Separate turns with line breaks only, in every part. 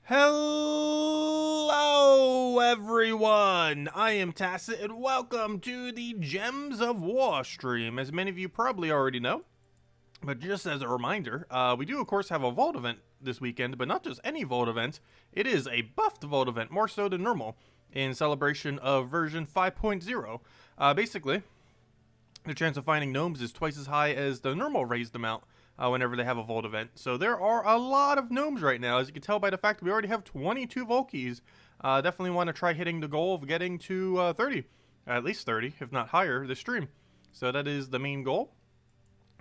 Hello everyone, I am Tacet and welcome to the Gems of War stream. As many of you probably already know, but just as a reminder, we do of course have a Vault event this weekend, but not just any Vault event, it is a buffed Vault event, more so than normal, in celebration of version 5.0. Basically, the chance of finding gnomes is twice as high as the normal raised amount whenever they have a Vault event. So there are a lot of gnomes right now, as you can tell by the fact that we already have 22 Vault keys. Definitely want to try hitting the goal of getting to 30, at least 30, if not higher, this stream. So that is the main goal.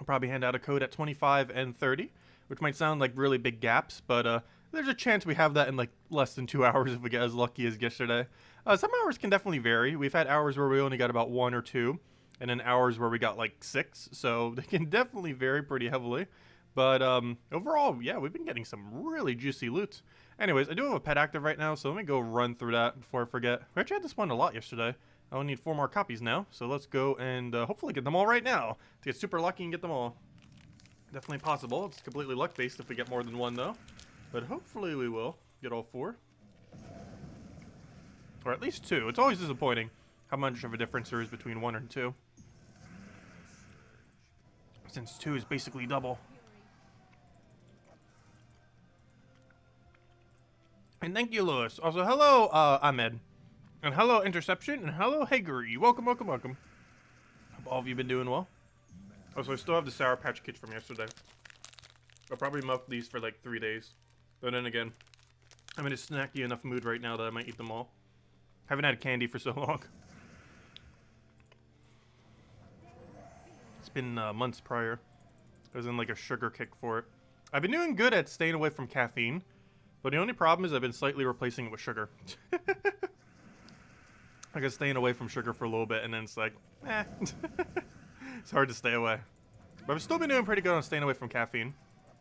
I'll probably hand out a code at 25 and 30, which might sound like really big gaps, but there's a chance we have that in like less than 2 hours if we get as lucky as yesterday. Some hours can definitely vary. We've had hours where we only got about 1 or 2. And then hours where we got like 6, so they can definitely vary pretty heavily. But overall, yeah, we've been getting some really juicy loot. Anyways, I do have a pet active right now, so let me go run through that before I forget. We actually had this one a lot yesterday. I only need 4 more copies now, so let's go and hopefully get them all right now. To get super lucky and get them all. Definitely possible. It's completely luck-based if we get more than 1, though. But hopefully we will get all 4. Or at least 2. It's always disappointing how much of a difference there is between 1 and 2. Since 2 is basically double. And thank you, Lewis. Also, hello, Ahmed. And hello, Interception. And hello, Hagery. Welcome, welcome, welcome. Hope all of you been doing well. Also, I still have the Sour Patch Kids from yesterday. I'll probably milk these for like 3 days. But then again, I'm in a snacky enough mood right now that I might eat them all. Haven't had candy for so long. It's been months prior. I was in like a sugar kick for it. I've been doing good at staying away from caffeine, but the only problem is I've been slightly replacing it with sugar. I guess staying away from sugar for a little bit, and then it's like, eh. It's hard to stay away. But I've still been doing pretty good on staying away from caffeine.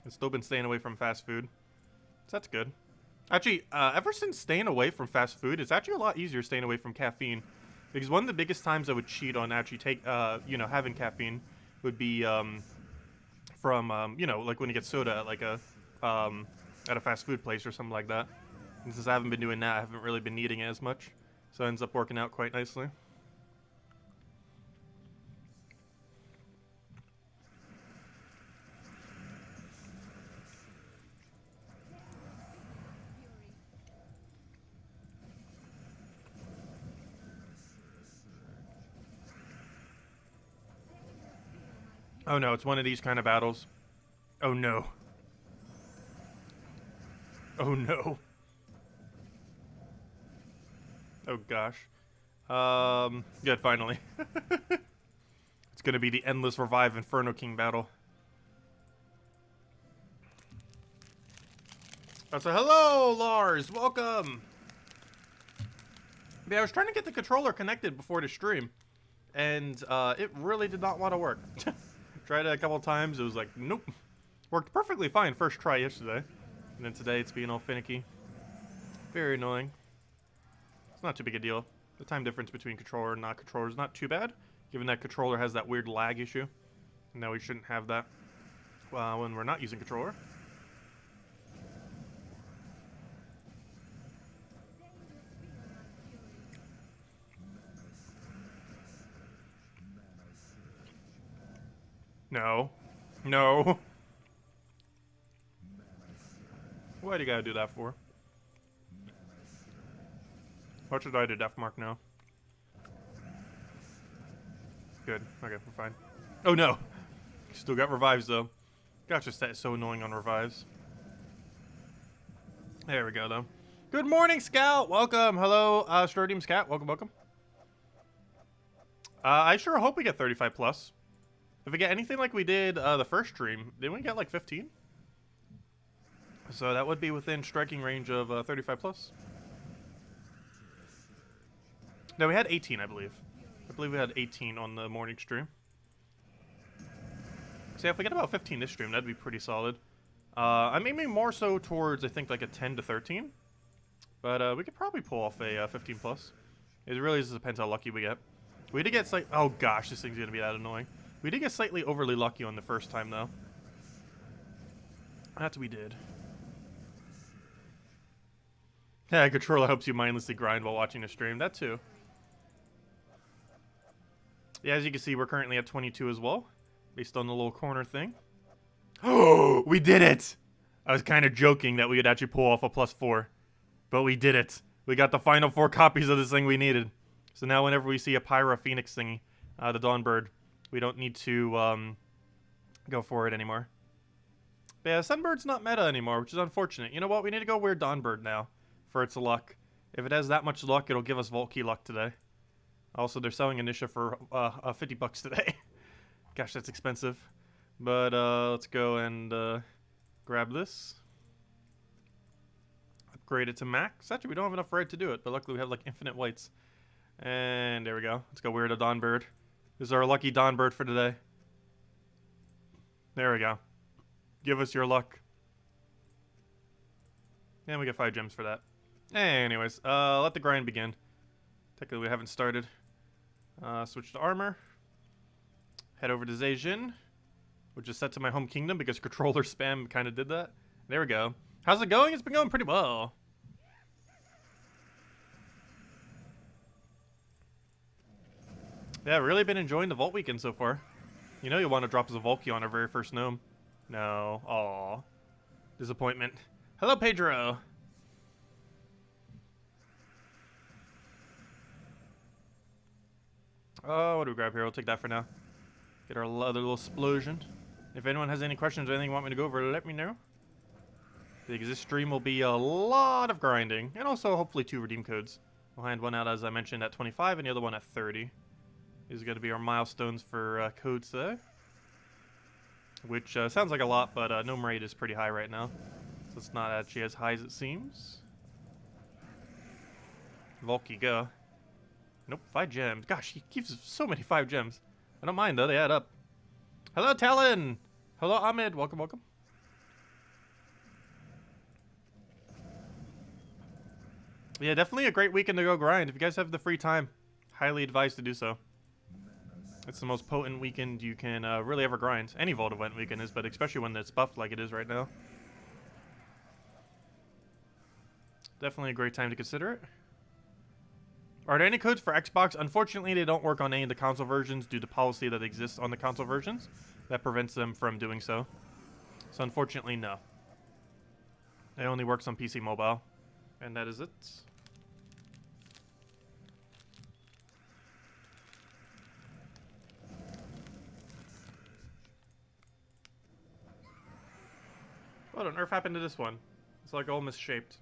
I've still been staying away from fast food. So that's good. Actually, ever since staying away from fast food, it's actually a lot easier staying away from caffeine. Because one of the biggest times I would cheat on actually having caffeine would be from you know, like when you get soda at like a at a fast food place or something like that. And since I haven't been doing that, I haven't really been needing it as much, so it ends up working out quite nicely. Oh no, it's one of these kind of battles. Oh no. Oh no. Oh gosh. Good, finally. It's gonna be the endless revive Inferno King battle. Oh, so hello, Lars. Welcome. Yeah, I was trying to get the controller connected before the stream, and it really did not want to work. Tried it a couple times, it was like, nope. Worked perfectly fine first try yesterday. And then today it's being all finicky. Very annoying. It's not too big a deal. The time difference between controller and not controller is not too bad, given that controller has that weird lag issue. And now we shouldn't have that when we're not using controller. No. No. Why do you gotta do that for? What should I do? Death mark now. Good. Okay, we're fine. Oh no! Still got revives though. Gotcha, that is so annoying on revives. There we go though. Good morning, Scout! Welcome! Hello, Strodium Scout. Welcome, welcome. I sure hope we get 35 plus. If we get anything like we did the first stream, didn't we get like 15? So that would be within striking range of 35 plus. No, we had 18, I believe. I believe we had 18 on the morning stream. So yeah, if we get about 15 this stream, that'd be pretty solid. I'm aiming more so towards, I think, like a 10 to 13. But we could probably pull off a 15 plus. It really just depends how lucky we get. We did get oh gosh, this thing's gonna be that annoying. We did get slightly overly lucky on the first time, though. That we did. Yeah, controller helps you mindlessly grind while watching a stream. That too. Yeah, as you can see, we're currently at 22 as well, based on the little corner thing. Oh, we did it! I was kind of joking that we would actually pull off a +4, but we did it. We got the final 4 copies of this thing we needed. So now whenever we see a Pyra Phoenix thingy, the Dawnbird, we don't need to go for it anymore. But yeah, Sunbird's not meta anymore, which is unfortunate. You know what? We need to go weird Dawnbird now for its luck. If it has that much luck, it'll give us Vault Key luck today. Also, they're selling Anisha for 50 bucks today. Gosh, that's expensive. But let's go and grab this. Upgrade it to max. Actually, we don't have enough red to do it, but luckily we have like infinite whites. And there we go. Let's go weird a Dawnbird. This is our lucky Dawnbird for today. There we go. Give us your luck. And we get 5 gems for that. Anyways, let the grind begin. Technically, we haven't started. Switch to armor. Head over to Zejin, which is set to my home kingdom because controller spam kind of did that. There we go. How's it going? It's been going pretty well. Yeah, really been enjoying the Vault weekend so far. You know you want to drop us a Vault Key on our very first gnome. No. Aw. Disappointment. Hello, Pedro. Oh, what do we grab here? We'll take that for now. Get our other little explosion. If anyone has any questions or anything you want me to go over, let me know. Because this stream will be a lot of grinding. And also, hopefully, 2 redeem codes. We'll hand one out, as I mentioned, at 25 and the other one at 30. These are going to be our milestones for codes today. Which sounds like a lot, but gnome rate is pretty high right now. So it's not actually as high as it seems. Volky, go. Nope, 5 gems. Gosh, he gives so many 5 gems. I don't mind, though. They add up. Hello, Talon! Hello, Ahmed. Welcome, welcome. Yeah, definitely a great weekend to go grind. If you guys have the free time, highly advised to do so. It's the most potent weekend you can really ever grind. Any Vault event weekend is, but especially when it's buffed like it is right now. Definitely a great time to consider it. Are there any codes for Xbox? Unfortunately, they don't work on any of the console versions due to policy that exists on the console versions that prevents them from doing so. So unfortunately, no. It only works on PC Mobile. And that is it. What on earth happened to this one? It's like all misshaped.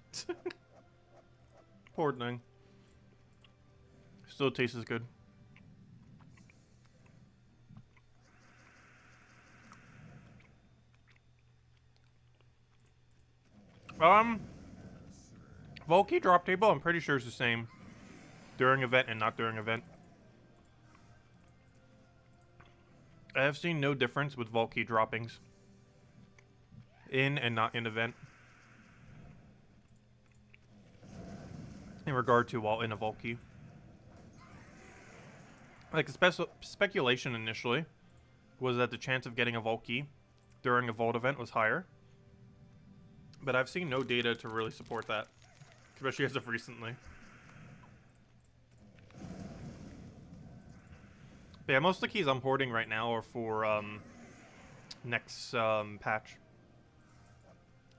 Poor thing. Still tastes good. Volky drop table, I'm pretty sure is the same. During event and not during event. I have seen no difference with Volky droppings. In and not in event. In regard to while in a Volky. Like, the speculation initially was that the chance of getting a Vault Key during a Vault event was higher. But I've seen no data to really support that. Especially as of recently. But yeah, most of the keys I'm porting right now are for next patch.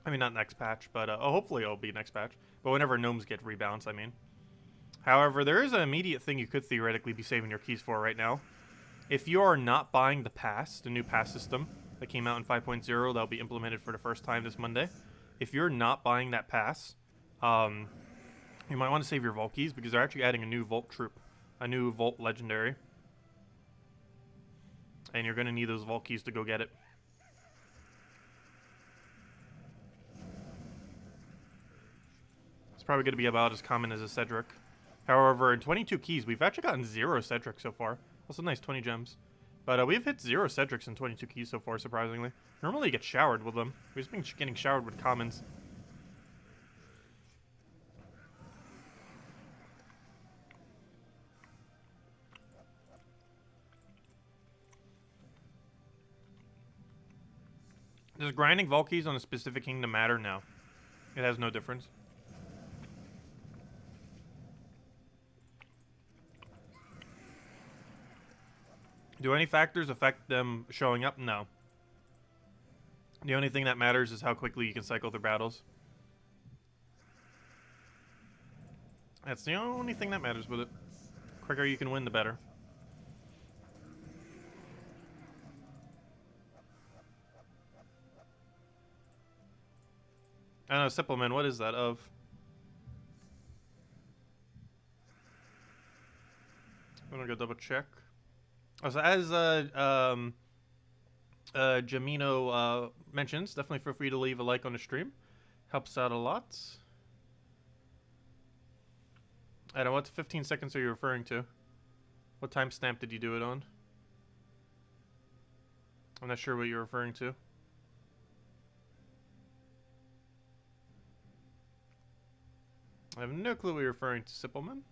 I mean, not next patch, but hopefully it'll be next patch. But whenever gnomes get rebounds, I mean. However, there is an immediate thing you could theoretically be saving your keys for right now. If you are not buying the pass, the new pass system that came out in 5.0 that'll be implemented for the first time this Monday. If you're not buying that pass, you might want to save your Vault keys because they're actually adding a new Vault troop, a new Vault legendary. And you're going to need those Vault keys to go get it. It's probably going to be about as common as a Cedric. However, in 22 keys, we've actually gotten 0 Cedric so far. Also nice, 20 gems. But we've hit 0 Cedrics in 22 keys so far, surprisingly. Normally you get showered with them. We've just been getting showered with commons. Does grinding Vault keys on a specific kingdom matter? No. It has no difference. Do any factors affect them showing up? No. The only thing that matters is how quickly you can cycle through battles. That's the only thing that matters with it. The quicker you can win, the better. I don't know, Supplement, what is that of? I'm gonna go double check. Oh, so as Jamino mentions, definitely feel free to leave a like on the stream. Helps out a lot. I don't know, what 15 seconds are you referring to? What timestamp did you do it on? I'm not sure what you're referring to. I have no clue what you're referring to, Sippleman.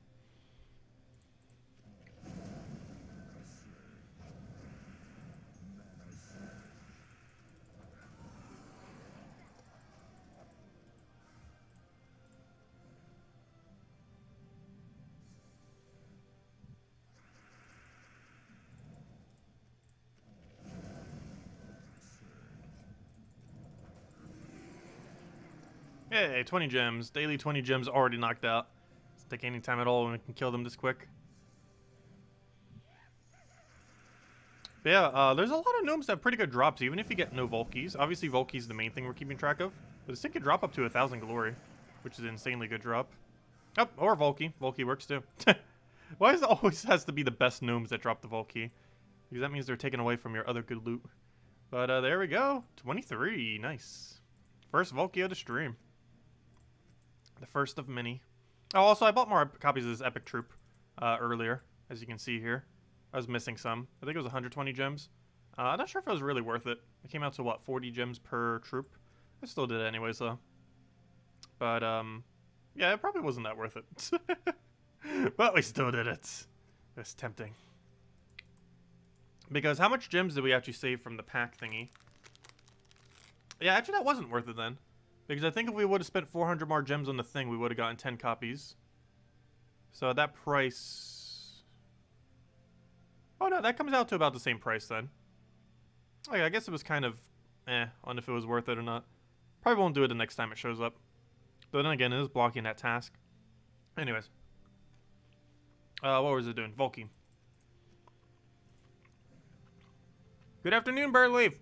Hey, 20 gems. Daily 20 gems already knocked out. It's take any time at all when we can kill them this quick. But yeah, there's a lot of gnomes that have pretty good drops, even if you get no Volkies. Obviously, Volkies the main thing we're keeping track of. But this thing can drop up to 1,000 glory, which is an insanely good drop. Oh, or Volky. Volky works too. Why does it always has to be the best gnomes that drop the Volky? Because that means they're taken away from your other good loot. But there we go. 23. Nice. First Volky of the stream. The first of many. Oh, also, I bought more copies of this Epic Troop earlier, as you can see here. I was missing some. I think it was 120 gems. I'm not sure if it was really worth it. It came out to, what, 40 gems per troop? I still did it anyways, though. But, yeah, it probably wasn't that worth it. But we still did it. It's tempting. Because how much gems did we actually save from the pack thingy? Yeah, actually, that wasn't worth it then. Because I think if we would have spent 400 more gems on the thing, we would have gotten 10 copies. So at that price... Oh no, that comes out to about the same price then. Okay, I guess it was kind of on if it was worth it or not. Probably won't do it the next time it shows up. But then again, it is blocking that task. Anyways. What was it doing? Volky. Good afternoon, Birdleaf.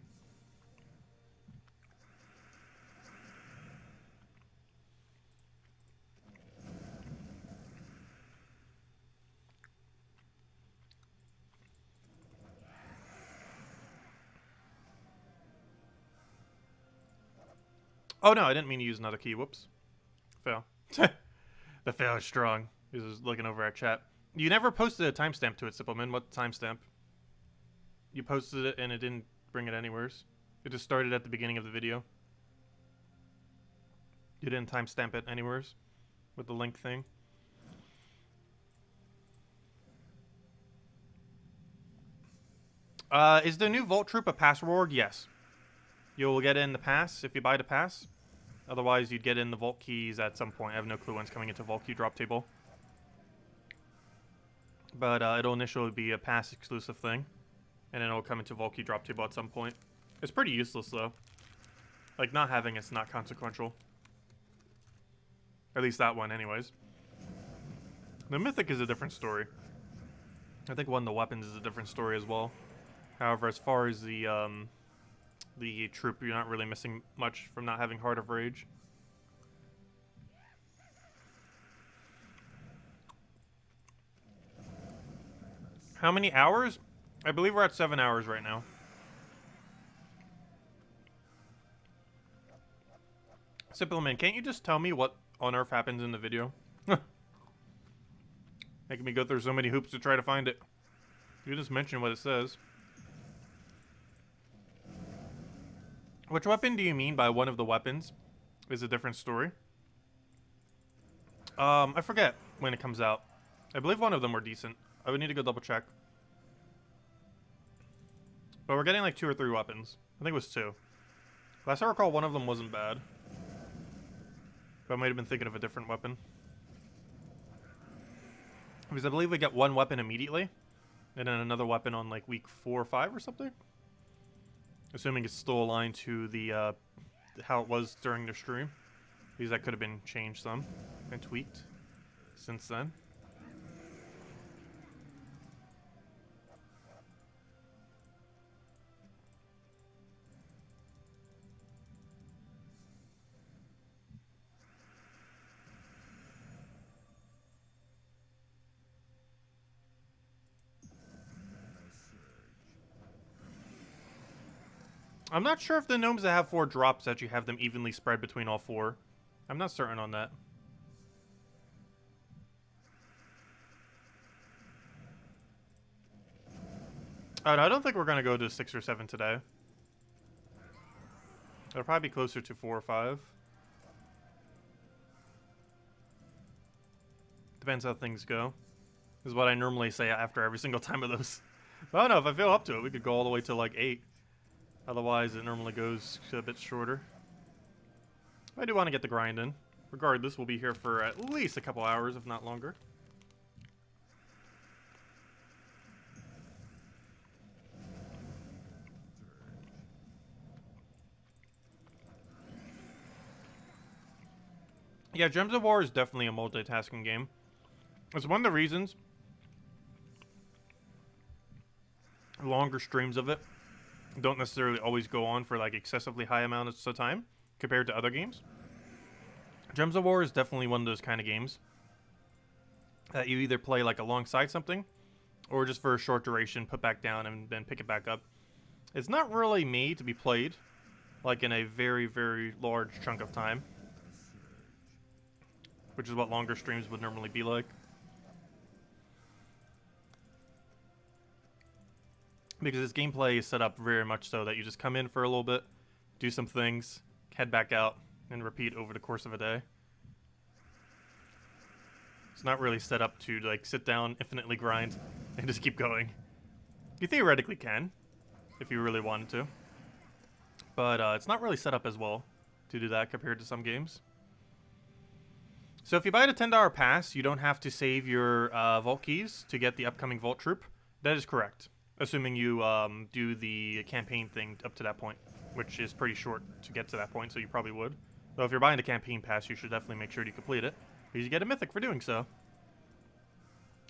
Oh no, I didn't mean to use another key. Whoops. Fail. The fail is strong. He was looking over our chat. You never posted a timestamp to it, Sippleman. What timestamp? You posted it and it didn't bring it anywheres. It just started at the beginning of the video. You didn't timestamp it anywheres with the link thing. Is the new Vault Troop a pass reward? Yes. You'll get in the pass if you buy the pass. Otherwise, you'd get in the Vault Keys at some point. I have no clue when it's coming into Vault Key drop table. But it'll initially be a pass exclusive thing. And then it'll come into Vault Key drop table at some point. It's pretty useless though. Like, not having it's not consequential. At least that one anyways. The Mythic is a different story. I think one of the weapons is a different story as well. However, as far as the troop, you're not really missing much from not having Heart of Rage. How many hours? I believe we're at 7 hours right now. Simpleman, can't you just tell me what on earth happens in the video? Making me go through so many hoops to try to find it. You just mention what it says. Which weapon do you mean by one of the weapons is a different story? I forget when it comes out. I believe one of them were decent. I would need to go double check. But we're getting like 2 or 3 weapons. I think it was 2. Last I recall, one of them wasn't bad. But I might have been thinking of a different weapon. Because I believe we get 1 weapon immediately. And then another weapon on like week 4 or 5 or something. Assuming it's still aligned to the how it was during the stream. Because that could have been changed some and tweaked since then. I'm not sure if the gnomes that have 4 drops that you have them evenly spread between all 4. I'm not certain on that. Oh, no, I don't think we're going to go to 6 or 7 today. It'll probably be closer to 4 or 5. Depends how things go. Is what I normally say after every single time of those. But I don't know, if I feel up to it, we could go all the way to like 8. Otherwise, it normally goes a bit shorter. I do want to get the grind in. Regardless, we'll be here for at least a couple hours, if not longer. Yeah, Gems of War is definitely a multitasking game. It's one of the reasons longer streams of it don't necessarily always go on for like excessively high amounts of time compared to other games. Gems of War is definitely one of those kind of games that you either play like alongside something or just for a short duration, put back down and then pick it back up. It's not really made to be played like in a very, very large chunk of time, which is what longer streams would normally be like. Because this gameplay is set up very much so that you just come in for a little bit, do some things, head back out, and repeat over the course of a day. It's not really set up to like sit down, infinitely grind, and just keep going. You theoretically can, if you really wanted to. But it's not really set up as well to do that compared to some games. So if you buy the $10 pass, you don't have to save your vault keys to get the upcoming vault troop. That is correct. Assuming you do the campaign thing up to that point, which is pretty short to get to that point, so you probably would. Though if you're buying the campaign pass, you should definitely make sure you complete it, because you get a mythic for doing so.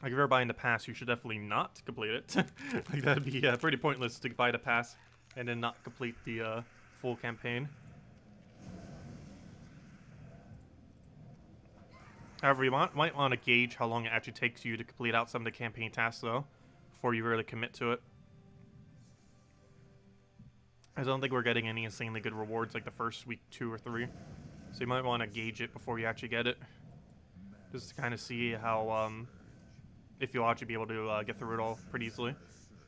Like if you're buying the pass, you should definitely not complete it. Like that'd be pretty pointless to buy the pass and then not complete the full campaign. However, you might want to gauge how long it actually takes you to complete out some of the campaign tasks, though, before you really commit to it. I don't think we're getting any insanely good rewards like the first week 2 or 3. So you might want to gauge it before you actually get it. Just to kind of see how, if you'll actually be able to get through it all pretty easily.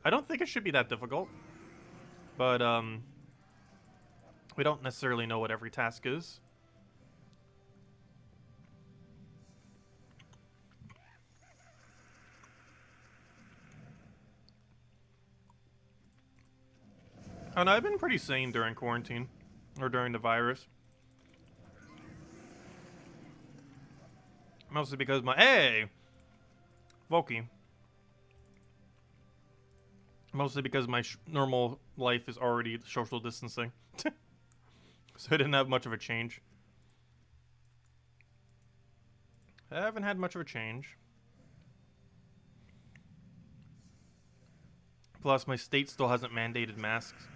I don't think it should be that difficult. But, we don't necessarily know what every task is. And I've been pretty sane during quarantine, or during the virus. Mostly because my... Hey! Volky. Mostly because my normal life is already social distancing. So I didn't have much of a change. I haven't had much of a change. Plus, my state still hasn't mandated masks.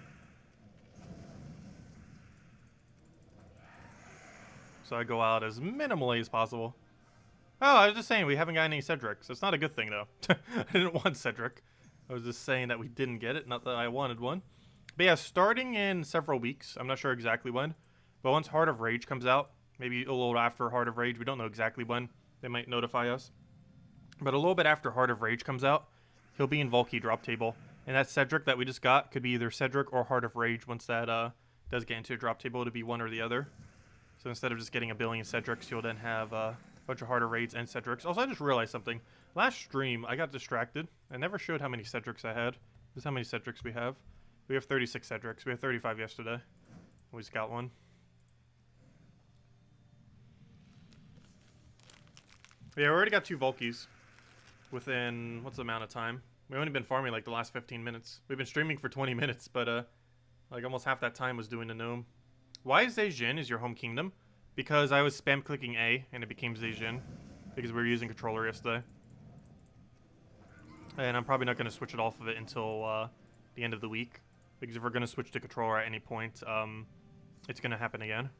So I go out as minimally as possible. Oh, I was just saying we haven't got any Cedrics. It's not a good thing, though. I didn't want Cedric. I was just saying that we didn't get it, not that I wanted one. But yeah, starting in several weeks, I'm not sure exactly when, but once Heart of Rage comes out, maybe a little after Heart of Rage, we don't know exactly when, they might notify us. But a little bit after Heart of Rage comes out, he'll be in Volky drop table. And that Cedric that we just got could be either Cedric or Heart of Rage once that does get into a drop table. It'll be one or the other. So instead of just getting a billion Cedrics, you'll then have a bunch of Heart of Raids and Cedrics. Also, I just realized something. Last stream, I got distracted. I never showed how many Cedrics I had. This is how many Cedrics we have. We have 36 Cedrics. We had 35 yesterday. We just got one. But yeah, we already got 2 Volkies within, what's the amount of time? We've only been farming like the last 15 minutes. We've been streaming for 20 minutes, but like almost half that time was doing the gnome. Why is Zhejian is your home kingdom? Because I was spam clicking A and it became Zhejian. Because we were using controller yesterday. And I'm probably not going to switch it off of it until the end of the week. Because if we're going to switch to controller at any point, it's going to happen again.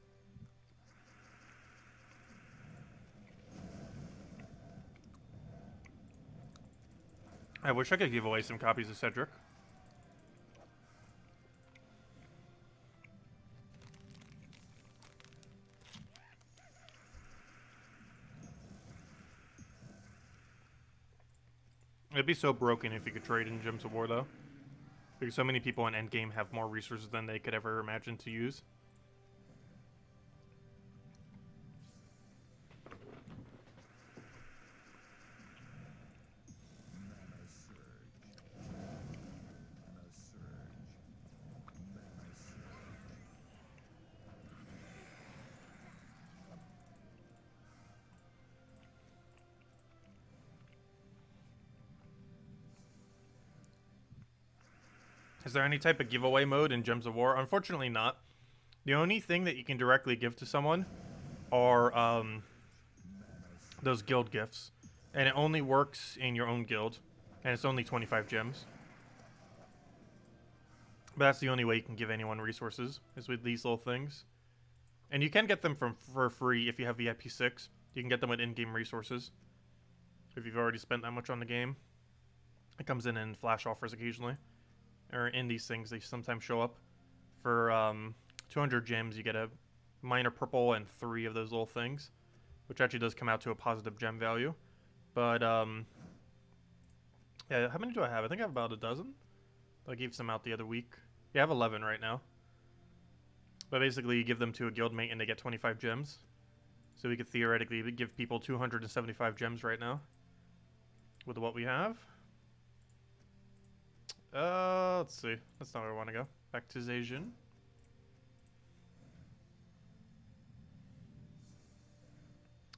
I wish I could give away some copies of Cedric. It'd be so broken if you could trade in Gems of War, though. Because so many people in endgame have more resources than they could ever imagine to use. Is there any type of giveaway mode in Gems of War? Unfortunately not. The only thing that you can directly give to someone are those guild gifts. And it only works in your own guild. And it's only 25 gems. But that's the only way you can give anyone resources, is with these little things. And you can get them for free if you have VIP 6. You can get them with in-game resources. If you've already spent that much on the game. It comes in flash offers occasionally. Or in these things, they sometimes show up. For 200 gems, you get a minor purple and 3 of those little things. Which actually does come out to a positive gem value. But, yeah, how many do I have? I think I have about a dozen. I gave some out the other week. Yeah, I have 11 right now. But basically, you give them to a guildmate and they get 25 gems. So we could theoretically give people 275 gems right now. With what we have. Let's see. That's not where I want to go. Back to Zhejian.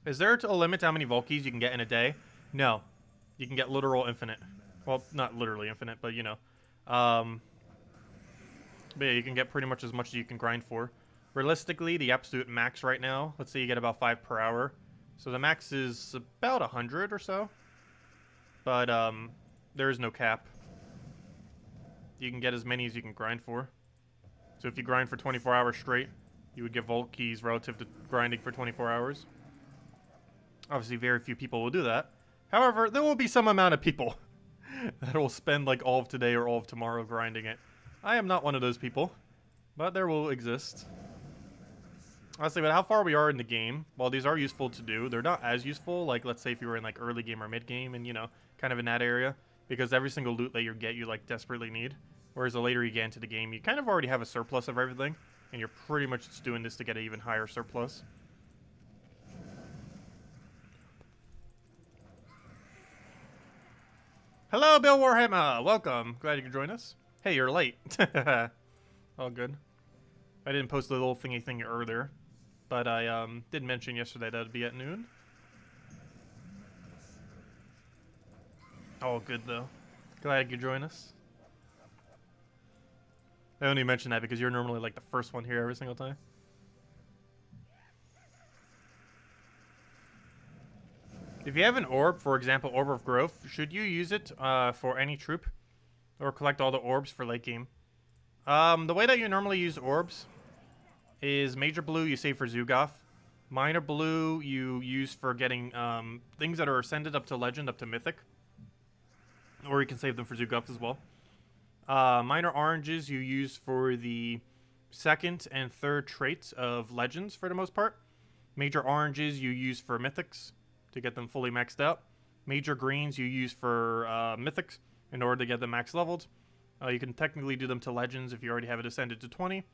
Is there a limit to how many Volkies you can get in a day? No. You can get literal infinite. Well, not literally infinite, but you know. But yeah, you can get pretty much as you can grind for. Realistically, the absolute max right now, let's say you get about 5 per hour. So the max is about 100 or so. But there is no cap. You can get as many as you can grind for. So if you grind for 24 hours straight, you would get Volkies relative to grinding for 24 hours. Obviously, very few people will do that. However, there will be some amount of people that will spend like all of today or all of tomorrow grinding it. I am not one of those people, but there will exist. Honestly, but how far we are in the game, while these are useful to do, they're not as useful, like let's say if you were in like early game or mid game and, you know, kind of in that area. Because every single loot that you get, you like desperately need. Whereas the later you get into the game, you kind of already have a surplus of everything. And you're pretty much just doing this to get an even higher surplus. Hello, Bill Warhammer! Welcome. Glad you could join us. Hey, you're late. All good. I didn't post the little thingy thing earlier. But I did mention yesterday that it'd be at noon. All good, though. Glad you could join us. I only mention that because you're normally like the first one here every single time. If you have an orb, for example, Orb of Growth, should you use it for any troop? Or collect all the orbs for late game? The way that you normally use orbs is Major Blue you save for Zugoth. Minor Blue you use for getting things that are ascended up to Legend, up to Mythic. Or you can save them for Zugoth as well. Minor Oranges you use for the second and third traits of Legends for the most part. Major Oranges you use for Mythics to get them fully maxed out. Major Greens you use for Mythics in order to get them max leveled. You can technically do them to Legends if you already have it ascended to 20.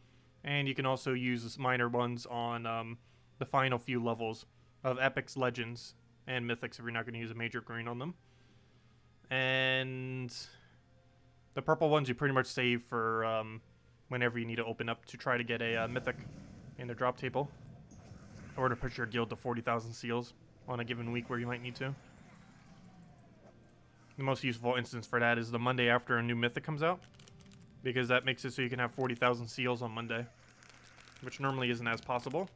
And you can also use this minor ones on the final few levels of Epics, Legends, and Mythics if you're not going to use a Major Green on them. And the purple ones you pretty much save for whenever you need to open up to try to get a Mythic in the drop table. Or to push your guild to 40,000 seals on a given week where you might need to. The most useful instance for that is the Monday after a new mythic comes out, because that makes it so you can have 40,000 seals on Monday, which normally isn't as possible.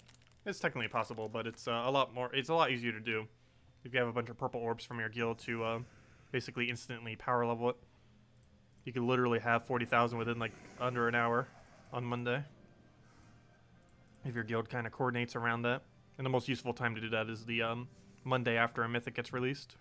It's technically possible, but it's a lot easier to do if you have a bunch of purple orbs from your guild to basically instantly power level it. You can literally have 40,000 within like under an hour on Monday if your guild kind of coordinates around that. And the most useful time to do that is the Monday after a mythic gets released.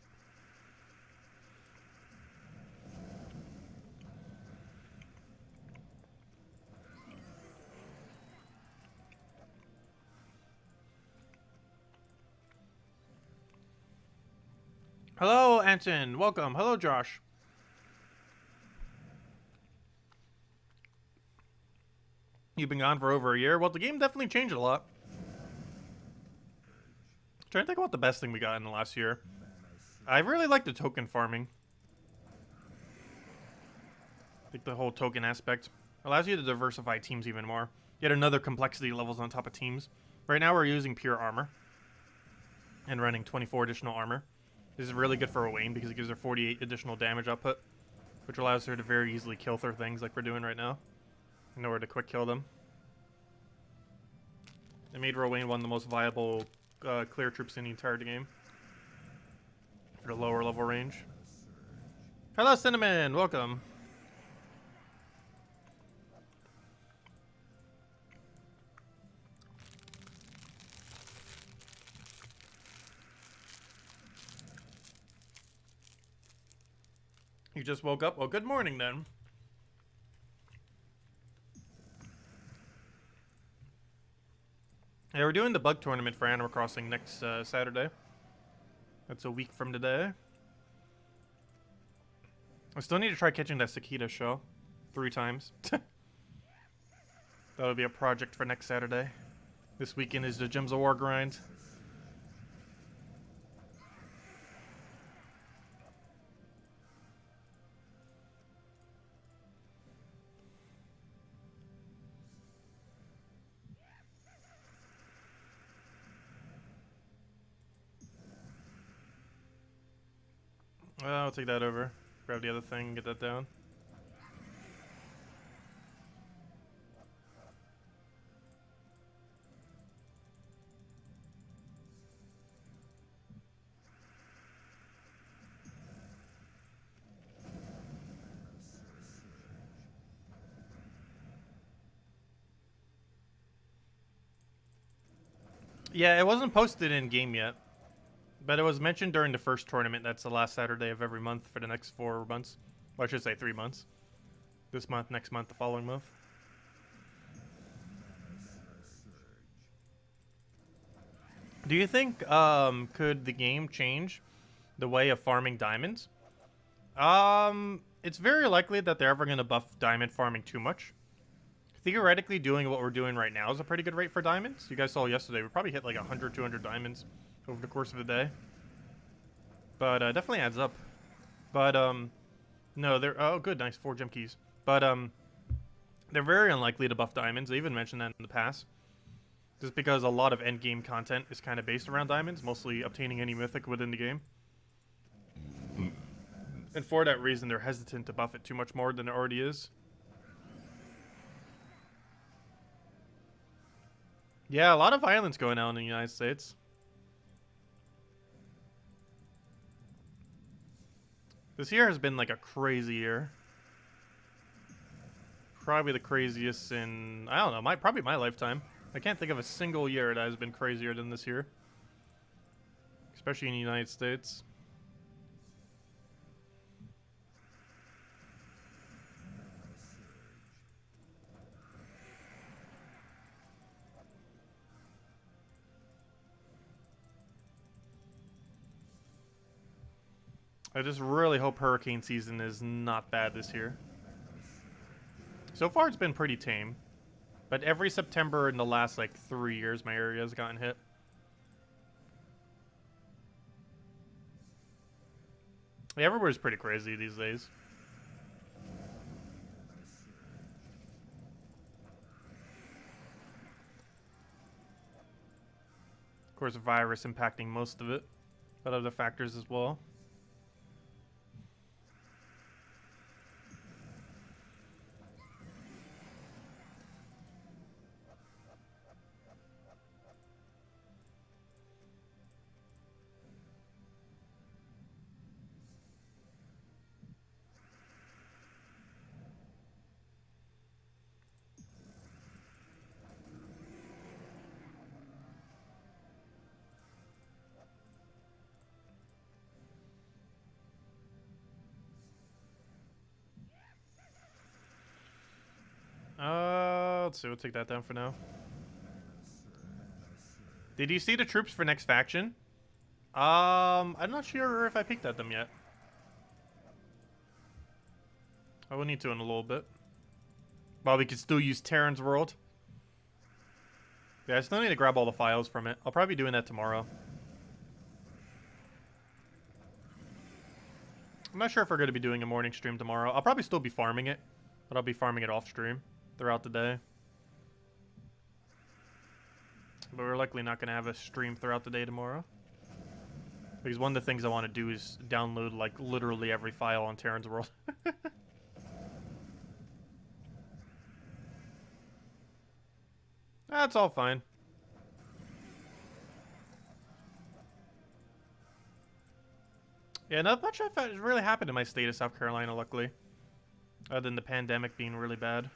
Hello, Anton. Welcome. Hello, Josh. You've been gone for over a year. Well, the game definitely changed a lot. Trying to think about the best thing we got in the last year. I really like the token farming. I think the whole token aspect allows you to diversify teams even more. Get another complexity levels on top of teams. Right now we're using pure armor and running 24 additional armor. This is really good for Wayne because it gives her 48 additional damage output, which allows her to very easily kill through things like we're doing right now in order to quick kill them. It made Rowan one of the most viable clear troops in the entire game for the lower level range. Hello, Cinnamon. Welcome. You just woke up? Well, good morning then. Yeah, we're doing the bug tournament for Animal Crossing next Saturday. That's a week from today. I still need to try catching that cicada show 3 times. That'll be a project for next Saturday. This weekend is the Gems of War grind. I'll take that over. Grab the other thing, get that down. Yeah, it wasn't posted in game yet. But it was mentioned during the first tournament. That's the last Saturday of every month for the next 4 months. Well, I should say 3 months. This month, next month, the following month. Do you think could the game change the way of farming diamonds? It's very likely that they're ever going to buff diamond farming too much. Theoretically, doing what we're doing right now is a pretty good rate for diamonds. You guys saw yesterday, we probably hit like 100, 200 diamonds over the course of the day. But definitely adds up. But no, they're oh good, nice 4 gem keys. But they're very unlikely to buff diamonds. They even mentioned that in the past. Just because a lot of end game content is kind of based around diamonds, mostly obtaining any mythic within the game. And for that reason, they're hesitant to buff it too much more than it already is. Yeah, a lot of violence going on in the United States. This year has been like a crazy year. Probably the craziest in, I don't know, probably my lifetime. I can't think of a single year that has been crazier than this year. Especially in the United States. I just really hope hurricane season is not bad this year. So far it's been pretty tame. But every September in the last like 3 years my area has gotten hit. Yeah, everywhere's pretty crazy these days. Of course, a virus impacting most of it, but other factors as well. let's see. We'll take that down for now. Did you see the troops for next faction? I'm not sure if I peeked at them yet. I will need to in a little bit. Well, we could still use Terran's World. Yeah, I still need to grab all the files from it. I'll probably be doing that tomorrow. I'm not sure if we're going to be doing a morning stream tomorrow. I'll probably still be farming it, but I'll be farming it off stream throughout the day. But we're likely not going to have a stream throughout the day tomorrow. Because one of the things I want to do is download, like, literally every file on Terran's World. That's all fine. Yeah, not much has really happened in my state of South Carolina, luckily. Other than the pandemic being really bad.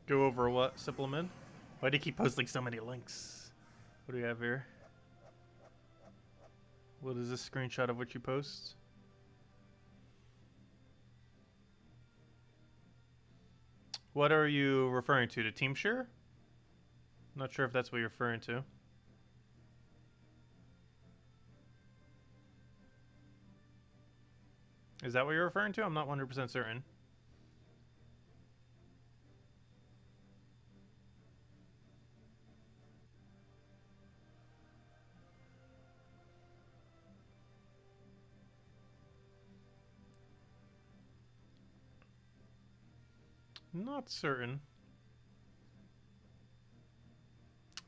Go over what, Supplement? Why do you keep posting so many links? What do we have here? What is this screenshot of what you post? What are you referring to? The team share? Not sure if that's what you're referring to. Is that what you're referring to? I'm not 100% certain. Not certain.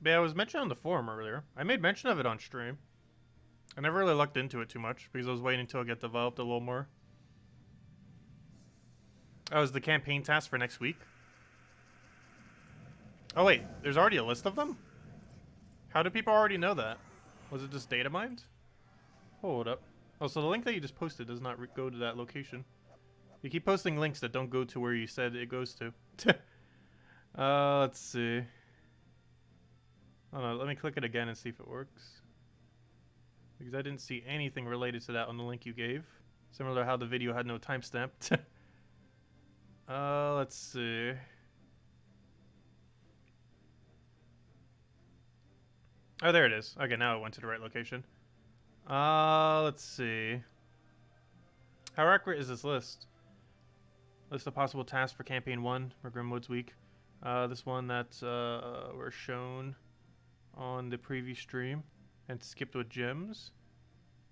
But yeah, I was mentioned on the forum earlier. I made mention of it on stream. I never really looked into it too much because I was waiting until it get developed a little more. Oh, is the campaign task for next week? Oh wait, there's already a list of them? How do people already know that? Was it just data mined? Hold up. Oh, so the link that you just posted does not go to that location. You keep posting links that don't go to where you said it goes to. Let's see. Oh no, let me click it again and see if it works. Because I didn't see anything related to that on the link you gave. Similar to how the video had no timestamp. Let's see. Oh, there it is. Okay, now it went to the right location. Let's see. How accurate is this list? List of possible tasks for Campaign 1 for Grimwood's week. This one that were shown on the previous stream and skipped with gems.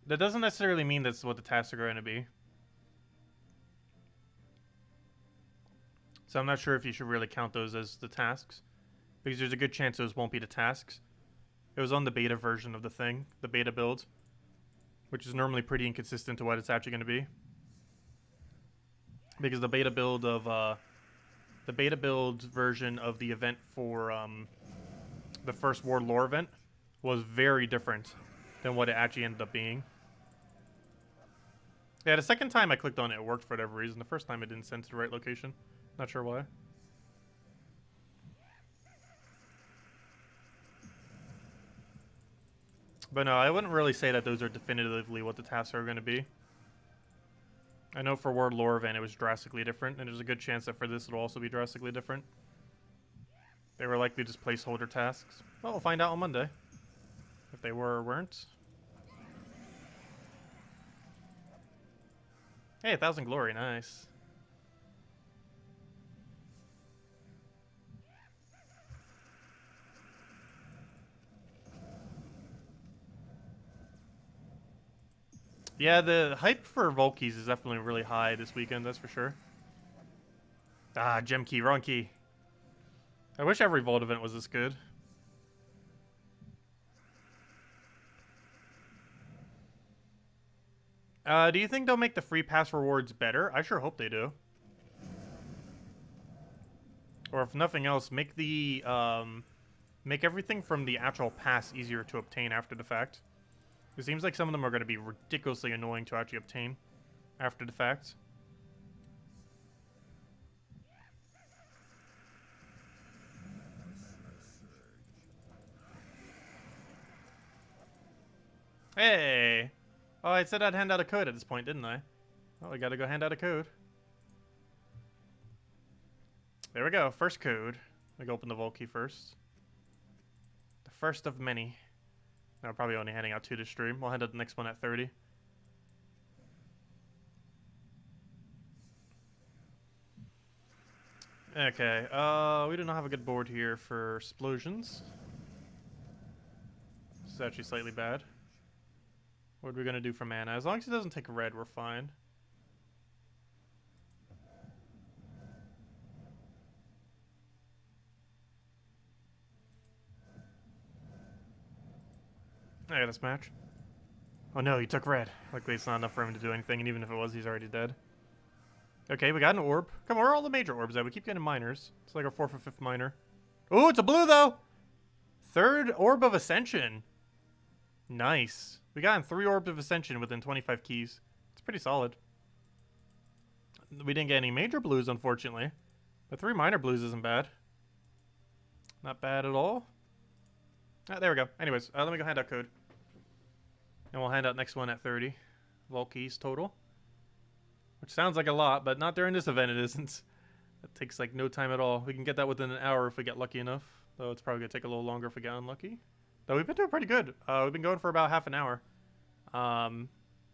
That doesn't necessarily mean that's what the tasks are going to be. So I'm not sure if you should really count those as the tasks, because there's a good chance those won't be the tasks. It was on the beta version of the thing, the beta build, which is normally pretty inconsistent to what it's actually going to be. Because the beta build version of the event for the first World Lore event was very different than what it actually ended up being. Yeah, the second time I clicked on it, it worked for whatever reason. The first time it didn't send to the right location. Not sure why. But no, I wouldn't really say that those are definitively what the tasks are going to be. I know for World Lore event it was drastically different, and there's a good chance that for this it'll also be drastically different. They were likely just placeholder tasks. Well, we'll find out on Monday. If they were or weren't. Hey, 1,000 glory, nice. Yeah, the hype for Volkies is definitely really high this weekend, that's for sure. Ah, gem key, wrong key. I wish every Vault event was this good. Do you think they'll make the free pass rewards better? I sure hope they do. Or if nothing else, make the make everything from the actual pass easier to obtain after the fact. It seems like some of them are going to be ridiculously annoying to actually obtain after the fact. Hey! Oh, I said I'd hand out a code at this point, didn't I? Oh, I gotta go hand out a code. There we go, first code. Let me open the vault key first. The first of many. No, I'm probably only handing out 2 to stream. We'll hand out the next one at 30. Okay, we do not have a good board here for explosions. This is actually slightly bad. What are we gonna do for mana? As long as it doesn't take red, we're fine. I got a smash. Oh no, he took red. Luckily it's not enough for him to do anything, and even if it was, he's already dead. Okay, we got an orb. Come on, where are all the major orbs at? We keep getting minors. It's like our 4th or 5th minor. Oh, it's a blue though! 3rd orb of ascension. Nice. We got 3 orbs of ascension within 25 keys. It's pretty solid. We didn't get any major blues, unfortunately. But 3 minor blues isn't bad. Not bad at all. Ah, there we go. Anyways, let me go hand out code. And we'll hand out next one at 30. Vault keys total. Which sounds like a lot, but not during this event it isn't. That takes like no time at all. We can get that within an hour if we get lucky enough. Though it's probably going to take a little longer if we get unlucky. Though we've been doing pretty good. We've been going for about half an hour.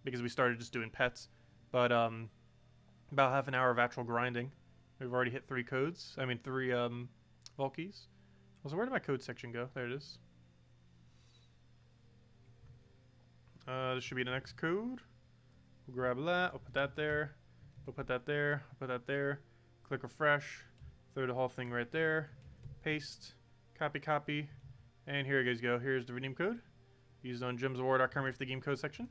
Because we started just doing pets. But about half an hour of actual grinding. We've already hit 3 codes. I mean 3 vault keys. Also, where did my code section go? There it is. This should be the next code. We'll grab that. I'll put that there. We'll put that there. I'll put that there. Click refresh. Throw the whole thing right there. Paste. Copy, copy. And here you guys go. Here's the redeem code. Used on gemsofwar.com for the game code section.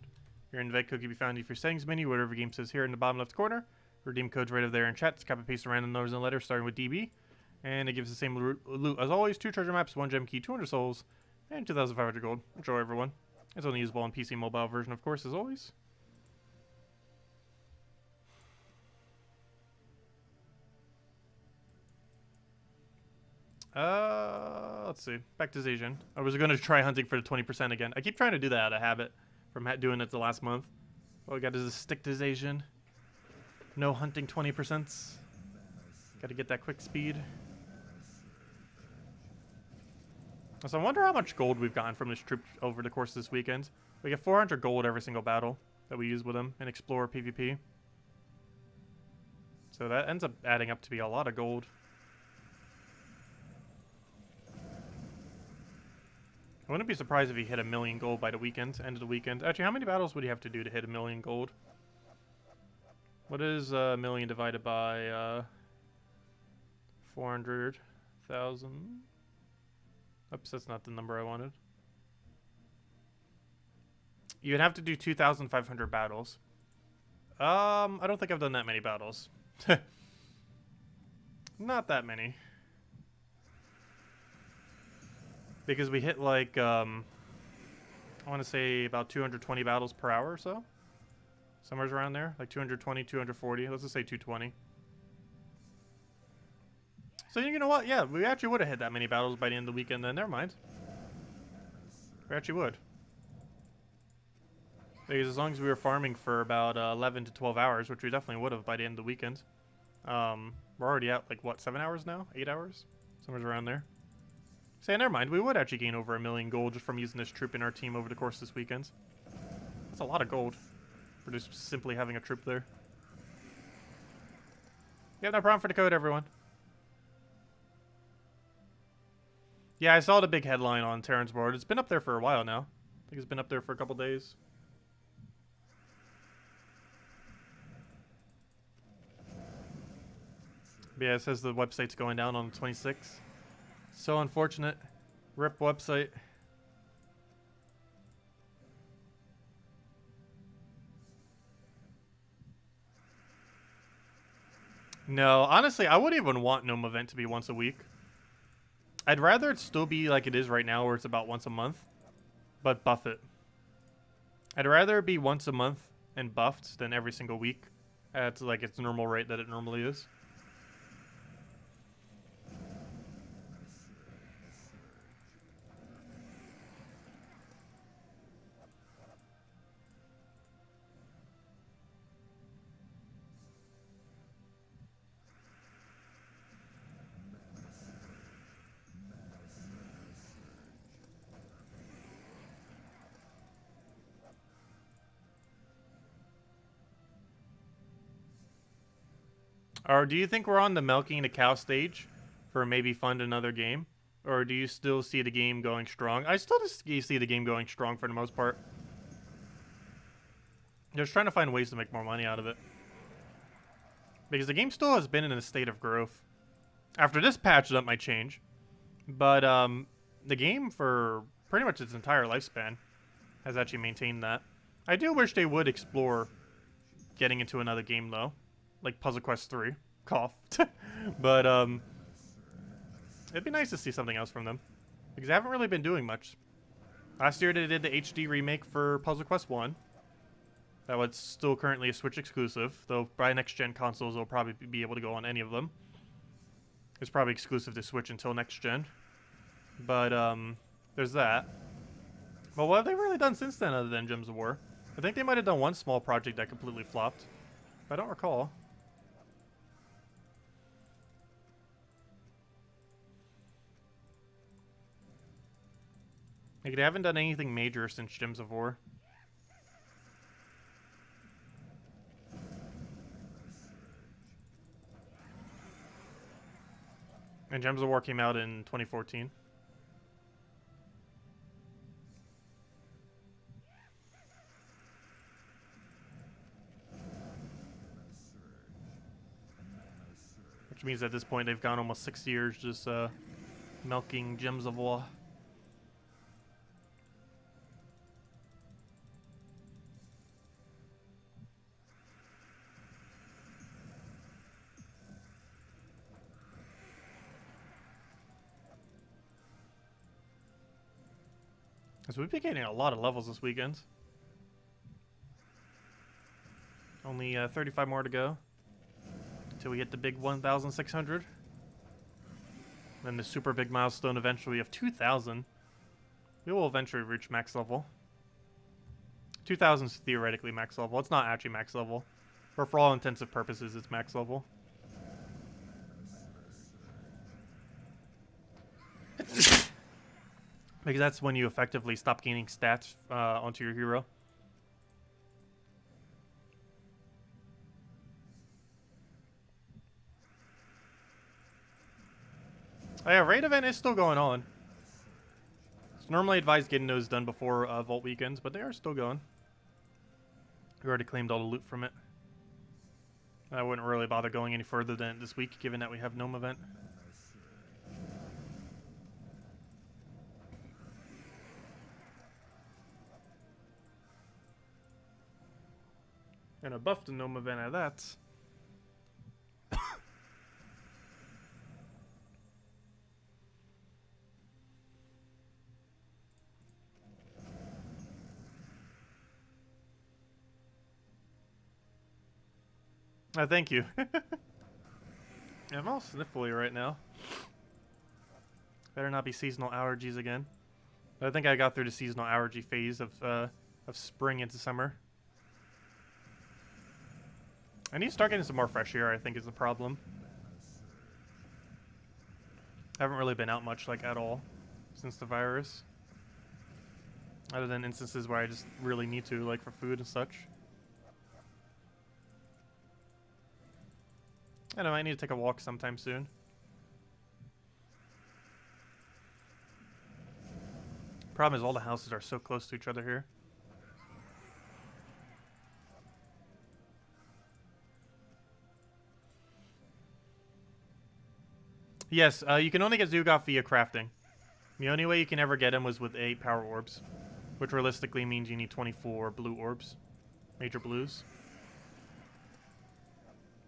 Your invite code can be found in your settings menu, whatever game says here in the bottom left corner. Redeem code's right over there in chat. Just copy paste the random numbers and letters starting with DB. And it gives the same loot as always. 2 treasure maps, 1 gem key, 200 souls, and 2,500 gold. Enjoy, everyone. It's only usable on PC mobile version, of course, as always. Let's see. Back to Zasian. I was going to try hunting for the 20% again. I keep trying to do that out of habit from doing it the last month. All we got is a stick to Zasian. No hunting 20%. Got to get that quick speed. So I wonder how much gold we've gotten from this troop over the course of this weekend. We get 400 gold every single battle that we use with him in Explorer PvP. So that ends up adding up to be a lot of gold. I wouldn't be surprised if he hit 1,000,000 gold by the weekend, end of the weekend. Actually, how many battles would he have to do to hit 1,000,000 gold? What is 1,000,000 divided by 400,000? Oops, that's not the number I wanted. You'd have to do 2,500 battles. I don't think I've done that many battles. Not that many. Because we hit like, I want to say about 220 battles per hour or so. Somewhere around there. Like 220, 240. Let's just say 220. So you know what? Yeah, we actually would have hit that many battles by the end of the weekend then. Never mind. We actually would. Because as long as we were farming for about 11 to 12 hours, which we definitely would have by the end of the weekend. We're already at like, what, 7 hours now? 8 hours? Somewhere around there. Say, never mind. We would actually gain over 1,000,000 gold just from using this troop in our team over the course of this weekend. That's a lot of gold for just simply having a troop there. Yeah, no problem for the code, everyone. Yeah, I saw the big headline on Terran's board. It's been up there for a while now. I think it's been up there for a couple days. But yeah, it says the website's going down on the 26th. So unfortunate. RIP website. No, honestly, I wouldn't even want Gnome event to be once a week. I'd rather it still be like it is right now, where it's about once a month, but buff it. I'd rather it be once a month and buffed than every single week at like its normal rate that it normally is. Or do you think we're on the milking the cow stage for maybe fund another game? Or do you still see the game going strong? I still just see the game going strong for the most part. Just trying to find ways to make more money out of it. Because the game still has been in a state of growth. After this patch, that might change. But the game for pretty much its entire lifespan has actually maintained that. I do wish they would explore getting into another game, though. Like Puzzle Quest 3. Cough. But, it'd be nice to see something else from them. Because they haven't really been doing much. Last year they did the HD remake for Puzzle Quest 1. That was still currently a Switch exclusive. Though by next-gen consoles, they'll probably be able to go on any of them. It's probably exclusive to Switch until next-gen. But, there's that. But what have they really done since then other than Gems of War? I think they might have done one small project that completely flopped. But I don't recall. Like, they haven't done anything major since Gems of War. And Gems of War came out in 2014. Which means at this point they've gone almost 6 years just milking Gems of War. So we've been getting a lot of levels this weekend. Only 35 more to go until we hit the big 1,600. Then the super big milestone eventually of 2,000. We will eventually reach max level. 2,000 is theoretically max level. It's not actually max level. But for all intensive purposes, it's max level. Because that's when you effectively stop gaining stats onto your hero. Oh yeah, raid event is still going on. It's normally advised getting those done before Vault weekends, but they are still going. We already claimed all the loot from it. I wouldn't really bother going any further than this week, given that we have Gnome event. And I buffed the Gnome event at that. Thank you. Yeah, I'm all sniffly right now. Better not be seasonal allergies again. But I think I got through the seasonal allergy phase of spring into summer. I need to start getting some more fresh air, I think, is the problem. I haven't really been out much, like, at all since the virus. Other than instances where I just really need to, like, for food and such. I know, I need to take a walk sometime soon. Problem is all the houses are so close to each other here. Yes, you can only get Zugaf via crafting. The only way you can ever get him was with 8 power orbs, which realistically means you need 24 blue orbs. Major blues.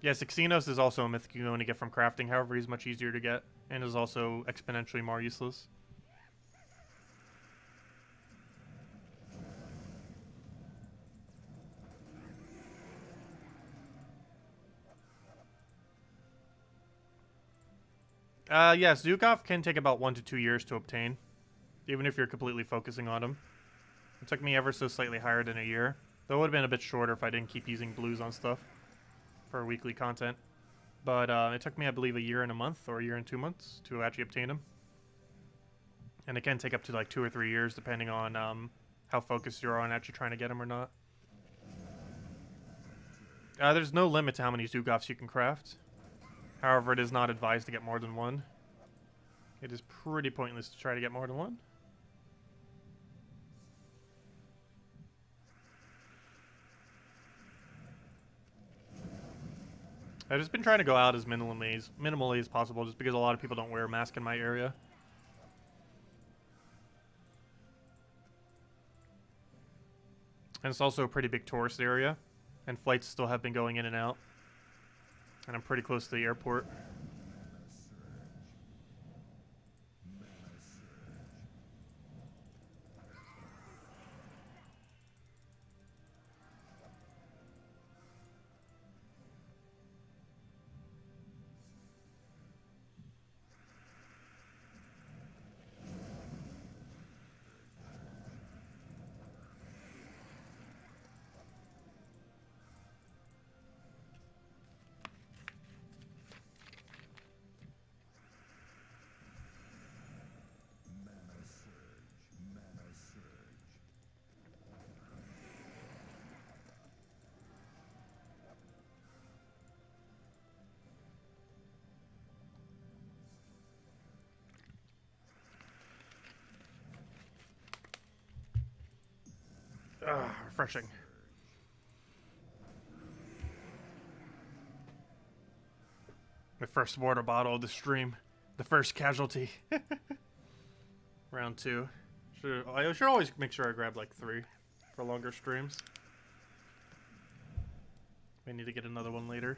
Yes, Xenos is also a mythic you can only get from crafting, however he's much easier to get, and is also exponentially more useless. Yes, Zugaf can take about 1 to 2 years to obtain, even if you're completely focusing on him. It took me ever so slightly higher than a year, though it would have been a bit shorter if I didn't keep using blues on stuff for weekly content. But it took me, I believe, a year and a month or a year and 2 months to actually obtain him. And it can take up to like 2 or 3 years depending on how focused you are on actually trying to get him or not. There's no limit to how many Zugafs you can craft. However, it is not advised to get more than 1. It is pretty pointless to try to get more than 1. I've just been trying to go out as minimally as possible just because a lot of people don't wear a mask in my area. And it's also a pretty big tourist area, and flights still have been going in and out. And I'm pretty close to the airport. Refreshing. My first water bottle of the stream. The first casualty. Round 2. I should always make sure I grab like 3 for longer streams. May need to get another one later.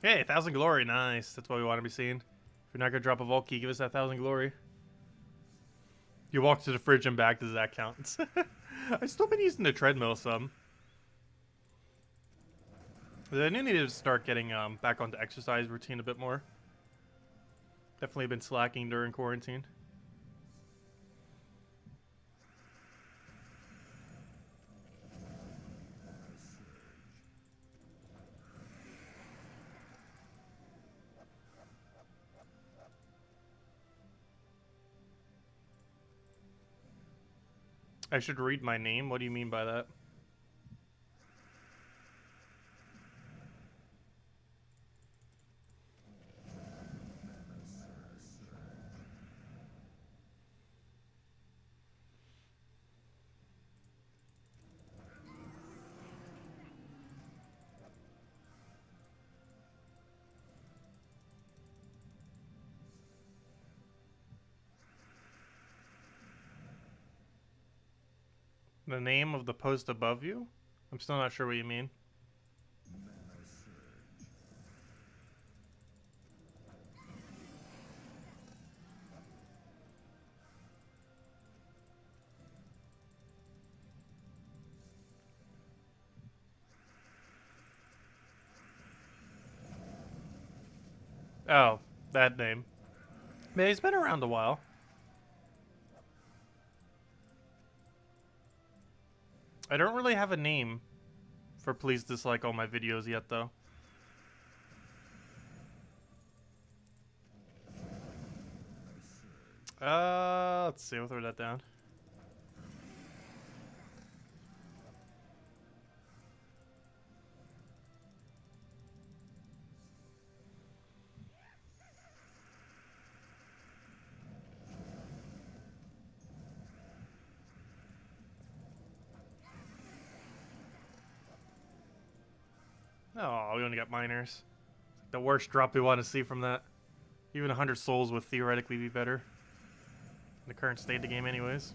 Hey, 1,000 glory, nice. That's what we want to be seeing. If you're not gonna drop a Volkey, give us that 1,000 glory. You walk to the fridge and back, does that count? I've still been using the treadmill some. I do need to start getting back onto exercise routine a bit more. Definitely been slacking during quarantine. I should read my name? What do you mean by that? The name of the post above you? I'm still not sure what you mean. Oh, that name. Man, he's been around a while. I don't really have a name for please dislike all my videos yet, though. Let's see, we'll throw that down. Oh, we only got miners. The worst drop we want to see from that. Even 100 souls would theoretically be better. In the current state of the game anyways.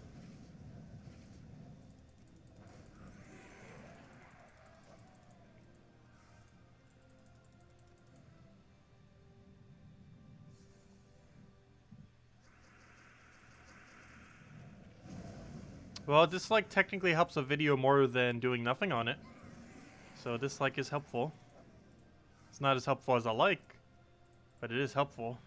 Well, dislike technically helps a video more than doing nothing on it. So dislike is helpful. It's not as helpful as a like, but it is helpful.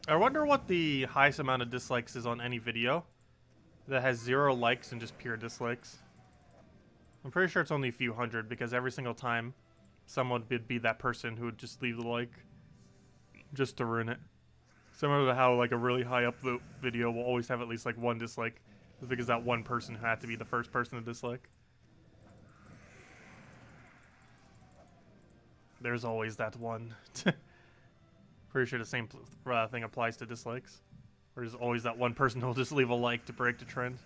I wonder what the highest amount of dislikes is on any video that has 0 likes and just pure dislikes. I'm pretty sure it's only a few hundred because every single time someone would be that person who would just leave the like just to ruin it. Similar to how like a really high upvote video will always have at least like 1 dislike because that one person had to be the first person to dislike. There's always that one. Pretty sure the same thing applies to dislikes. There's always that one person who'll just leave a like to break the trend.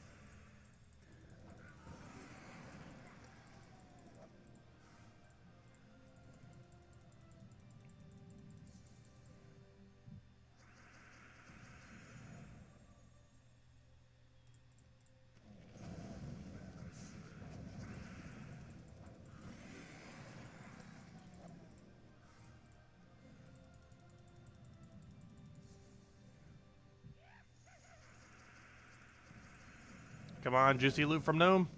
Come on, juicy loot from Gnome.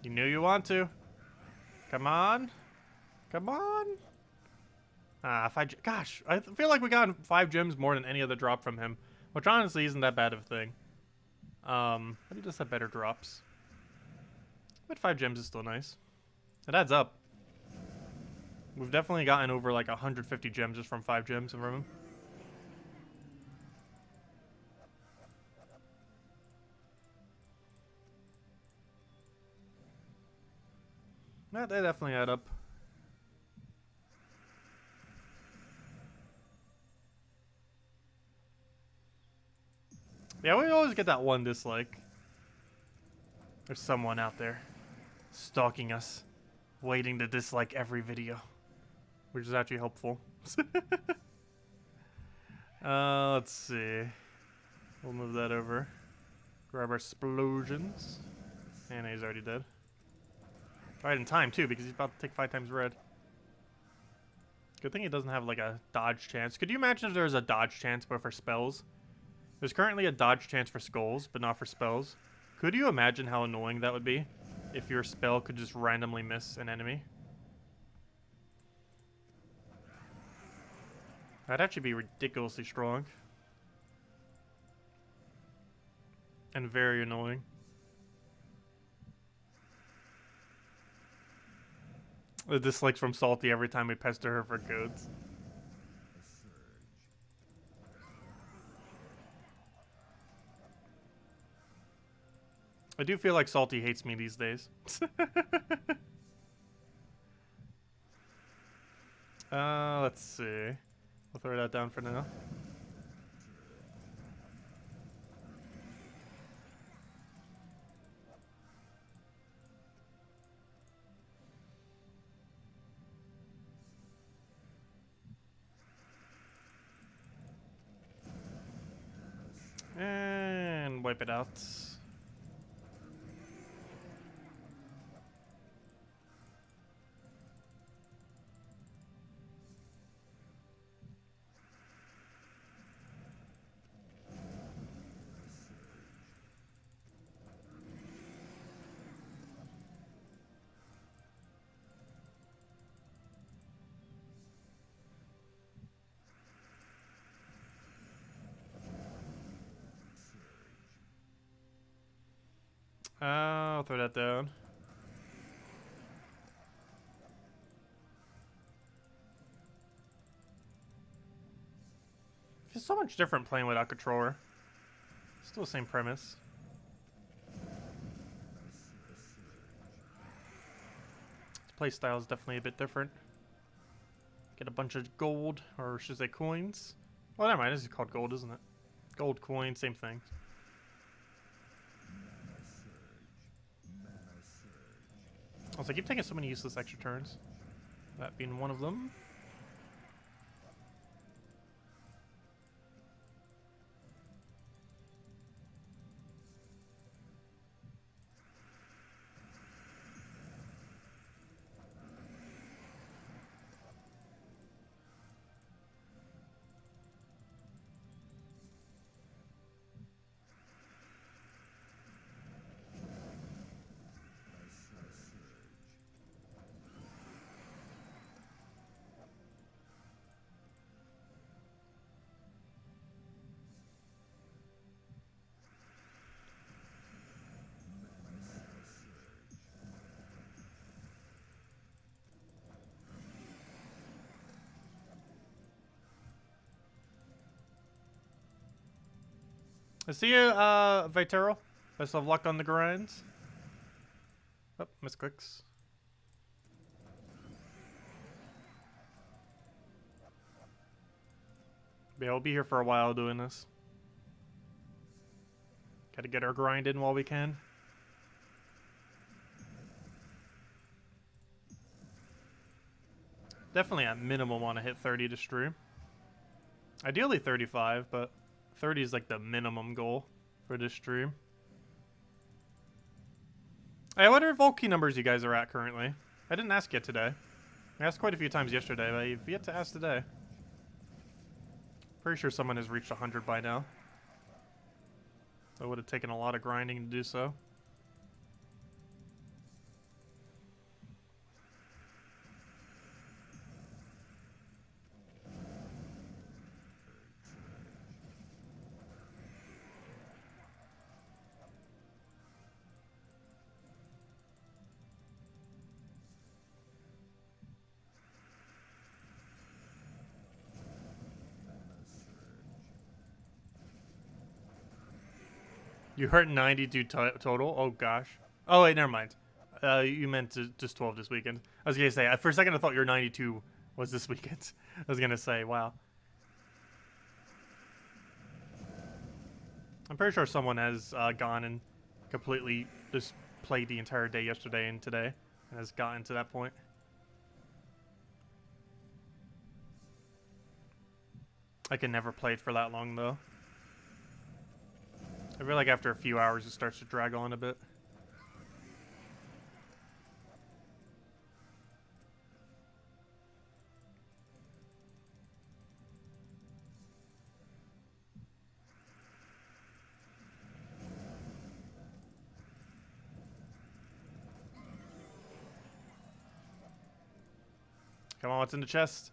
You knew you want to. Come on. Come on. Ah, 5 gosh, I feel like we got 5 gems more than any other drop from him, which honestly isn't that bad of a thing. But he does have better drops. But 5 gems is still nice. It adds up. We've definitely gotten over like 150 gems just from 5 gems from him. Yeah, they definitely add up. Yeah, we always get that one dislike. There's someone out there stalking us, waiting to dislike every video, which is actually helpful. Let's see. We'll move that over. Grab our explosions. And he's already dead. Right in time, too, because he's about to take 5 times red. Good thing he doesn't have, like, a dodge chance. Could you imagine if there was a dodge chance, but for spells? There's currently a dodge chance for skulls, but not for spells. Could you imagine how annoying that would be if your spell could just randomly miss an enemy? That'd actually be ridiculously strong. And very annoying. The dislikes from Salty every time we pester her for codes. I do feel like Salty hates me these days. Let's see. We'll throw that down for now. And wipe it out. I'll throw that down. It's so much different playing without controller. Still the same premise. Its playstyle is definitely a bit different. Get a bunch of gold, or should I say coins. Well, never mind, this is called gold, isn't it? Gold coin, same thing. Also, I keep taking so many useless extra turns. That being one of them. I see you, Vitero. Best of luck on the grinds. Oh, misclicks. Yeah, we'll be here for a while doing this. Gotta get our grind in while we can. Definitely at minimum want to hit 30 to stream. Ideally 35, but 30 is like the minimum goal for this stream. I wonder what Volky numbers you guys are at currently. I didn't ask yet today. I asked quite a few times yesterday, but I've yet to ask today. Pretty sure someone has reached 100 by now. So it would have taken a lot of grinding to do so. You hurt 92 total? Oh, gosh. Oh, wait, never mind. You meant just 12 this weekend. I was going to say, for a second I thought your 92 was this weekend. I was going to say, wow. I'm pretty sure someone has gone and completely just played the entire day yesterday and today and has gotten to that point. I can never play it for that long, though. I feel like after a few hours it starts to drag on a bit. Come on, what's in the chest?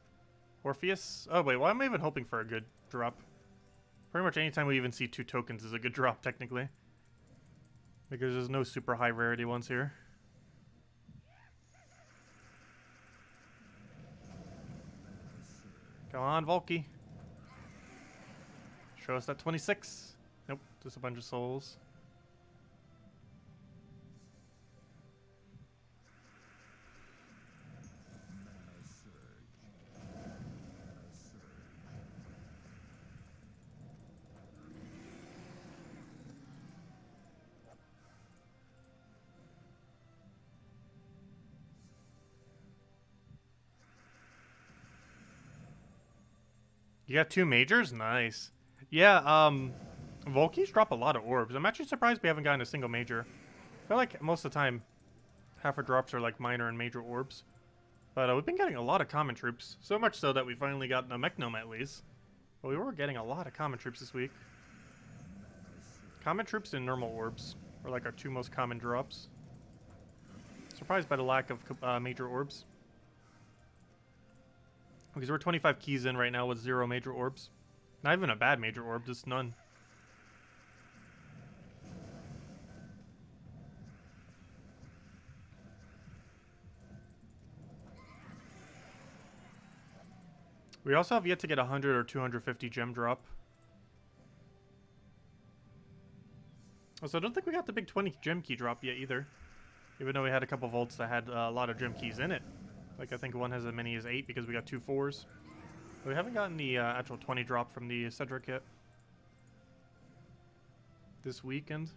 Orpheus? Oh wait, why am I even hoping for a good drop? Pretty much anytime we even see 2 tokens is a good drop, technically. Because there's no super high rarity ones here. Come on, Volky. Show us that 26. Nope, just a bunch of souls. You got 2 majors? Nice. Yeah, Volkies drop a lot of orbs. I'm actually surprised we haven't gotten a single major. I feel like most of the time, half our drops are like minor and major orbs. But we've been getting a lot of common troops. So much so that we finally got a mech gnome at least. But we were getting a lot of common troops this week. Common troops and normal orbs are like our 2 most common drops. Surprised by the lack of major orbs. Because we're 25 keys in right now with 0 major orbs. Not even a bad major orb, just none. We also have yet to get 100 or 250 gem drop. Also, I don't think we got the big 20 gem key drop yet either. Even though we had a couple vaults that had a lot of gem keys in it. Like, I think one has as many as 8 because we got 2 4s. But we haven't gotten the actual 20 drop from the Cedric yet. This weekend.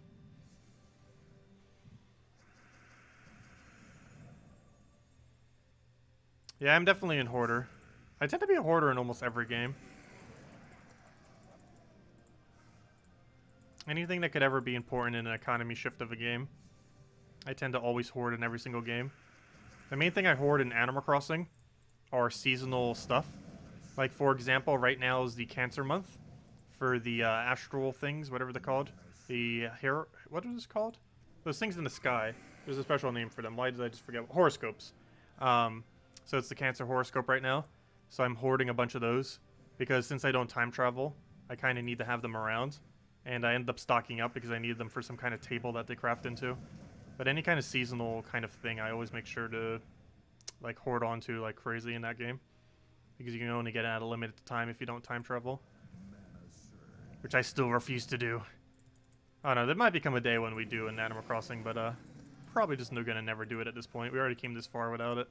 Yeah, I'm definitely a hoarder. I tend to be a hoarder in almost every game. Anything that could ever be important in an economy shift of a game, I tend to always hoard in every single game. The main thing I hoard in Animal Crossing are seasonal stuff. Like, for example, right now is the Cancer month for the astral things, whatever they're called. The what is this called? Those things in the sky. There's a special name for them. Why did I just forget? Horoscopes. So it's the Cancer horoscope right now. So I'm hoarding a bunch of those because since I don't time travel, I kind of need to have them around. And I ended up stocking up because I needed them for some kind of table that they craft into. But any kind of seasonal kind of thing, I always make sure to like hoard onto like crazy in that game. Because you can only get it at a limited time if you don't time travel. Which I still refuse to do. I don't know, there might become a day when we do in Animal Crossing, but probably just gonna never do it at this point. We already came this far without it.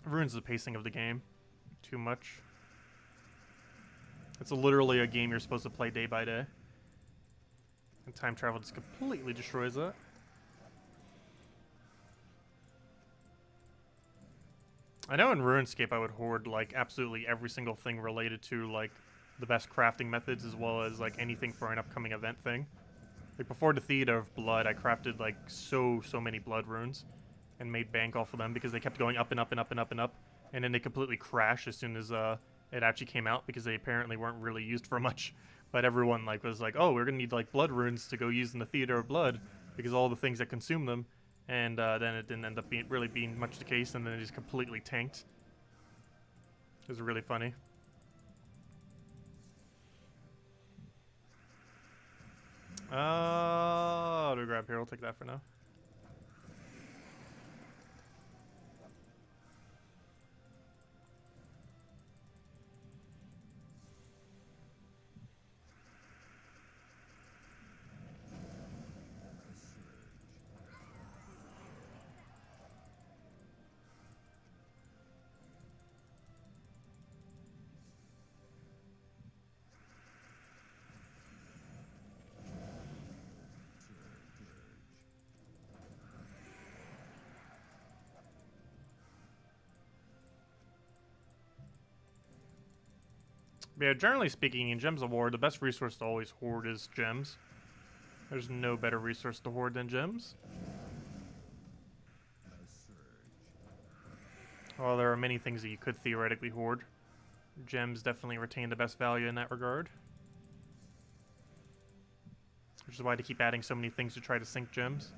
It ruins the pacing of the game too much. It's literally a game you're supposed to play day by day. And time travel just completely destroys that. I know in RuneScape I would hoard like absolutely every single thing related to like the best crafting methods as well as like anything for an upcoming event thing. Like before the Theater of Blood, I crafted like so many blood runes and made bank off of them because they kept going up and up and up and up and up, and then they completely crashed as soon as it actually came out because they apparently weren't really used for much. But everyone like was like, oh, we're gonna need like blood runes to go use in the Theater of Blood because all the things that consume them, and then it didn't end up really being much the case, and then it just completely tanked. It was really funny. To grab here, I'll take that for now. Yeah, generally speaking, in Gems of War, the best resource to always hoard is gems. There's no better resource to hoard than gems. While there are many things that you could theoretically hoard, gems definitely retain the best value in that regard. Which is why they keep adding so many things to try to sink gems.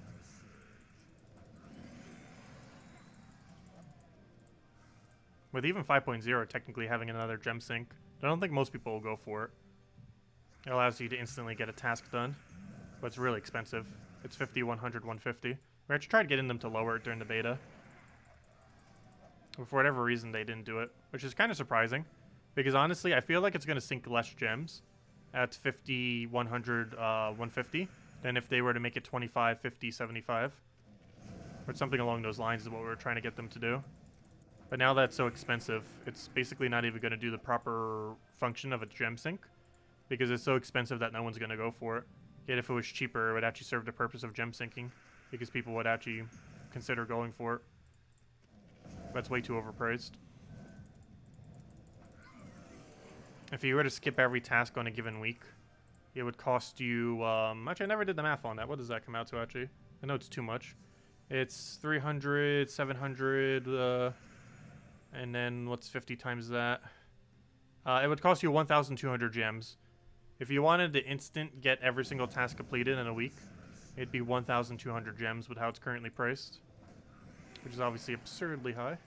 With even 5.0 technically having another gem sink, I don't think most people will go for it. It allows you to instantly get a task done, but it's really expensive. It's 50, 100, 150. We actually tried getting them to lower it during the beta. But for whatever reason, they didn't do it, which is kind of surprising. Because honestly, I feel like it's going to sink less gems at 50, 100, 150 than if they were to make it 25, 50, 75. Or something along those lines is what we were trying to get them to do. But now that's so expensive, it's basically not even going to do the proper function of a gem sink. Because it's so expensive that no one's going to go for it. Yet if it was cheaper, it would actually serve the purpose of gem sinking. Because people would actually consider going for it. That's way too overpriced. If you were to skip every task on a given week, it would cost you... actually, I never did the math on that. What does that come out to, actually? I know it's too much. It's 300, 700... and then what's 50 times that? It would cost you 1,200 gems. If you wanted to instant get every single task completed in a week, it'd be 1,200 gems with how it's currently priced. Which is obviously absurdly high.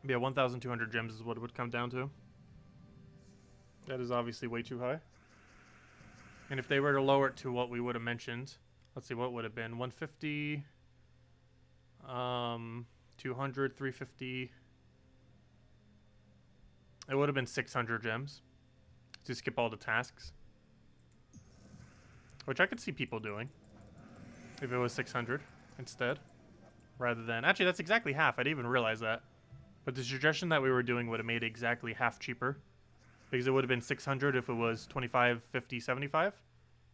But yeah, 1,200 gems is what it would come down to. That is obviously way too high. And if they were to lower it to what we would have mentioned, let's see, what would have been? 150... 200, 350. It would have been 600 gems to skip all the tasks. Which I could see people doing if it was 600 instead. Rather than... Actually, that's exactly half. I didn't even realize that. But the suggestion that we were doing would have made it exactly half cheaper. Because it would have been 600 if it was 25, 50, 75.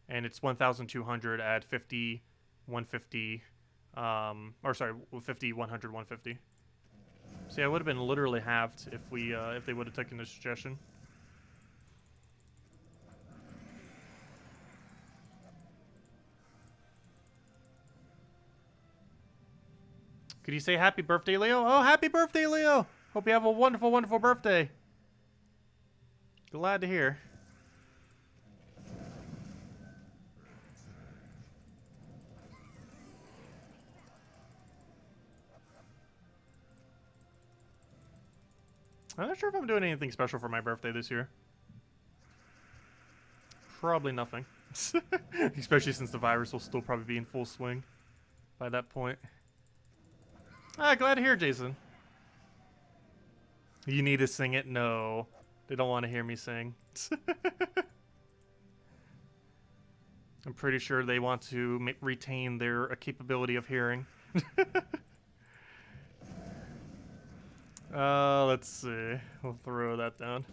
And it's 1,200 at 50, 150, Or sorry, 50, 100, 150. So yeah, it would have been literally halved if they would have taken the suggestion. Could you say happy birthday, Leo? Oh, happy birthday, Leo! Hope you have a wonderful, wonderful birthday. Glad to hear. I'm not sure if I'm doing anything special for my birthday this year. Probably nothing. Especially since the virus will still probably be in full swing by that point. Ah, glad to hear, Jason. You need to sing it? No. They don't want to hear me sing. I'm pretty sure they want to retain their capability of hearing. Let's see. We'll throw that down.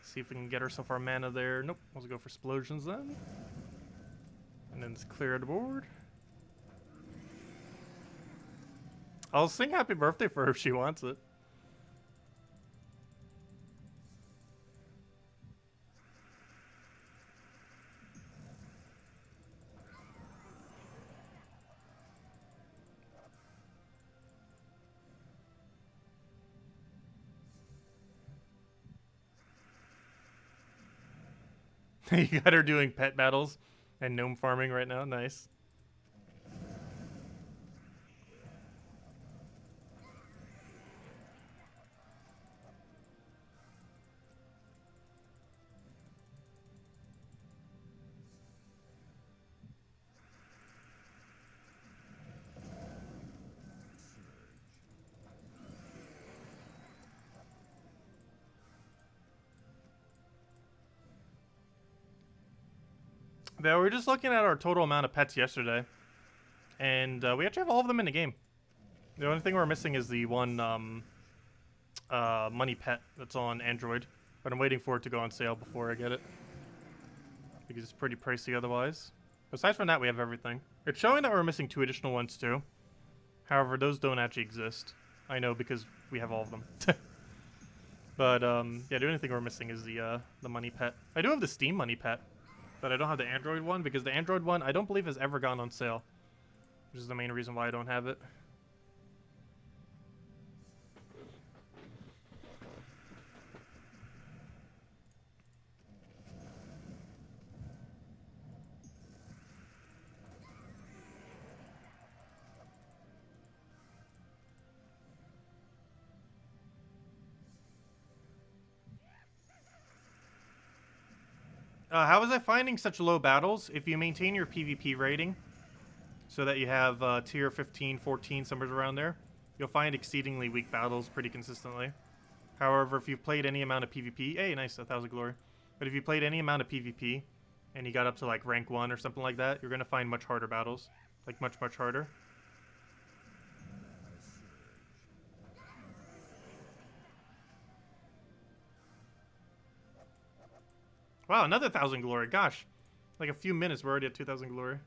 See if we can get ourselves our mana there. Nope. Let's go for explosions then. And then just clear the board. I'll sing happy birthday for her if she wants it. You got her doing pet battles and gnome farming right now. Nice. Yeah, we were just looking at our total amount of pets yesterday, and we actually have all of them in the game. The only thing we're missing is the one money pet that's on Android, but I'm waiting for it to go on sale before I get it, because it's pretty pricey otherwise. Aside from that, we have everything. It's showing that we're missing 2 additional ones too. However, those don't actually exist. I know because we have all of them. But yeah, the only thing we're missing is the money pet. I do have the Steam money pet, but I don't have the Android one because the Android one I don't believe has ever gone on sale, which is the main reason why I don't have it. How was I finding such low battles? If you maintain your PvP rating so that you have tier 15, 14, somewhere around there, you'll find exceedingly weak battles pretty consistently. However, if you've played any amount of PvP, hey, nice, 1,000 glory. But if you played any amount of PvP and you got up to like rank 1 or something like that, you're going to find much harder battles. Like much, much harder. Wow, another 1,000 glory. Gosh. Like a few minutes, we're already at 2,000 glory.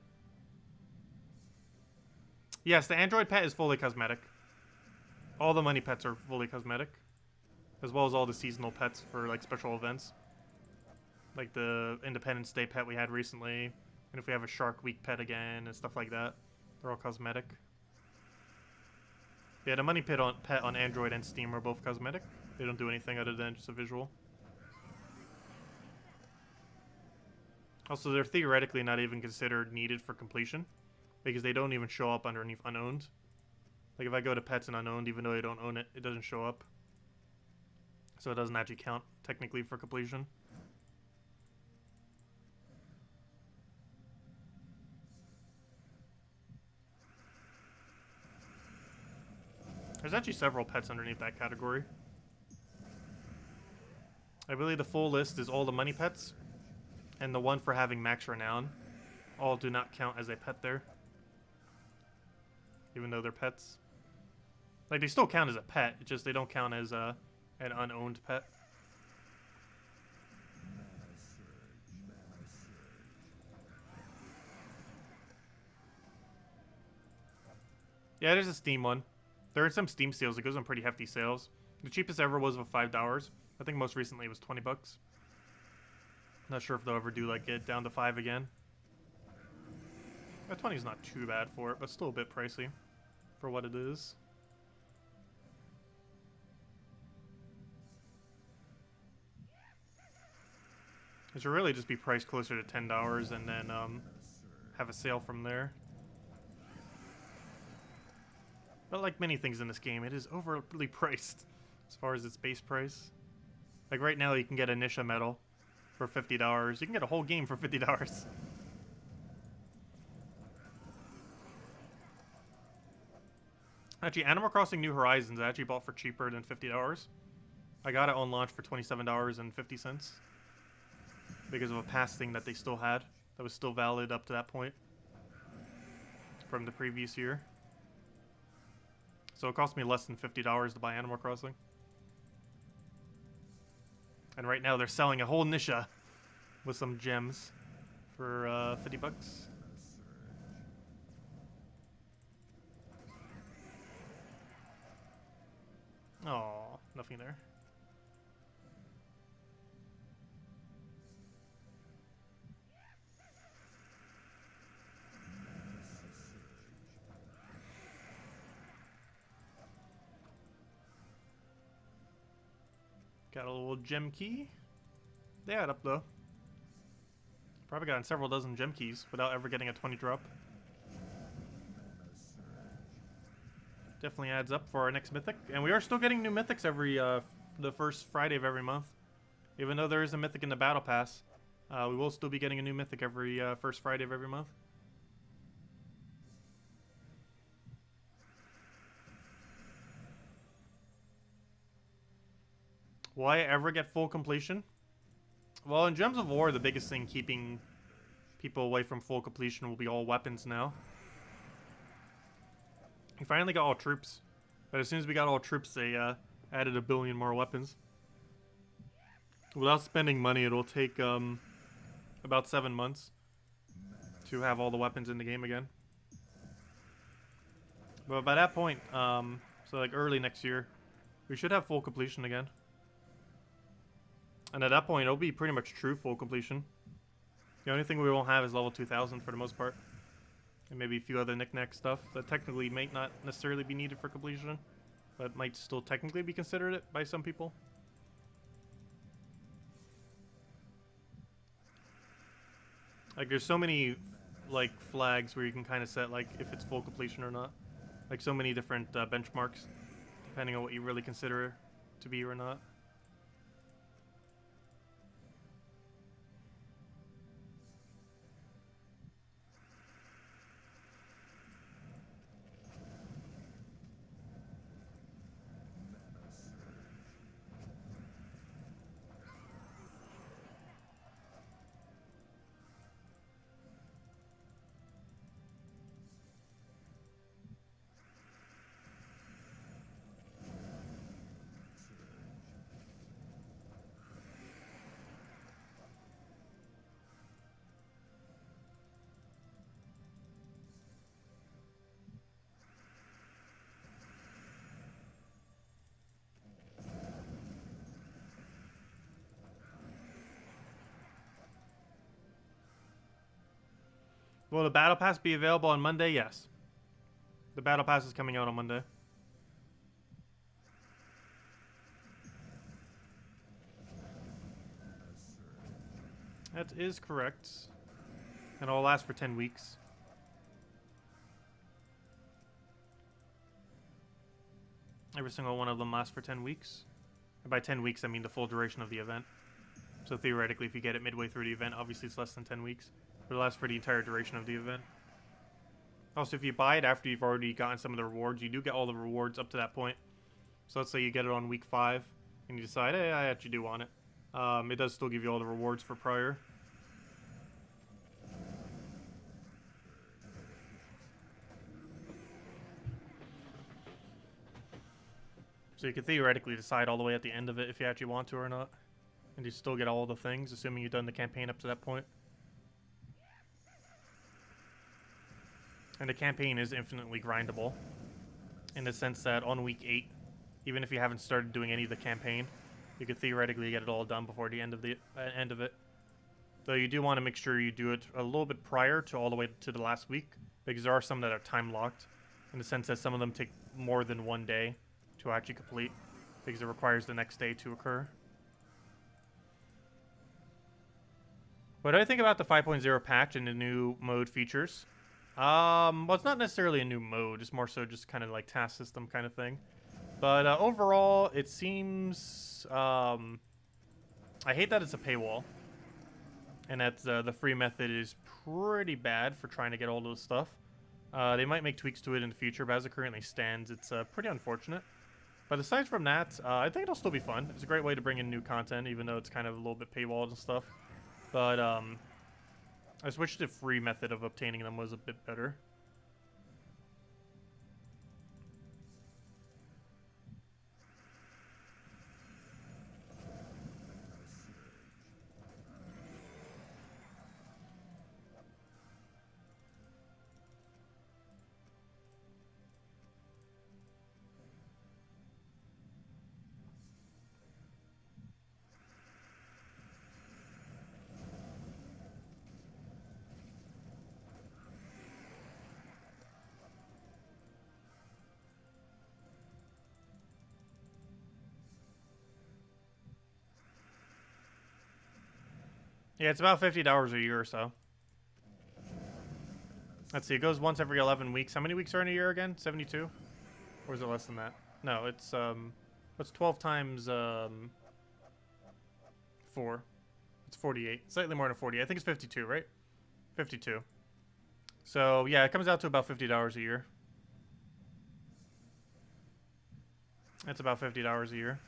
Yes, the Android pet is fully cosmetic. All the money pets are fully cosmetic. As well as all the seasonal pets for like special events. Like the Independence Day pet we had recently. And if we have a Shark Week pet again and stuff like that. They're all cosmetic. Yeah, the money pet on Android and Steam are both cosmetic. They don't do anything other than just a visual. Also, they're theoretically not even considered needed for completion, because they don't even show up underneath unowned. Like if I go to pets and unowned, even though I don't own it, it doesn't show up. So it doesn't actually count, technically, for completion. There's actually several pets underneath that category. I believe the full list is all the money pets. And the one for having max renown, all do not count as a pet there. Even though they're pets. Like, they still count as a pet, it's just they don't count as an unowned pet. Yeah, it is a Steam one. There are some Steam sales. It goes on pretty hefty sales. The cheapest ever was of $5. I think most recently it was 20 bucks. Not sure if they'll ever do like get down to 5 again. 20 is not too bad for it, but still a bit pricey for what it is. It should really just be priced closer to $10 and then have a sale from there. But like many things in this game, it is overly priced as far as its base price. Like right now you can get a Nisha medal for $50. You can get a whole game for $50. Actually, Animal Crossing New Horizons I actually bought for cheaper than $50. I got it on launch for $27.50 because of a pass thing that they still had that was still valid up to that point from the previous year. So it cost me less than $50 to buy Animal Crossing. And right now they're selling a whole Nisha with some gems for 50 bucks. Oh, nothing there. Got a little gem key. They add up though. Probably gotten several dozen gem keys without ever getting a 20 drop. Definitely adds up for our next mythic. And we are still getting new mythics every the first Friday of every month. Even though there is a mythic in the battle pass, we will still be getting a new mythic every first Friday of every month. Will I ever get full completion? Well, in Gems of War, the biggest thing keeping people away from full completion will be all weapons now. We finally got all troops. But as soon as we got all troops, they added a billion more weapons. Without spending money, it'll take about 7 months to have all the weapons in the game again. But by that point, so like early next year, we should have full completion again. And at that point, it'll be pretty much true full completion. The only thing we won't have is level 2000 for the most part. And maybe a few other knick-knack stuff that technically might not necessarily be needed for completion, but might still technically be considered it by some people. Like, there's so many, like, flags where you can kind of set, like, if it's full completion or not. Like, so many different benchmarks, depending on what you really consider to be or not. Will the Battle Pass be available on Monday? Yes. The Battle Pass is coming out on Monday. That is correct. And it'll last for 10 weeks. Every single one of them lasts for 10 weeks. And by 10 weeks, I mean the full duration of the event. So theoretically, if you get it midway through the event, obviously it's less than 10 weeks. But it lasts for the entire duration of the event. Also, if you buy it after you've already gotten some of the rewards, you do get all the rewards up to that point. So let's say you get it on week 5, and you decide, hey, I actually do want it. It does still give you all the rewards for prior. So you could theoretically decide all the way at the end of it if you actually want to or not. And you still get all the things, assuming you've done the campaign up to that point. And the campaign is infinitely grindable. In the sense that on week 8, even if you haven't started doing any of the campaign, you could theoretically get it all done before the end of it. Though you do want to make sure you do it a little bit prior to all the way to the last week, because there are some that are time locked, in the sense that some of them take more than 1 day to actually complete, because it requires the next day to occur. What do I think about the 5.0 patch and the new mode features? Well, it's not necessarily a new mode, it's more so just kind of like task system kind of thing. But overall, it seems, I hate that it's a paywall. And that the free method is pretty bad for trying to get all those stuff. They might make tweaks to it in the future, but as it currently stands, it's pretty unfortunate. But aside from that, I think it'll still be fun. It's a great way to bring in new content, even though it's kind of a little bit paywalled and stuff. But I just wish the free method of obtaining them was a bit better. Yeah, it's about $50 a year or so. Let's see, it goes once every 11 weeks. How many weeks are in a year again? 72? Or is it less than that? No, it's, what's 12 times, 4? It's 48. Slightly more than 40. I think it's 52, right? 52. So, yeah, it comes out to about $50 a year. That's about $50 a year.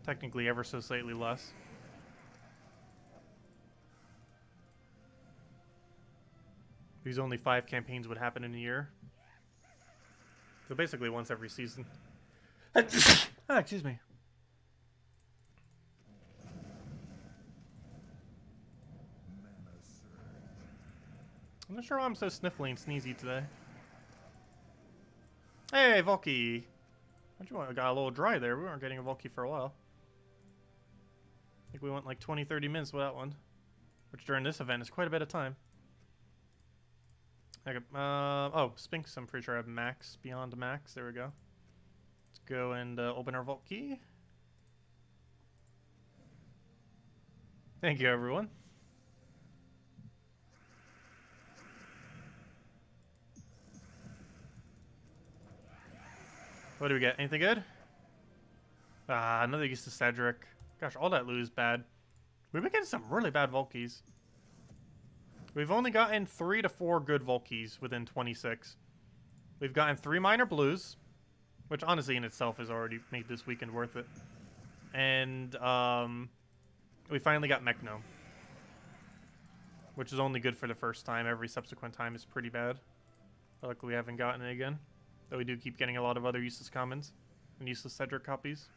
Technically ever so slightly less. These only 5 campaigns would happen in a year. So basically once every season. Ah, excuse me. I'm not sure why I'm so sniffly and sneezy today. Hey, Volky! How'd you want? I got a little dry there. We weren't getting a Volky for a while. I think we went like 20-30 minutes without one. Which during this event is quite a bit of time. Okay, oh, Spinks, I'm pretty sure I have max, beyond max. There we go. Let's go and open our vault key. Thank you, everyone. What do we get? Anything good? Ah, another use of Cedric. Gosh, all that loot is bad. We've been getting some really bad Volkies. We've only gotten 3 to 4 good Volkies within 26. We've gotten 3 minor blues, which honestly in itself has already made this weekend worth it. And we finally got Mechno, which is only good for the first time. Every subsequent time is pretty bad. Luckily we haven't gotten it again. Though we do keep getting a lot of other useless commons and useless Cedric copies.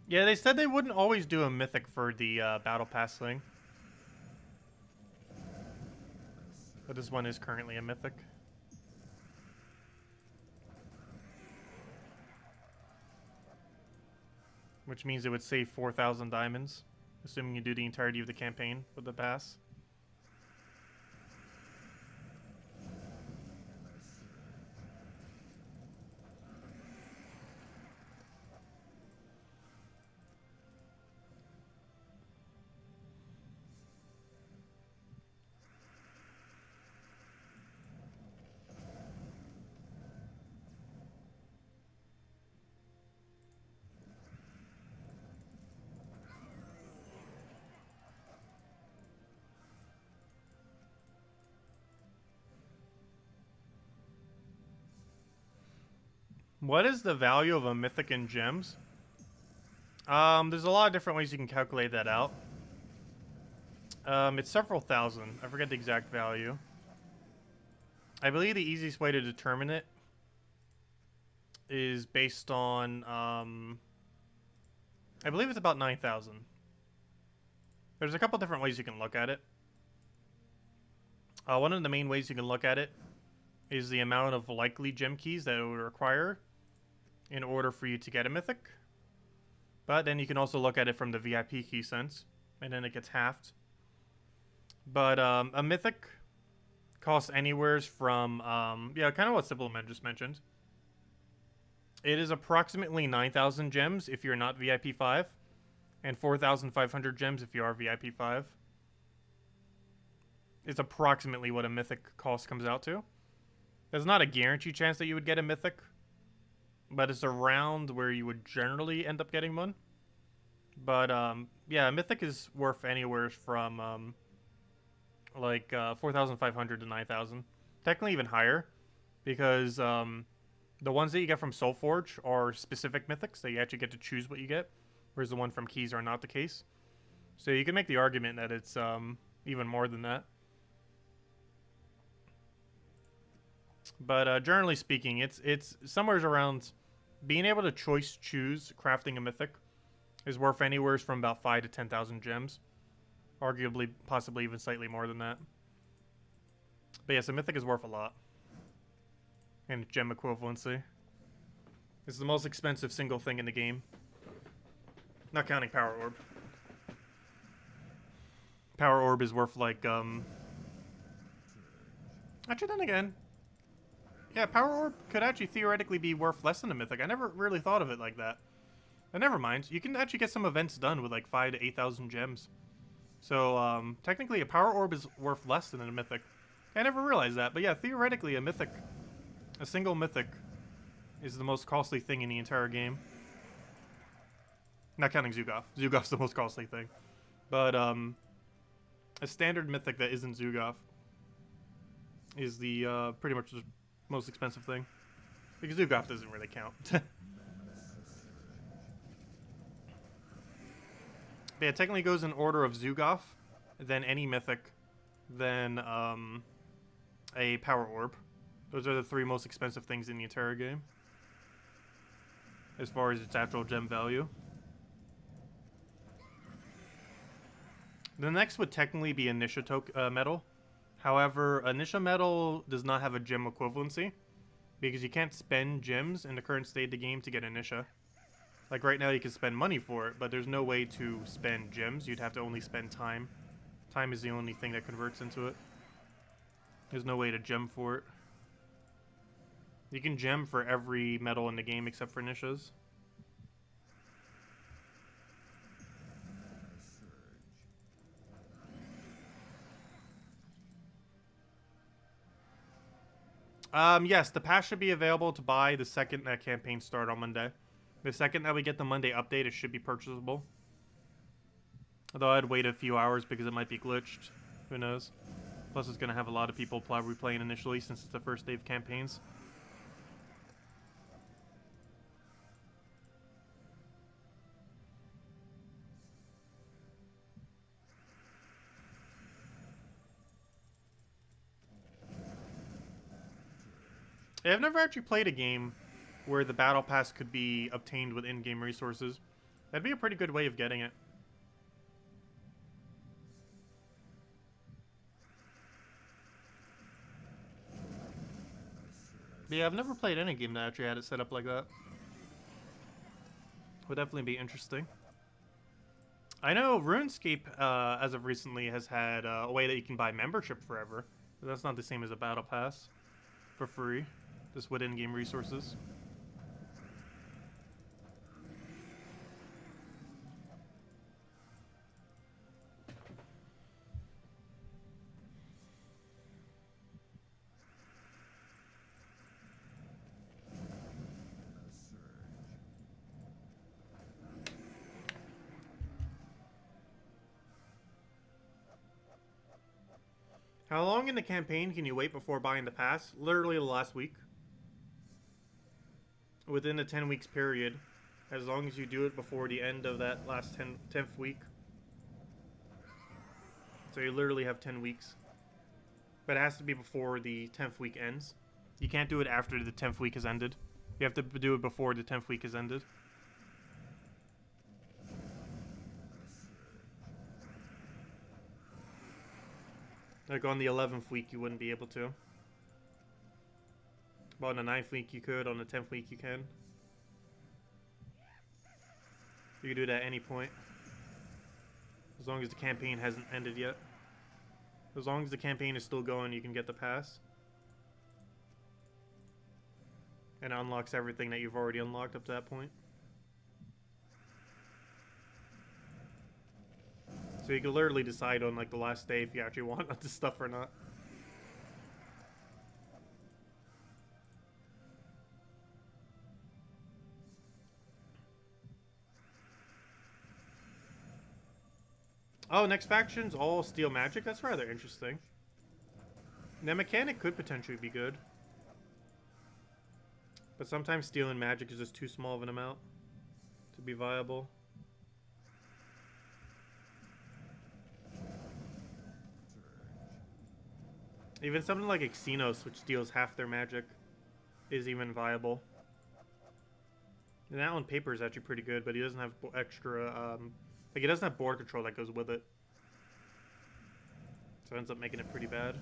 Yeah, they said they wouldn't always do a mythic for the battle pass thing. But this one is currently a mythic. Which means it would save 4,000 diamonds, assuming you do the entirety of the campaign with the pass. What is the value of a mythic in gems? There's a lot of different ways you can calculate that out. It's several thousand. I forget the exact value. I believe the easiest way to determine it is based on, I believe it's about 9,000. There's a couple different ways you can look at it. One of the main ways you can look at it is the amount of likely gem keys that it would require in order for you to get a mythic. But then you can also look at it from the VIP key sense, and then it gets halved. But a mythic costs anywhere from, yeah, kind of what Supplement just mentioned. It is approximately 9,000 gems if you're not VIP 5, and 4,500 gems if you are VIP 5. It's approximately what a mythic cost comes out to. There's not a guaranteed chance that you would get a mythic, but it's around where you would generally end up getting one. But yeah, a mythic is worth anywhere from like 4,500 to 9,000. Technically even higher, because the ones that you get from Soulforge are specific mythics that you actually get to choose what you get, whereas the one from keys are not the case. So you can make the argument that it's even more than that. But generally speaking, it's somewhere around being able to choose crafting a mythic is worth anywhere from about 5 to 10,000 gems. Arguably, possibly even slightly more than that. But yes, a mythic is worth a lot. And gem equivalency. It's the most expensive single thing in the game. Not counting Power Orb. Power Orb is worth like, actually, then again, yeah, Power Orb could actually theoretically be worth less than a mythic. I never really thought of it like that. But never mind. You can actually get some events done with like 5 to 8,000 gems. So, technically a Power Orb is worth less than a mythic. I never realized that. But yeah, theoretically a mythic, a single mythic, is the most costly thing in the entire game. Not counting Zugoff. Zugoff's the most costly thing. But, a standard mythic that isn't Zugoff is the, pretty much the most expensive thing. Because Zugoff doesn't really count. But yeah, it technically goes in order of Zugoff, then any mythic, then a Power Orb. Those are the 3 most expensive things in the entire game, as far as its actual gem value. The next would technically be Initia Medal. However, Initia Medal does not have a gem equivalency, because you can't spend gems in the current state of the game to get Initia. Like right now you can spend money for it, but there's no way to spend gems. You'd have to only spend time. Time is the only thing that converts into it. There's no way to gem for it. You can gem for every medal in the game except for Initias. Yes, the pass should be available to buy the second that campaign start on Monday. The second that we get the Monday update, it should be purchasable. Although I'd wait a few hours because it might be glitched. Who knows? Plus, it's going to have a lot of people probably playing initially since it's the first day of campaigns. Yeah, I've never actually played a game where the battle pass could be obtained with in-game resources. That'd be a pretty good way of getting it. But yeah, I've never played any game that actually had it set up like that. Would definitely be interesting. I know RuneScape, as of recently, has had a way that you can buy membership forever. But that's not the same as a battle pass for free, just with in-game resources. How long in the campaign can you wait before buying the pass? Literally the last week. within a 10 weeks period, as long as you do it before the end of that last 10th week. So you literally have 10 weeks. But it has to be before the 10th week ends. You can't do it after the 10th week has ended. You have to do it before the 10th week has ended. Like on the 11th week you wouldn't be able to. But on the 9th week you could, on the 10th week you can. You can do it at any point. As long as the campaign hasn't ended yet. As long as the campaign is still going, you can get the pass. And it unlocks everything that you've already unlocked up to that point. So you can literally decide on like the last day if you actually want this stuff or not. Oh, next faction's all steel magic? That's rather interesting. That mechanic could potentially be good. But sometimes steel and magic is just too small of an amount to be viable. Even something like Xenos, which steals half their magic, is even viable. And that on paper is actually pretty good, but he doesn't have extra, like he doesn't have board control that goes with it. So it ends up making it pretty bad.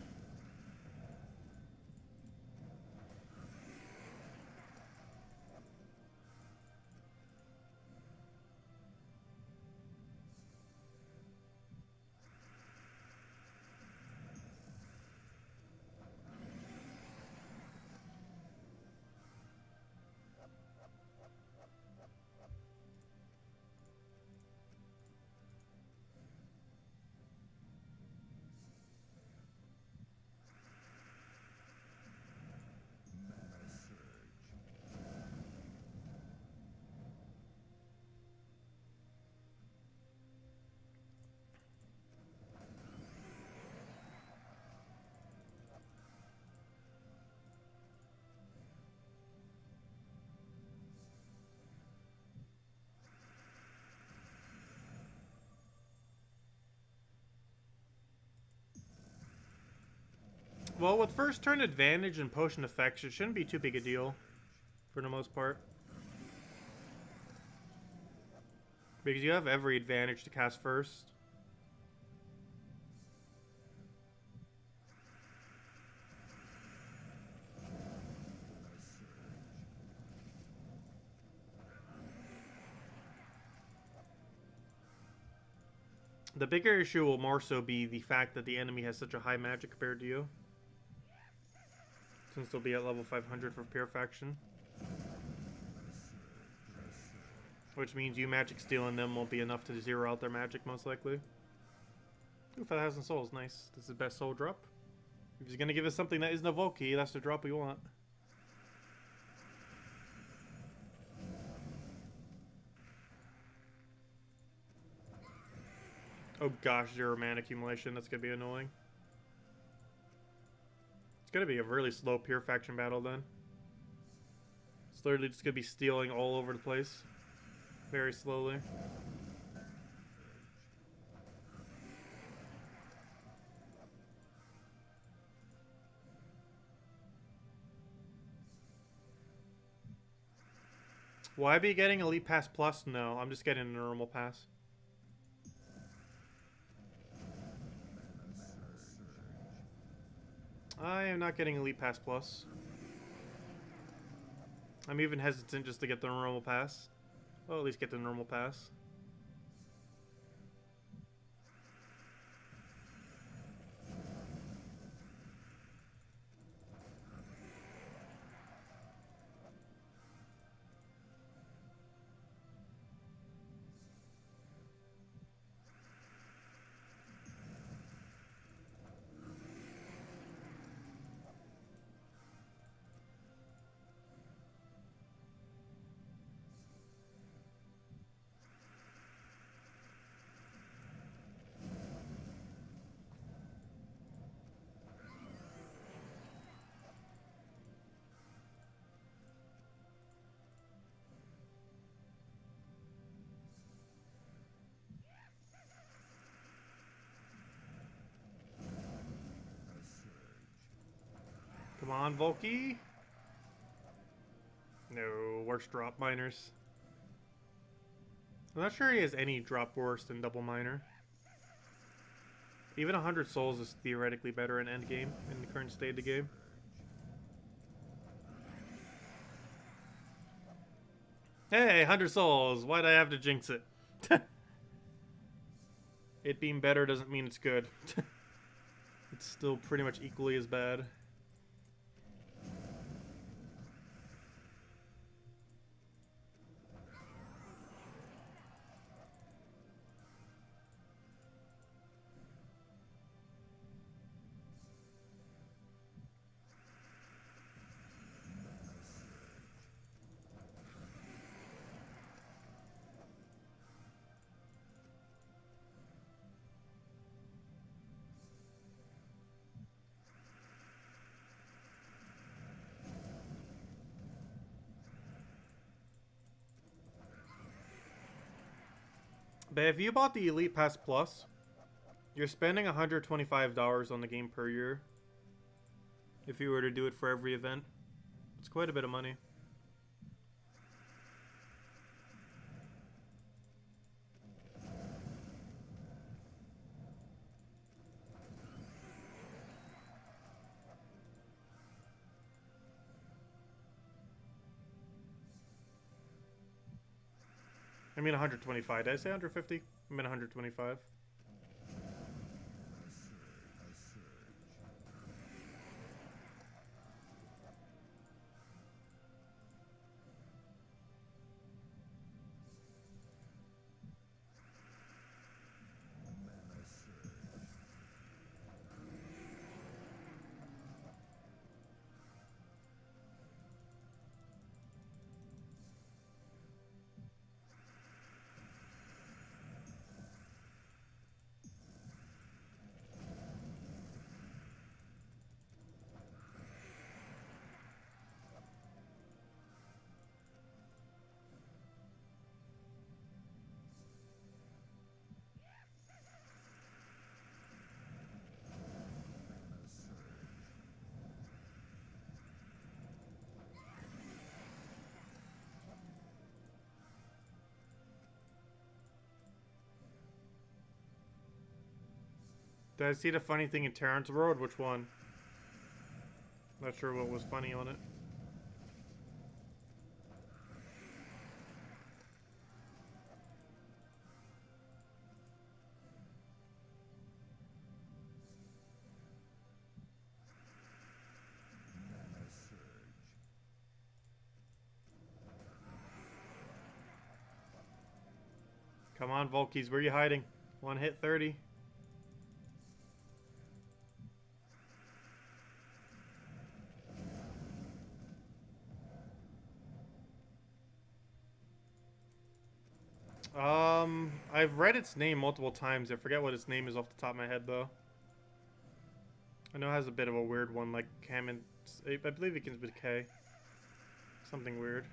Well, with first turn advantage and potion effects, it shouldn't be too big a deal, for the most part. Because you have every advantage to cast first. The bigger issue will more so be the fact that the enemy has such a high magic compared to you. Since they'll be at level 500 for pure faction. Which means you magic stealing them won't be enough to zero out their magic, most likely. Ooh, 5,000 souls, nice. This is the best soul drop. If he's gonna give us something that isn't a Volkey, that's the drop we want. Oh gosh, zero mana accumulation, that's gonna be annoying. It's gonna be a really slow pure faction battle then. It's literally just gonna be stealing all over the place. Very slowly. Will I be getting Elite Pass Plus? No, I'm just getting a normal pass. I am not getting Elite Pass Plus. I'm even hesitant just to get the normal pass. Well, at least get the normal pass. on, Volky. No, worse drop miners. I'm not sure he has any drop worse than double miner. Even 100 souls is theoretically better in endgame in the current state of the game. Hey, 100 souls. Why'd I have to jinx it? It being better doesn't mean it's good. It's still pretty much equally as bad. But if you bought the Elite Pass Plus, you're spending $125 on the game per year. If you were to do it for every event. It's quite a bit of money. I mean 125. Did I say 150? I mean 125. Did I see the funny thing in Terrence World? Which one? Not sure what was funny on it. Come on, Volkies, where are you hiding? One hit 30. I've read its name multiple times. I forget what its name is off the top of my head, though. I know it has a bit of a weird one, like Hammond. I believe it begins with K. Something weird.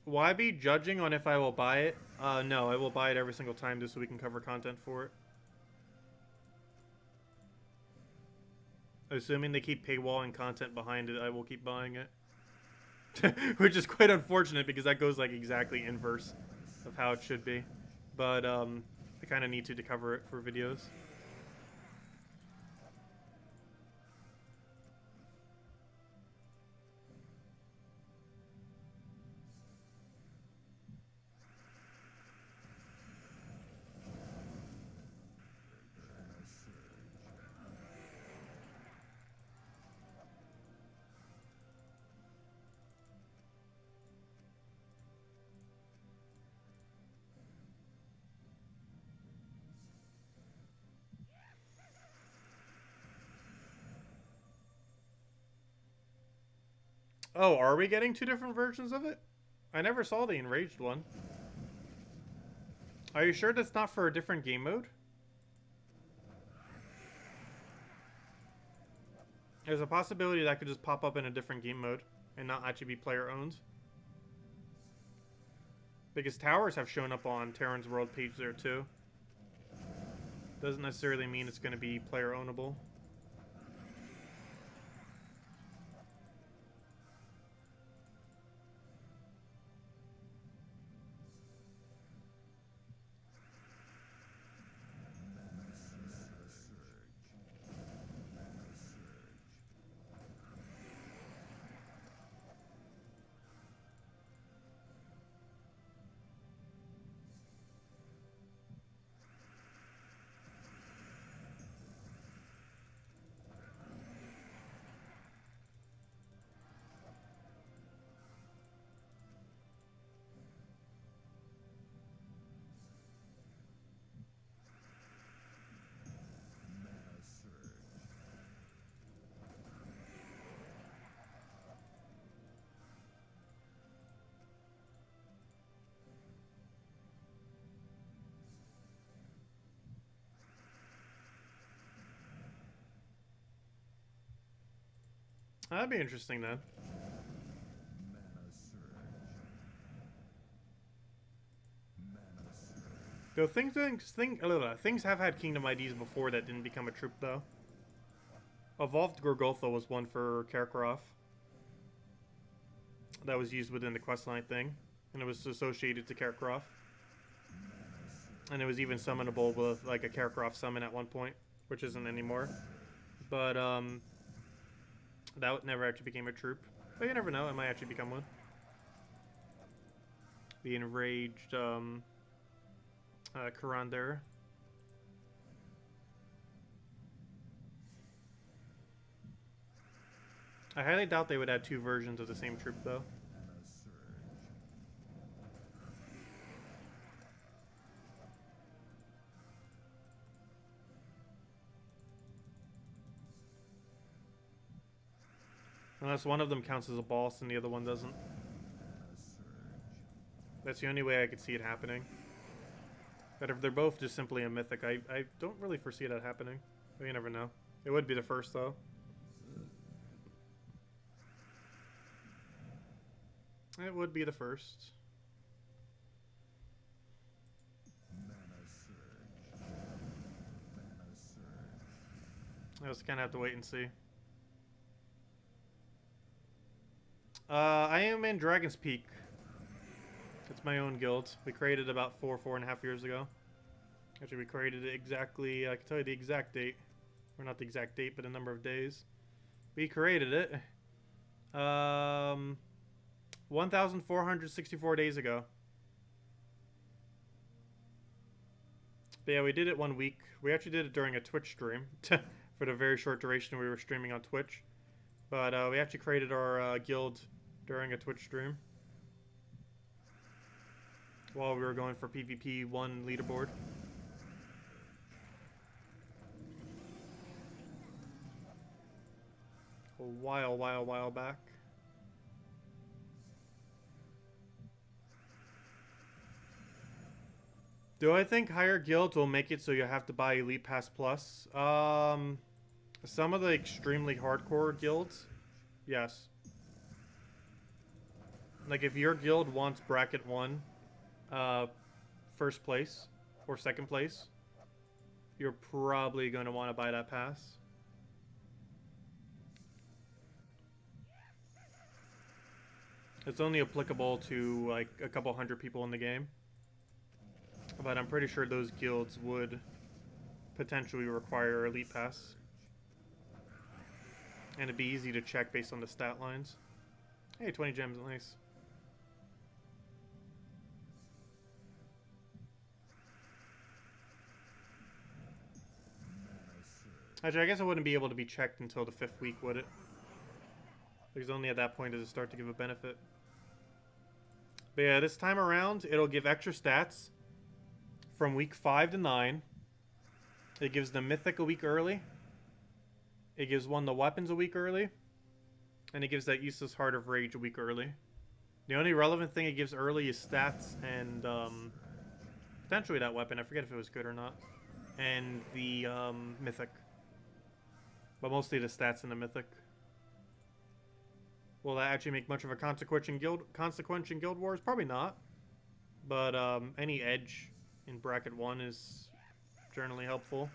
Will I be judging on if I will buy it? No, I will buy it every single time just so we can cover content for it. Assuming they keep paywalling content behind it, I will keep buying it. Which is quite unfortunate because that goes like exactly inverse of how it should be. But I kind of need to cover it for videos. Oh, are we getting two different versions of it? I never saw the enraged one. Are you sure that's not for a different game mode? There's a possibility that could just pop up in a different game mode and not actually be player owned. Because towers have shown up on Terran's World page there too. Doesn't necessarily mean it's going to be player ownable. That'd be interesting then. Though things have had Kingdom IDs before that didn't become a troop though. Evolved Gorgotha was one for Kakarot. That was used within the questline thing. And it was associated to Kakarot. And it was even summonable with like a Kakarot summon at one point. Which isn't anymore. But that never actually became a troop. But you never know, it might actually become one. The enraged Karandar. I highly doubt they would add two versions of the same troop though. Unless one of them counts as a boss and the other one doesn't. That's the only way I could see it happening. But if they're both just simply a mythic, I don't really foresee that happening. But you never know. It would be the first though. It would be the first. I just kind of have to wait and see. I am in Dragon's Peak. It's my own guild. We created it about 4.5 years ago. Actually, we created it exactly, I can tell you the exact date. Or not the exact date, but a number of days. We created it 1,464 days ago. But yeah, we did it 1 week. We actually did it during a Twitch stream. For the very short duration we were streaming on Twitch. But we actually created our guild during a Twitch stream. While we were going for PvP 1 leaderboard. A while back. Do I think higher guilds will make it so you have to buy Elite Pass Plus? Some of the extremely hardcore guilds, yes. Like if your guild wants bracket 1, first place or second place, you're probably going to want to buy that pass. It's only applicable to like a couple hundred people in the game. But I'm pretty sure those guilds would potentially require Elite Pass. And it'd be easy to check based on the stat lines. Hey, 20 gems, nice. Actually, I guess it wouldn't be able to be checked until the 5th week, would it? Because only at that point does it start to give a benefit. But yeah, this time around, it'll give extra stats from week 5 to 9. It gives the Mythic a week early. It gives one the weapons a week early. And it gives that useless Heart of Rage a week early. The only relevant thing it gives early is stats and potentially that weapon. I forget if it was good or not. And the Mythic. But mostly the stats and the Mythic. Will that actually make much of a consequence in Guild Wars? Probably not. But any edge in bracket 1 is generally helpful.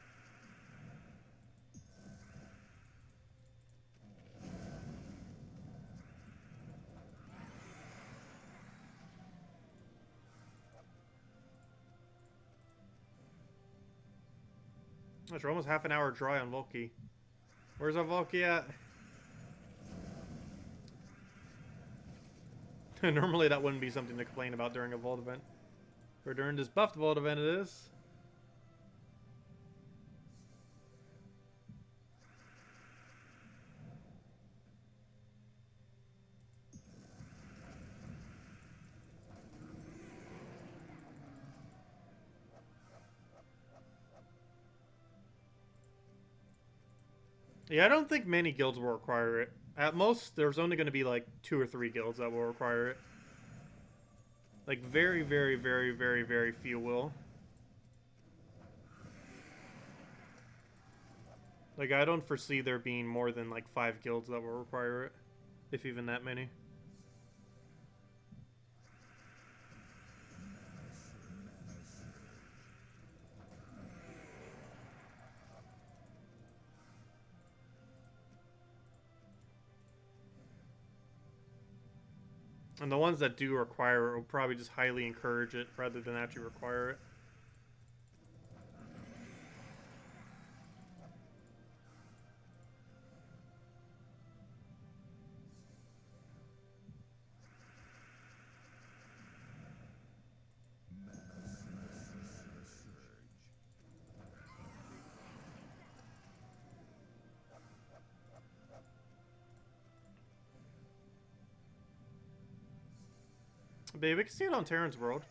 We're almost half an hour dry on Volky. Where's our Volky at? Normally that wouldn't be something to complain about during a Vault event. Or during this buffed Vault event it is. Yeah, I don't think many guilds will require it. At most, there's only going to be like 2 or 3 guilds that will require it. Like, very, very, very, very, very few will. Like, I don't foresee there being more than like 5 guilds that will require it. If even that many. And the ones that do require it will probably just highly encourage it rather than actually require it. Babe, we can see it on Terran's World.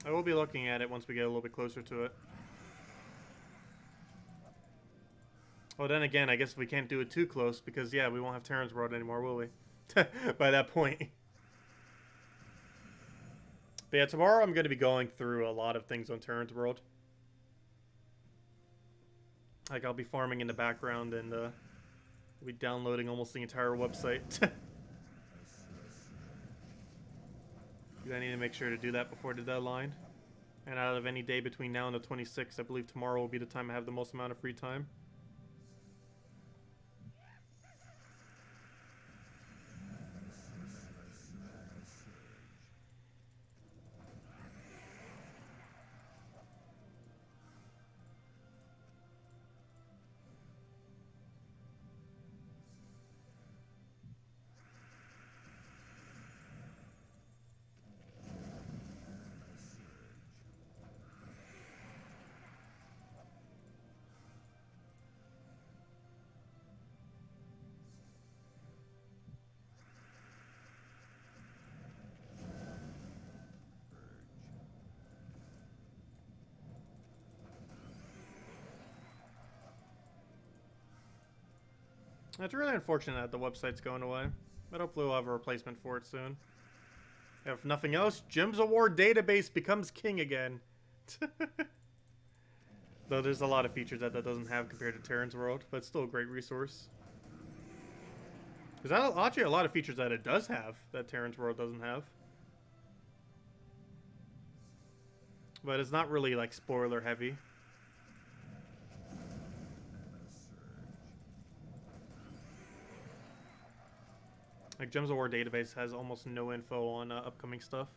I will be looking at it once we get a little bit closer to it. Well, then again, I guess we can't do it too close because, yeah, we won't have Terran's World anymore, will we? By that point. But yeah, tomorrow I'm going to be going through a lot of things on Terran's World. Like, I'll be farming in the background and we'll be downloading almost the entire website. I need to make sure to do that before the deadline. And out of any day between now and the 26th, I believe tomorrow will be the time I have the most amount of free time. It's really unfortunate that the website's going away, but hopefully we'll have a replacement for it soon. If nothing else, Gems Award database becomes king again. Though there's a lot of features that doesn't have compared to Terran's World, but it's still a great resource. There's actually a lot of features that it does have that Terran's World doesn't have. But it's not really like spoiler heavy. Like, Gems of War database has almost no info on upcoming stuff.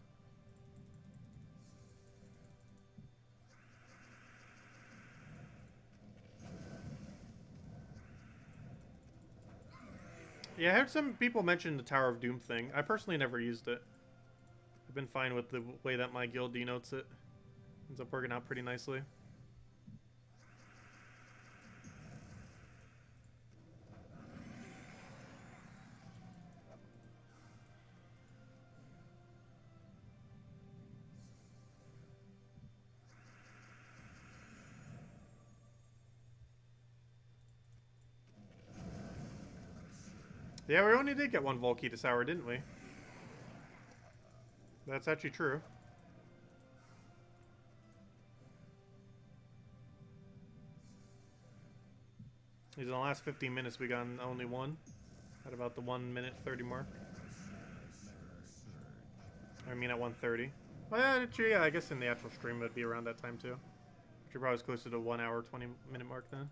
Yeah, I heard some people mention the Tower of Doom thing. I personally never used it. I've been fine with the way that my guild denotes it. Ends up working out pretty nicely. Yeah, we only did get one Volky this hour, didn't we? That's actually true. In the last 15 minutes, we got only one. At about the 1 minute 30 mark. I mean at 1:30. Well, yeah, actually, yeah, I guess in the actual stream it would be around that time too. Which probably was closer to 1 hour, 20-minute mark then.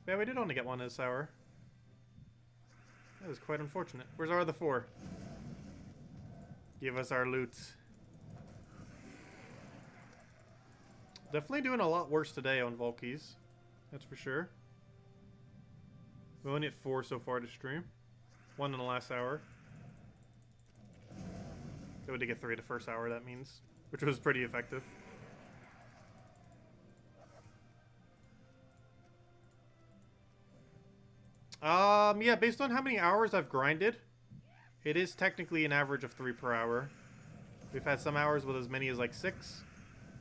Yeah, we did only get one this hour. That was quite unfortunate. Where's our other 4? Give us our loot. Definitely doing a lot worse today on Volkies. That's for sure. We only hit 4 so far to stream. 1 in the last hour. So we did get 3 the first hour, that means. Which was pretty effective. Yeah, based on how many hours I've grinded, it is technically an average of 3 per hour. We've had some hours with as many as like 6,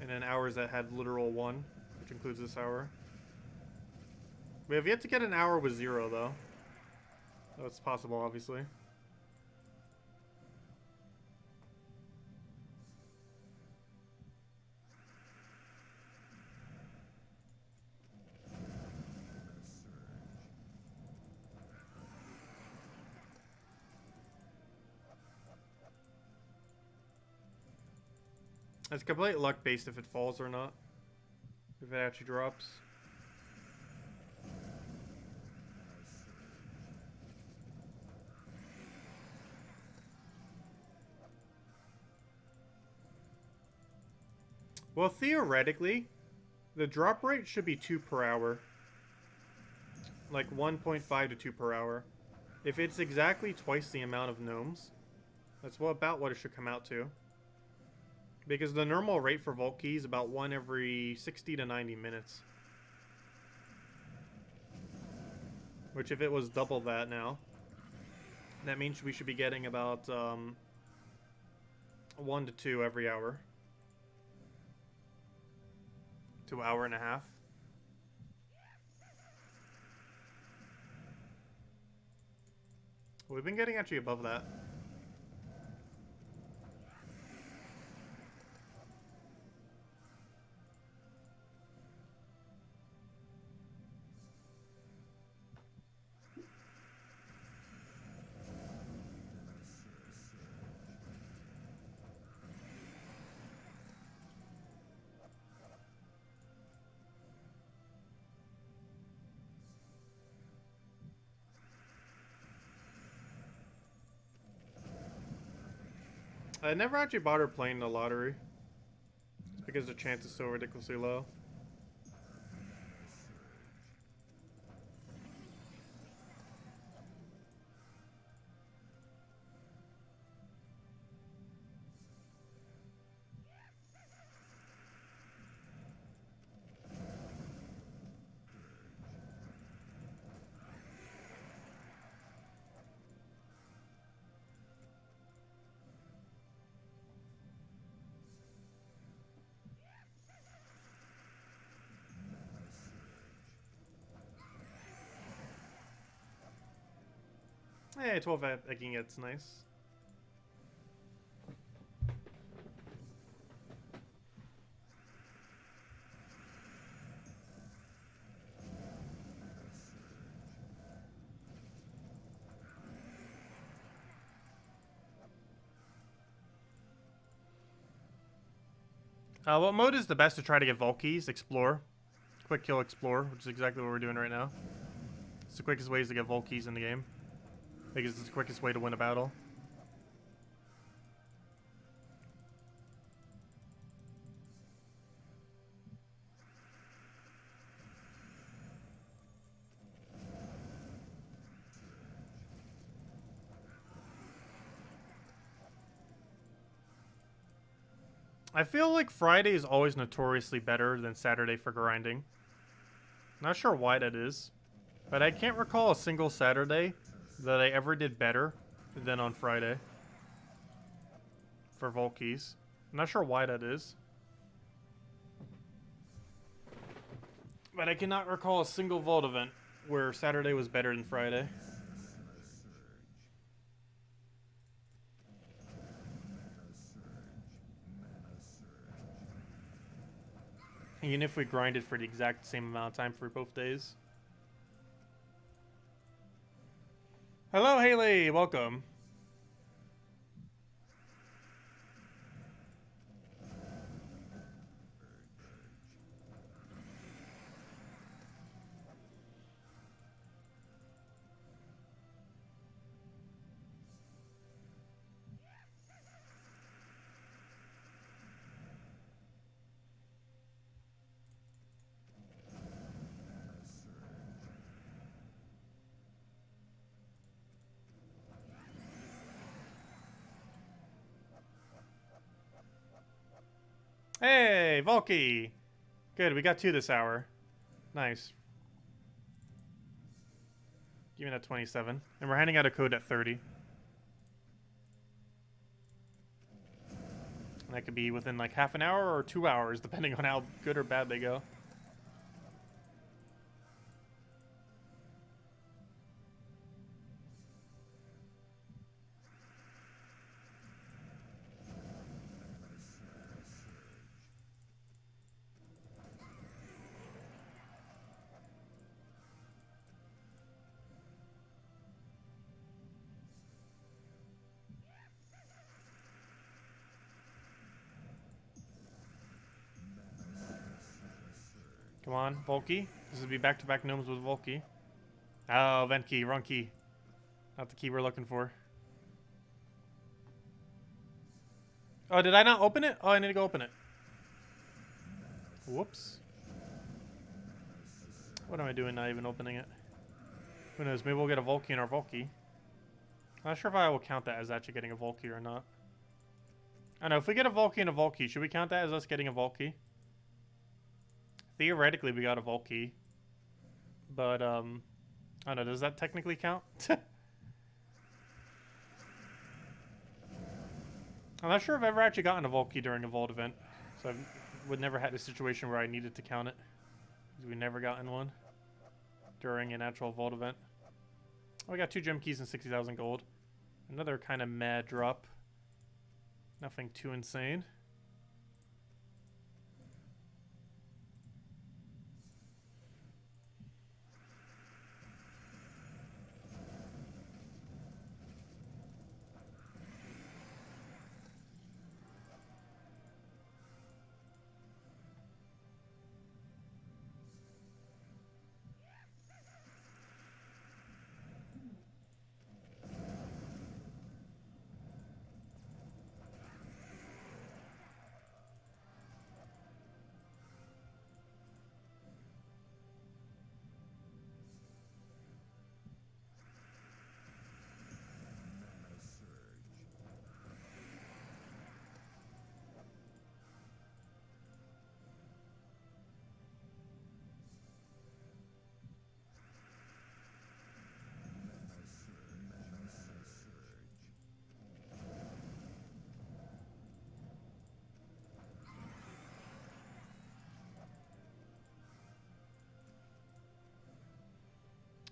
and then hours that had literal 1, which includes this hour. We have yet to get an hour with 0, though. That's possible, obviously. It's complete luck based if it falls or not. If it actually drops. Well, theoretically, the drop rate should be 2 per hour. Like 1.5 to 2 per hour. If it's exactly twice the amount of gnomes, that's about what it should come out to. Because the normal rate for Vault Key is about 1 every 60 to 90 minutes. Which if it was double that now, that means we should be getting about 1 to 2 every hour. To hour and a half. We've been getting actually above that. I never actually bothered playing the lottery. It's because the chance is so ridiculously low. Hey, 12 egging, it's nice. What mode is the best to try to get Volkies? Explore. Quick kill Explore, which is exactly what we're doing right now. It's the quickest ways to get Volkies in the game. Because it's the quickest way to win a battle. I feel like Friday is always notoriously better than Saturday for grinding. Not sure why that is, but I can't recall a single Saturday that I ever did better than on Friday for Volkies. I'm not sure why that is, but I cannot recall a single Vault event where Saturday was better than Friday. Even if we grinded for the exact same amount of time for both days. Hello, Haley. Welcome. Hey, Volky! Good, we got 2 this hour. Nice. Give me that 27. And we're handing out a code at 30. And that could be within like half an hour or 2 hours, depending on how good or bad they go. Come on, Volky. This would be back-to-back gnomes with Volky. Oh, vent key, wrong key. Not the key we're looking for. Oh, did I not open it? Oh, I need to go open it. Whoops. What am I doing not even opening it? Who knows? Maybe we'll get a Volky in our Volky. I'm not sure if I will count that as actually getting a Volky or not. I don't know. If we get a Volky and a Volky, should we count that as us getting a Volky? Theoretically, we got a Volky. But, I don't know. Does that technically count? I'm not sure if I've ever actually gotten a Volky during a Vault event. So I've never had a situation where I needed to count it. Because we've never gotten one during an actual Vault event. Oh, we got 2 gem keys and 60,000 gold. Another kind of mad drop. Nothing too insane.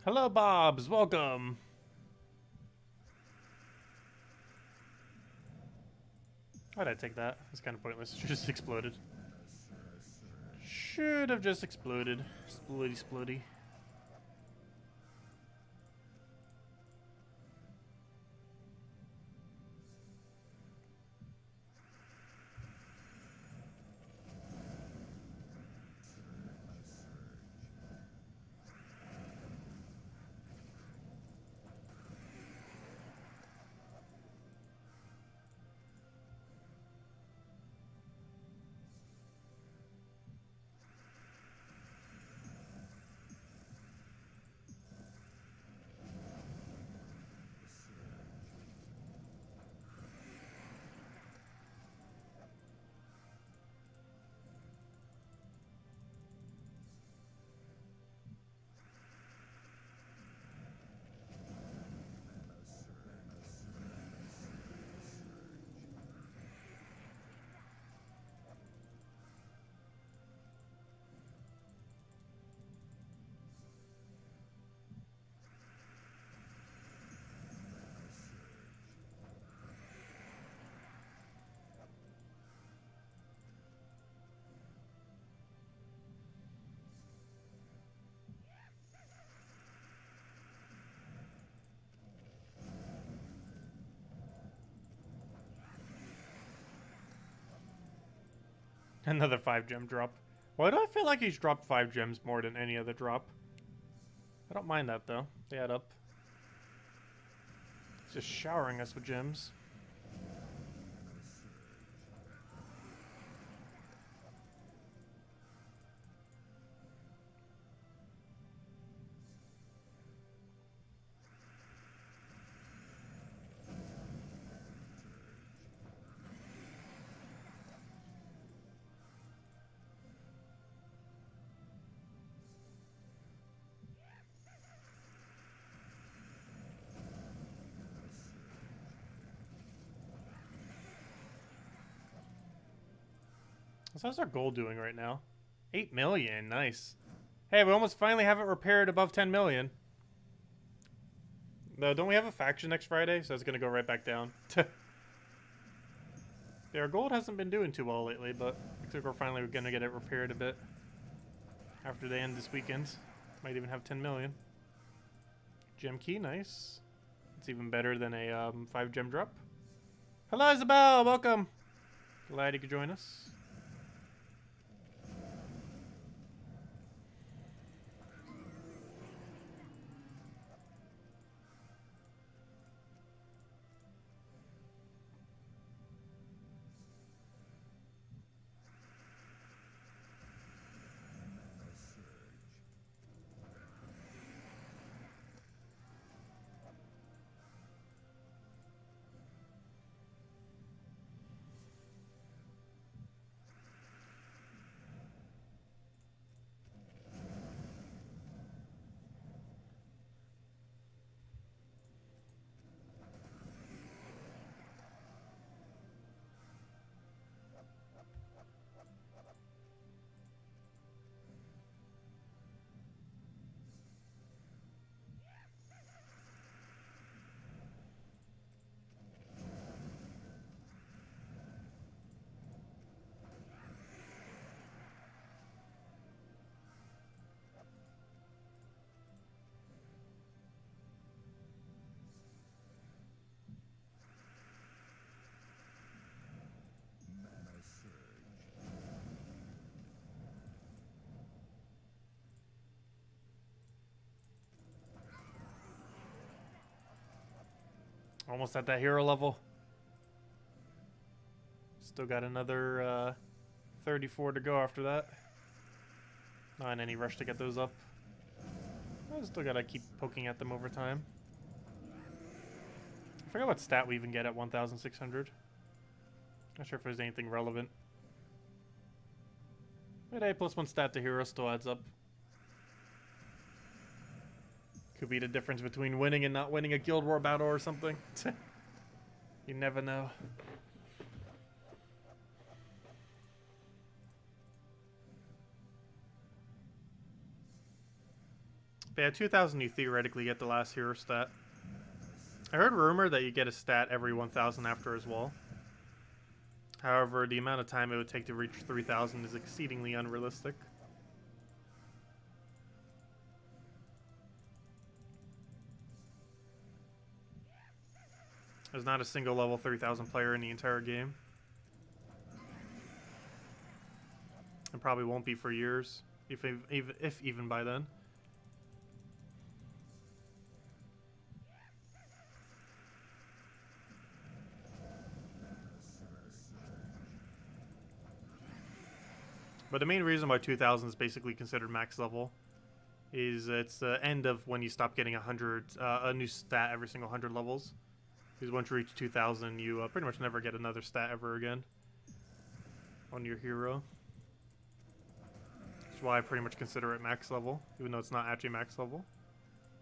Hello, Bobs. Welcome. Why'd I take that? It's kind of pointless. It just exploded. Should have just exploded. Splody, splody. Another 5 gem drop. Why do I feel like he's dropped 5 gems more than any other drop? I don't mind that though. They add up. He's just showering us with gems. So how's our gold doing right now? 8 million, nice. Hey, we almost finally have it repaired above 10 million. Though, don't we have a faction next Friday? So it's gonna go right back down. Yeah, our gold hasn't been doing too well lately, but looks like we're finally gonna get it repaired a bit. After they end this weekend. Might even have 10 million. Gem key, nice. It's even better than a 5 gem drop. Hello, Isabel, welcome. Glad you could join us. Almost at that hero level. Still got another 34 to go after that. Not in any rush to get those up. I still gotta keep poking at them over time. I forgot what stat we even get at 1,600. Not sure if there's anything relevant. But hey, +1 stat to hero still adds up. Could be the difference between winning and not winning a Guild War battle or something. You never know. But yeah, 2,000 you theoretically get the last hero stat. I heard rumor that you get a stat every 1,000 after as well. However, the amount of time it would take to reach 3,000 is exceedingly unrealistic. There's not a single level 3,000 player in the entire game. And probably won't be for years, if even by then. But the main reason why 2,000 is basically considered max level is it's the end of when you stop getting a new stat every single 100 levels. Because once you reach 2,000, you pretty much never get another stat ever again on your hero. That's why I pretty much consider it max level, even though it's not actually max level.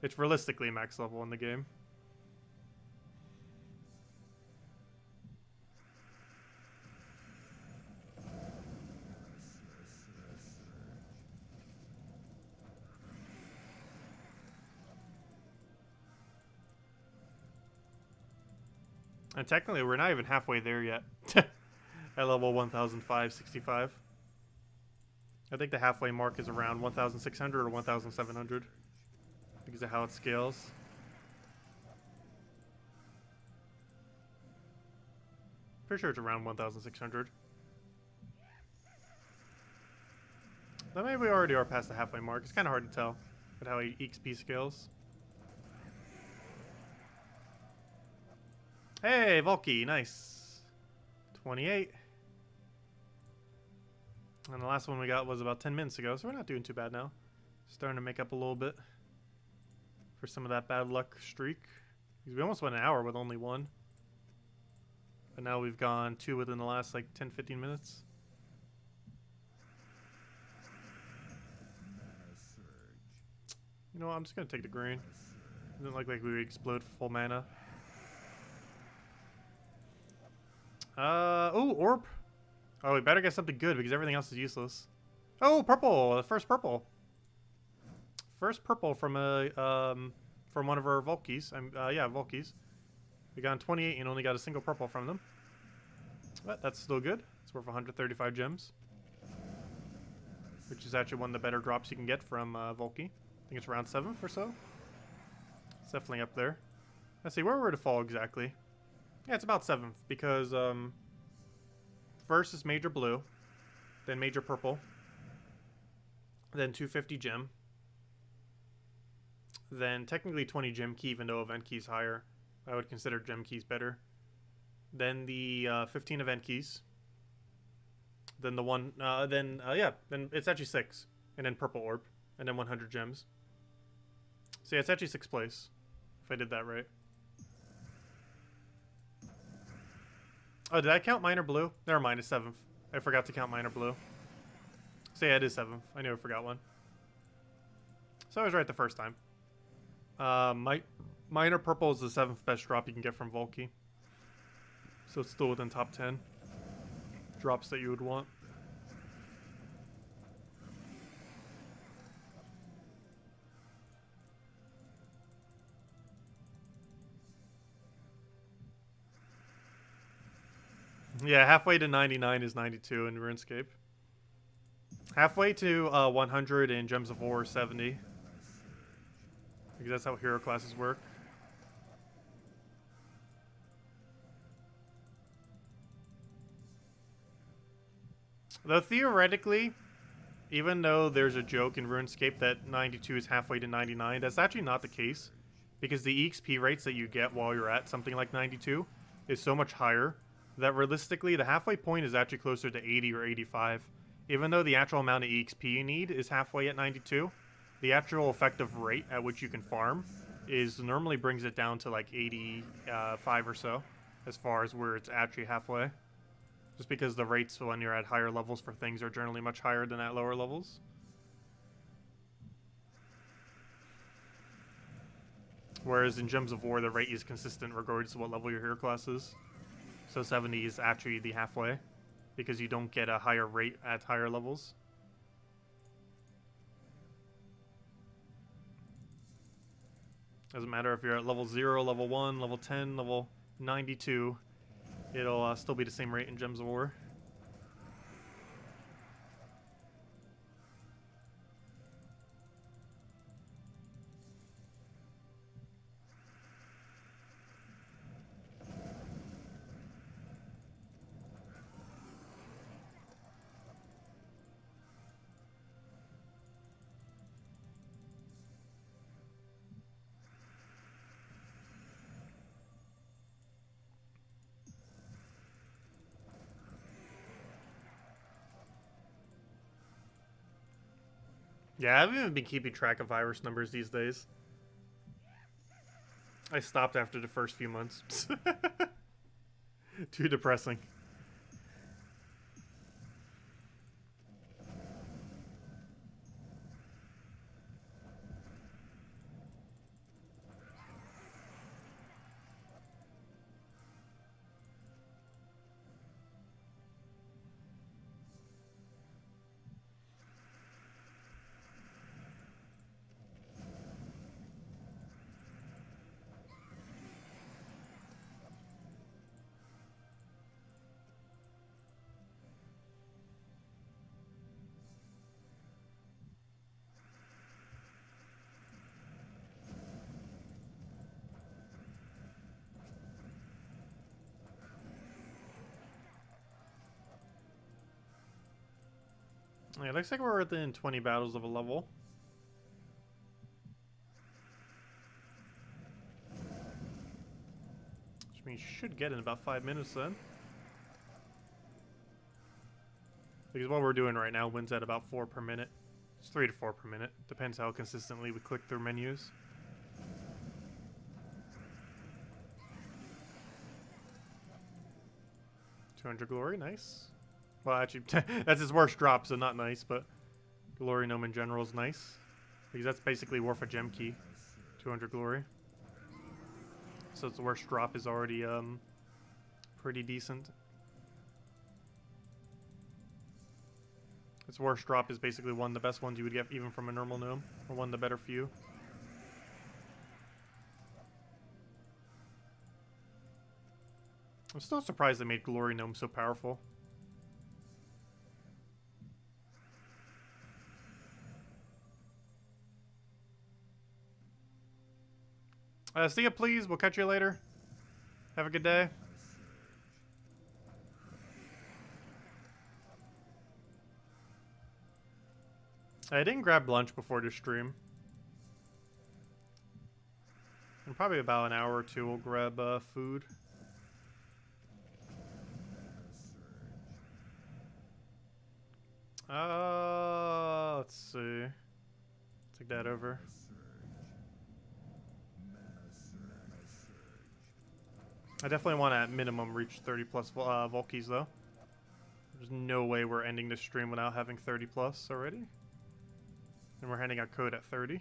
It's realistically max level in the game. And technically, we're not even halfway there yet. At level 1,565. I think the halfway mark is around 1,600 or 1,700. Because of how it scales. Pretty sure it's around 1,600. But maybe we already are past the halfway mark. It's kind of hard to tell at how EXP scales. Hey, Volky, nice. 28. And the last one we got was about 10 minutes ago, so we're not doing too bad now. Starting to make up a little bit for some of that bad luck streak. Because we almost went an hour with only one. But now we've gone 2 within the last like 10-15 minutes. You know what, I'm just going to take the green. Doesn't look like we would explode full mana. Oh, orb. Oh, we better get something good because everything else is useless. Oh, purple! The first purple. First purple from from one of our Volkies. Yeah, Volkies. We got 28 and only got a single purple from them. But that's still good. It's worth 135 gems. Which is actually one of the better drops you can get from Volky. I think it's around 7th or so. It's definitely up there. Let's see, where were to fall exactly? Yeah, it's about 7th because first is major blue, then major purple, then 250 gem, then technically 20 gem key even though event key's higher. I would consider gem keys better. Then the 15 event keys. Then the one, then it's actually 6. And then purple orb. And then 100 gems. So yeah, it's actually 6th place. If I did that right. Oh, did I count minor blue? Never mind, it's 7th. I forgot to count minor blue. So yeah, it is 7th. I knew I forgot one. So I was right the first time. Minor purple is the 7th best drop you can get from Volky. So it's still within top 10 drops that you would want. Yeah, halfway to 99 is 92 in RuneScape. Halfway to 100 in Gems of War is 70. Because that's how hero classes work. Though theoretically, even though there's a joke in RuneScape that 92 is halfway to 99, that's actually not the case. Because the EXP rates that you get while you're at something like 92 is so much higher that realistically the halfway point is actually closer to 80 or 85. Even though the actual amount of EXP you need is halfway at 92, the actual effective rate at which you can farm is normally brings it down to like 85 or so, as far as where it's actually halfway. Just because the rates when you're at higher levels for things are generally much higher than at lower levels. Whereas in Gems of War, the rate is consistent regardless of what level your hero class is. So 70 is actually the halfway, because you don't get a higher rate at higher levels. Doesn't matter if you're at level 0, level 1, level 10, level 92. It'll still be the same rate in Gems of War. Yeah, I haven't even been keeping track of virus numbers these days. I stopped after the first few months. Too depressing. Yeah, it looks like we're within 20 battles of a level. Which means you should get in about 5 minutes then. Because what we're doing right now wins at about 4 per minute. It's 3 to 4 per minute. Depends how consistently we click through menus. $200 glory, nice. Well, actually, that's his worst drop, so not nice, but Glory Gnome in general is nice. Because that's basically worth a gem key. 200 glory. So its worst drop is already pretty decent. Its worst drop is basically one of the best ones you would get even from a normal gnome, or one of the better few. I'm still surprised they made Glory Gnome so powerful. See ya, please. We'll catch you later. Have a good day. I didn't grab lunch before this stream. In probably about an hour or two, we'll grab food. Let's see. Take that over. I definitely want to, at minimum, reach 30 plus Volkies, though. There's no way we're ending this stream without having 30 plus already. And we're handing out code at 30.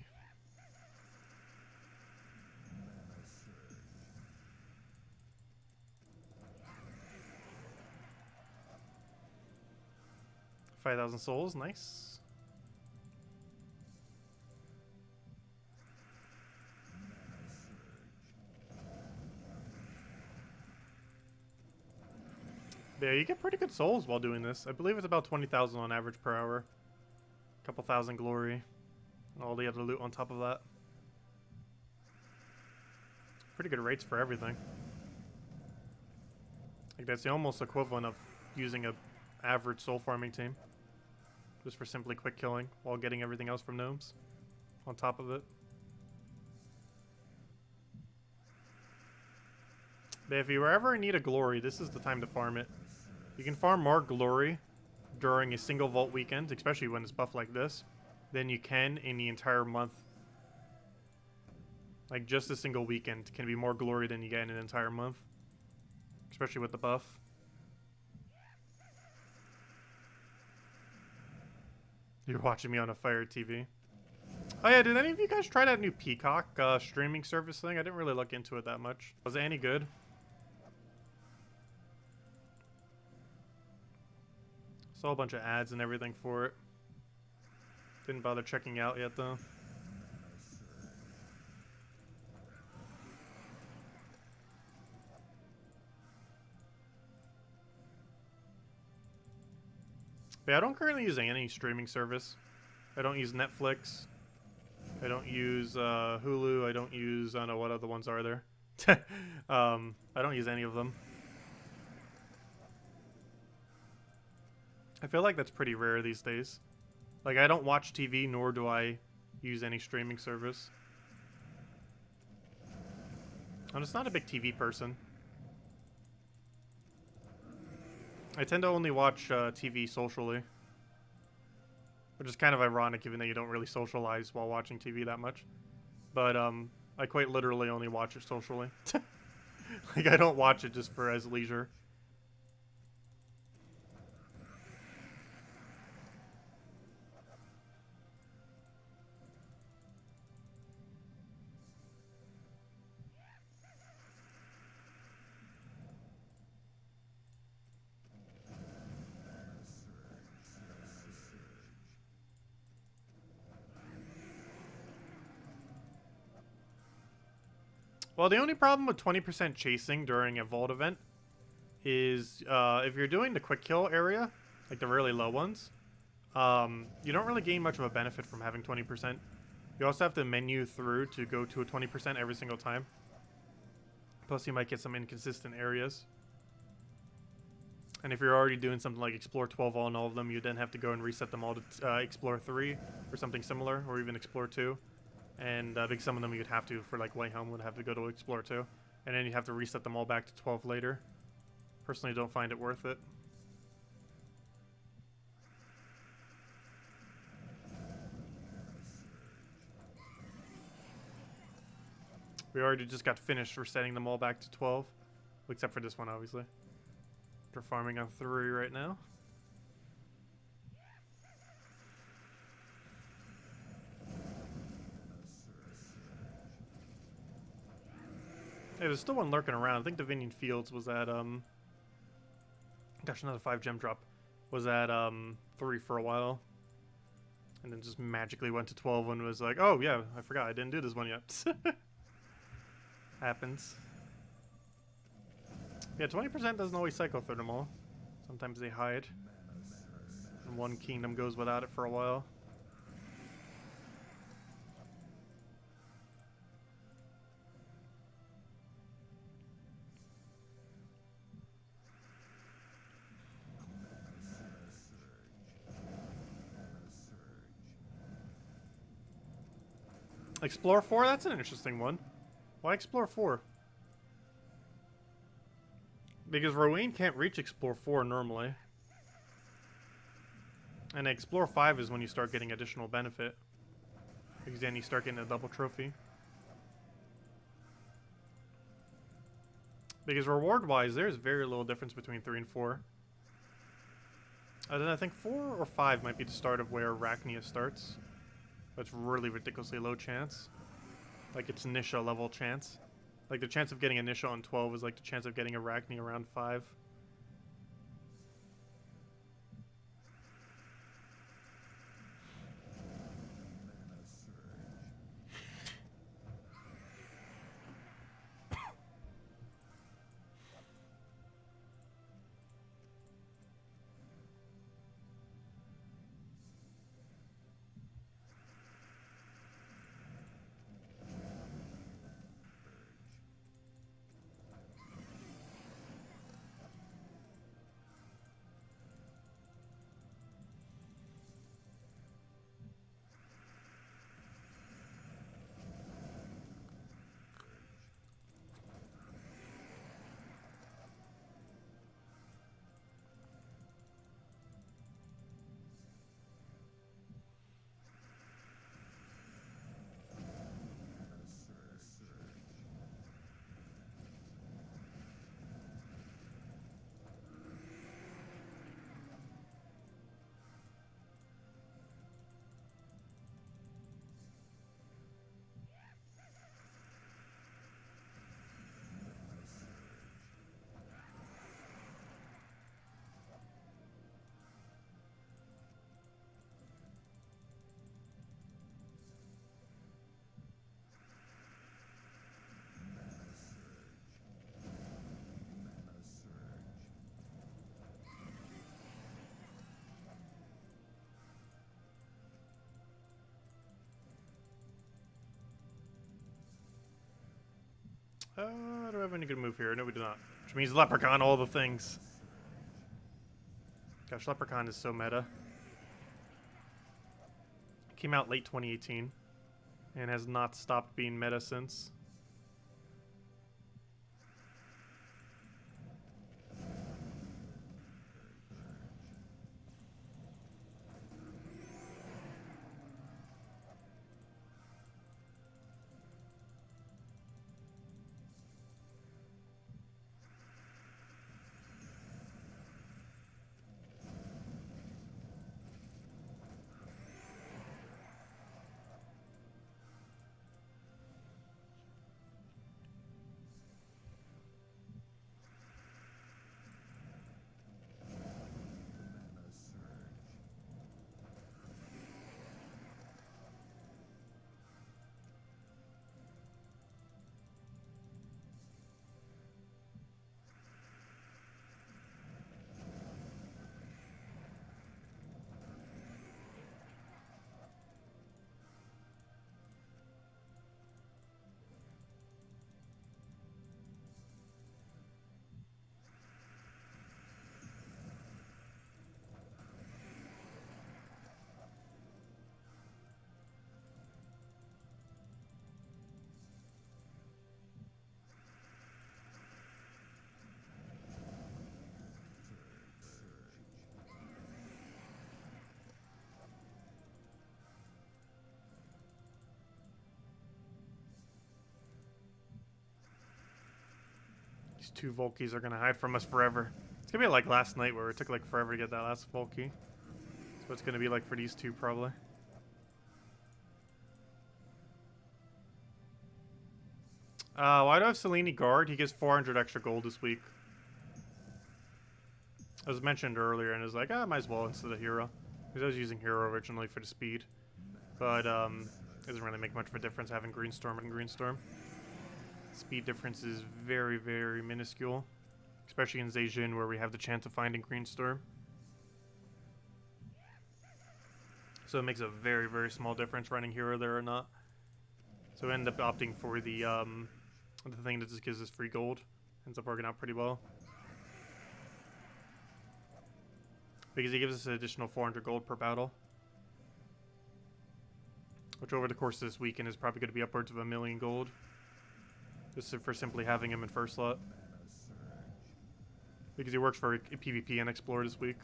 $5,000 souls, nice. Yeah, you get pretty good souls while doing this. I believe it's about 20,000 on average per hour. A couple thousand glory. And all the other loot on top of that. Pretty good rates for everything. Like that's the almost equivalent of using a average soul farming team. Just for simply quick killing while getting everything else from gnomes on top of it. But if you ever need a glory, this is the time to farm it. You can farm more glory during a single vault weekend, especially when it's buffed like this, than you can in the entire month. Like just a single weekend can be more glory than you get in an entire month. Especially with the buff. You're watching me on a Fire TV. Oh yeah, did any of you guys try that new Peacock streaming service thing? I didn't really look into it that much. Was it any good? Saw a bunch of ads and everything for it. Didn't bother checking out yet though. But yeah, I don't currently use any streaming service. I don't use Netflix. I don't use Hulu. I don't use, I don't know what other ones are there. I don't use any of them. I feel like that's pretty rare these days. Like, I don't watch TV, nor do I use any streaming service. I'm just not a big TV person. I tend to only watch TV socially. Which is kind of ironic, given that you don't really socialize while watching TV that much. But, I quite literally only watch it socially. Like, I don't watch it just for as leisure. Well, the only problem with 20% chasing during a vault event is if you're doing the quick kill area, like the really low ones, you don't really gain much of a benefit from having 20%. You also have to menu through to go to a 20% every single time. Plus, you might get some inconsistent areas. And if you're already doing something like Explore 12 on all of them, you then have to go and reset them all to Explore 3 or something similar, or even Explore 2. And I think some of them you'd have to, for like Way Home, would have to go to Explore 2. And then you have to reset them all back to 12 later. Personally, don't find it worth it. We already just got finished resetting them all back to 12. Except for this one, obviously. We're farming on 3 right now. Hey, there's still one lurking around. I think the Vinion Fields was at, gosh, another 5 gem drop. was at 3 for a while. And then just magically went to 12 and was like, oh yeah, I forgot I didn't do this one yet. Happens. Yeah, 20% doesn't always cycle through them all. Sometimes they hide. And one kingdom goes without it for a while. Explore 4? That's an interesting one. Why Explore 4? Because Rowan can't reach Explore 4 normally. And Explore 5 is when you start getting additional benefit. Because then you start getting a double trophy. Because reward-wise, there's very little difference between 3 and 4. Then I think 4 or 5 might be the start of where Arachnia starts. But it's really ridiculously low chance. Like it's Nisha level chance. Like the chance of getting a Nisha on 12 is like the chance of getting Arachnia around 5. Do I have any good move here? No, we do not. Which means Leprechaun, all the things. Gosh, Leprechaun is so meta. Came out late 2018 and has not stopped being meta since. These two Volkies are gonna hide from us forever. It's gonna be like last night where it took like forever to get that last Volky. That's what it's gonna be like for these two probably. Why do I have Selene guard? He gets 400 extra gold this week. as mentioned earlier, and is like, might as well instead of hero. Because I was using hero originally for the speed. But, it doesn't really make much of a difference having Greenstorm and Greenstorm. Speed difference is very, very minuscule. Especially in Zhejian, where we have the chance of finding Greenstorm. So it makes a very, very small difference running hero there or not. So we end up opting for the thing that just gives us free gold. Ends up working out pretty well. Because he gives us an additional 400 gold per battle. Which over the course of this weekend is probably going to be upwards of 1 million gold. Just for simply having him in first slot. Because he works for PvP and Explore this week.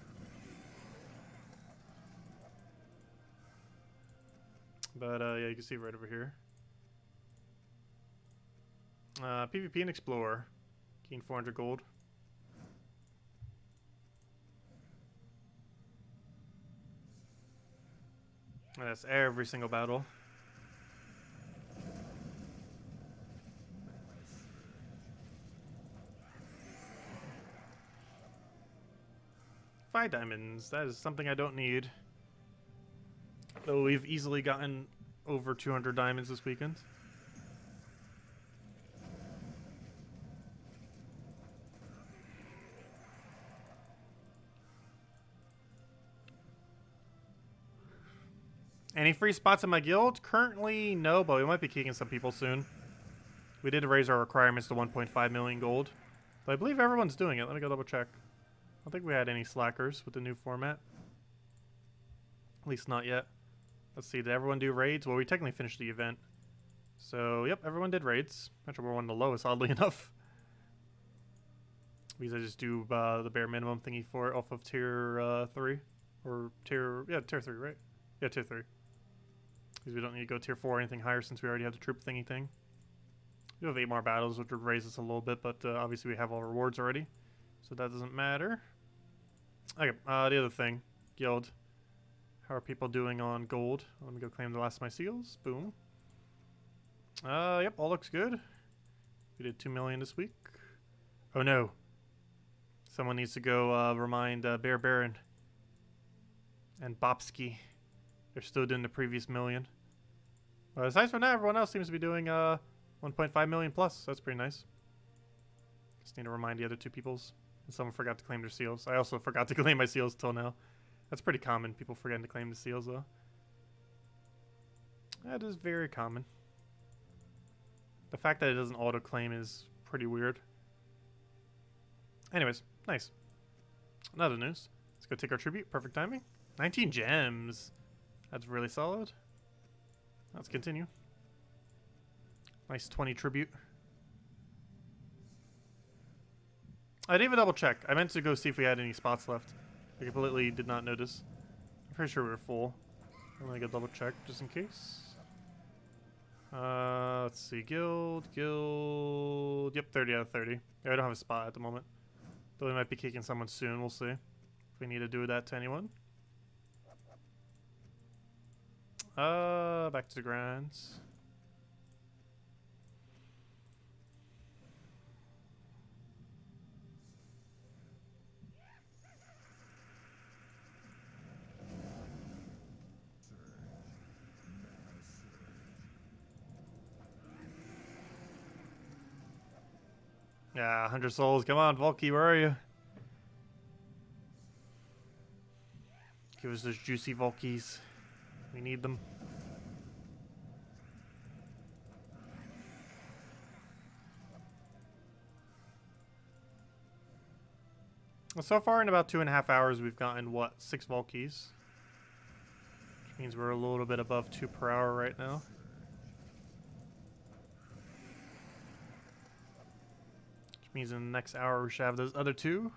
But yeah, you can see right over here. PvP and Explore. Gain 400 gold. And that's every single battle. Five diamonds. That is something I don't need. Though we've easily gotten over 200 diamonds this weekend. Any free spots in my guild? Currently, no, but we might be kicking some people soon. We did raise our requirements to 1.5 million gold. But I believe everyone's doing it. Let me go double check. I don't think we had any slackers with the new format. At least not yet. Let's see, did everyone do raids? Well, we technically finished the event. So, yep, everyone did raids. Actually, we're one of the lowest, oddly enough. Because I just do the bare minimum thingy for it off of tier 3. Or tier 3, right? Yeah, tier 3. Because we don't need to go tier 4 or anything higher since we already have the troop thingy thing. We do have 8 more battles, which would raise us a little bit, but obviously we have all rewards already. So that doesn't matter. Okay, the other thing. Guild. How are people doing on gold? Let me go claim the last of my seals. Boom. Yep, all looks good. We did 2 million this week. Oh no. Someone needs to go remind Bear Baron and Bopsky. They're still doing the previous million. But aside from that, everyone else seems to be doing 1.5 million plus. That's pretty nice. Just need to remind the other two peoples. And someone forgot to claim their seals. I also forgot to claim my seals till now. That's pretty common, people forgetting to claim the seals, though. That is very common. The fact that it doesn't auto-claim is pretty weird. Anyways, nice. Another news. Let's go take our tribute. Perfect timing. 19 gems. That's really solid. Let's continue. Nice 20 tribute. I didn't even double check. I meant to go see if we had any spots left. I completely did not notice. I'm pretty sure we were full. I'm gonna go double check just in case. Let's see. Guild. Yep, 30 out of 30. Yeah, I don't have a spot at the moment. Though we might be kicking someone soon. We'll see. If we need to do that to anyone. Back to the grinds. Yeah, 100 souls. Come on, Volky, where are you? Give us those juicy Volkies. We need them. Well, so far in about 2.5 hours, we've gotten, what, 6 Volkies? Which means we're a little bit above 2 per hour right now. Means in the next hour we should have those other 2.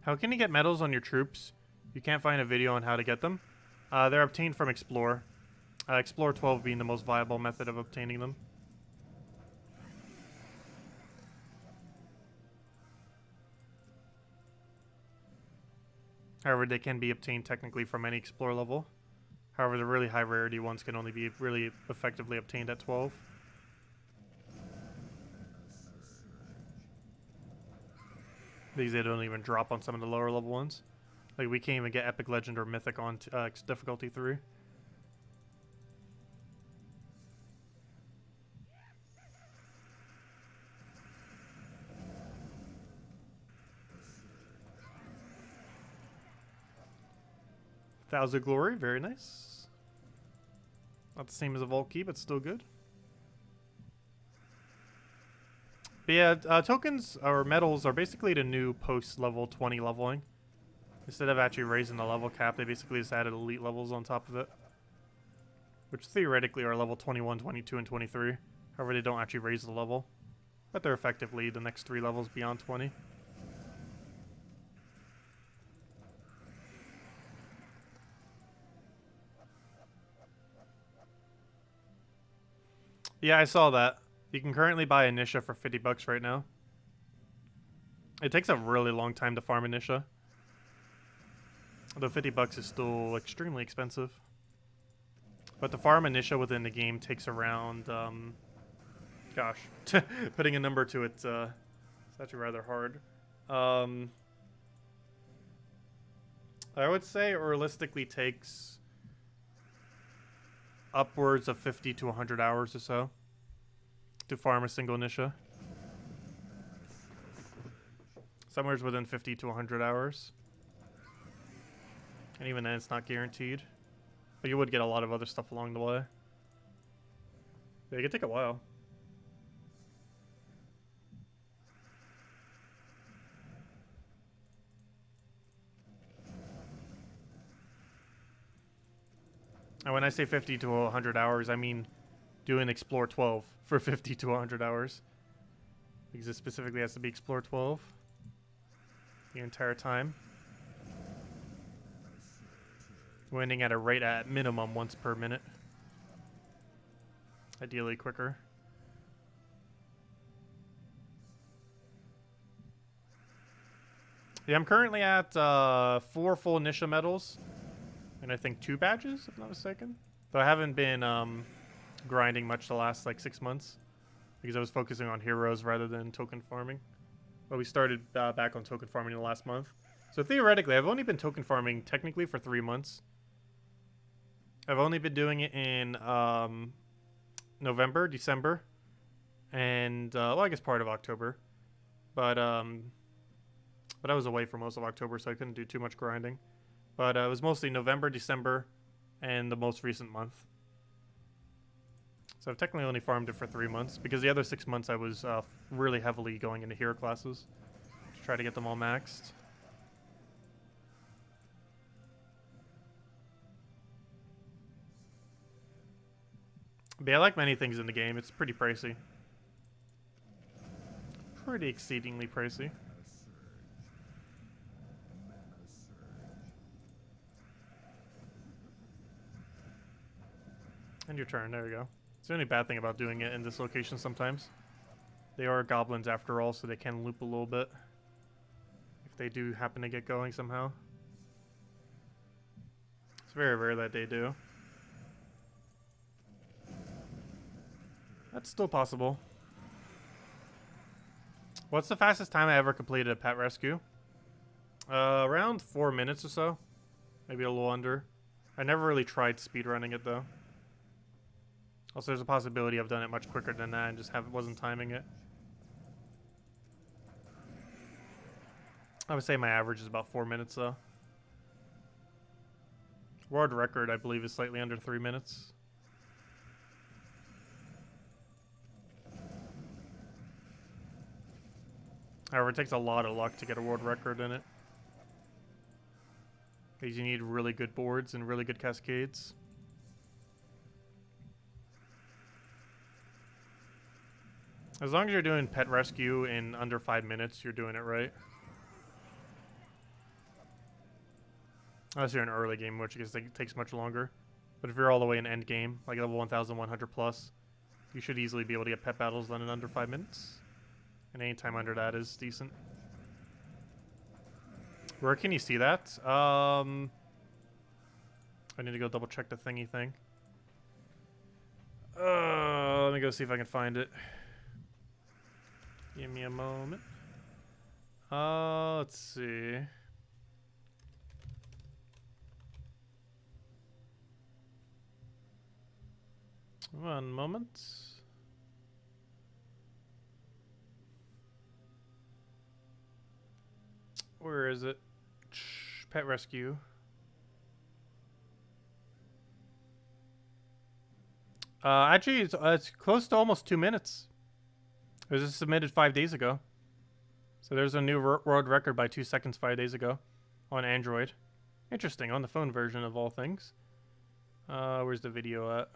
How can you get medals on your troops? You can't find a video on how to get them. They're obtained from Explore. Explore 12 being the most viable method of obtaining them. However, they can be obtained technically from any Explore level. However, the really high rarity ones can only be really effectively obtained at 12. These they don't even drop on some of the lower level ones. Like we can't even get Epic Legend or Mythic on difficulty 3. Thousand Glory, very nice. Not the same as a Vault Key, but still good. But yeah, tokens or medals are basically the new post-level 20 leveling. Instead of actually raising the level cap, they basically just added elite levels on top of it. Which theoretically are level 21, 22, and 23. However, they don't actually raise the level. But they're effectively the next 3 levels beyond 20. Yeah, I saw that. You can currently buy Initia for 50 bucks right now. It takes a really long time to farm Initia. Although 50 bucks is still extremely expensive. But to farm Initia within the game takes around, gosh, putting a number to it, it's actually rather hard. I would say it realistically takes upwards of 50 to 100 hours or so to farm a single Initia. Somewhere's within 50 to 100 hours. And even then, it's not guaranteed. But you would get a lot of other stuff along the way. Yeah, it could take a while. And when I say 50 to 100 hours, I mean doing Explore 12 for 50 to 100 hours. Because it specifically has to be Explore 12 the entire time. Winning at a rate at minimum once per minute. Ideally quicker. Yeah, I'm currently at 4 full Initia medals. And I think 2 badges, if I'm not mistaken. Though I haven't been grinding much the last like 6 months. Because I was focusing on heroes rather than token farming. But we started back on token farming in the last month. So theoretically, I've only been token farming technically for 3 months. I've only been doing it in November, December, and well, I guess part of October. But I was away for most of October, so I couldn't do too much grinding. But it was mostly November, December, and the most recent month. So I've technically only farmed it for 3 months, because the other 6 months I was really heavily going into hero classes to try to get them all maxed. But yeah, like many things in the game, it's pretty pricey. Pretty exceedingly pricey. And your turn, there you go. It's the only bad thing about doing it in this location sometimes. They are goblins after all, so they can loop a little bit. If they do happen to get going somehow. It's very rare that they do. That's still possible. What's the fastest time I ever completed a pet rescue? Around 4 minutes or so. Maybe a little under. I never really tried speedrunning it though. Also, there's a possibility I've done it much quicker than that and just wasn't timing it. I would say my average is about 4 minutes though. World record, I believe, is slightly under 3 minutes. However, it takes a lot of luck to get a world record in it. Because you need really good boards and really good cascades. As long as you're doing pet rescue in under 5 minutes, you're doing it right. Unless you're in early game, which it takes much longer. But if you're all the way in end game, like level 1100 plus, you should easily be able to get pet battles done in under 5 minutes. And any time under that is decent. Where can you see that? I need to go double check the thingy thing. Let me go see if I can find it. Give me a moment. Let's see. One moment. Where is it? Pet rescue. Actually, it's close to almost 2 minutes. It was just submitted 5 days ago. So there's a new world record by 2 seconds 5 days ago on Android. Interesting, on the phone version of all things. Where's the video at?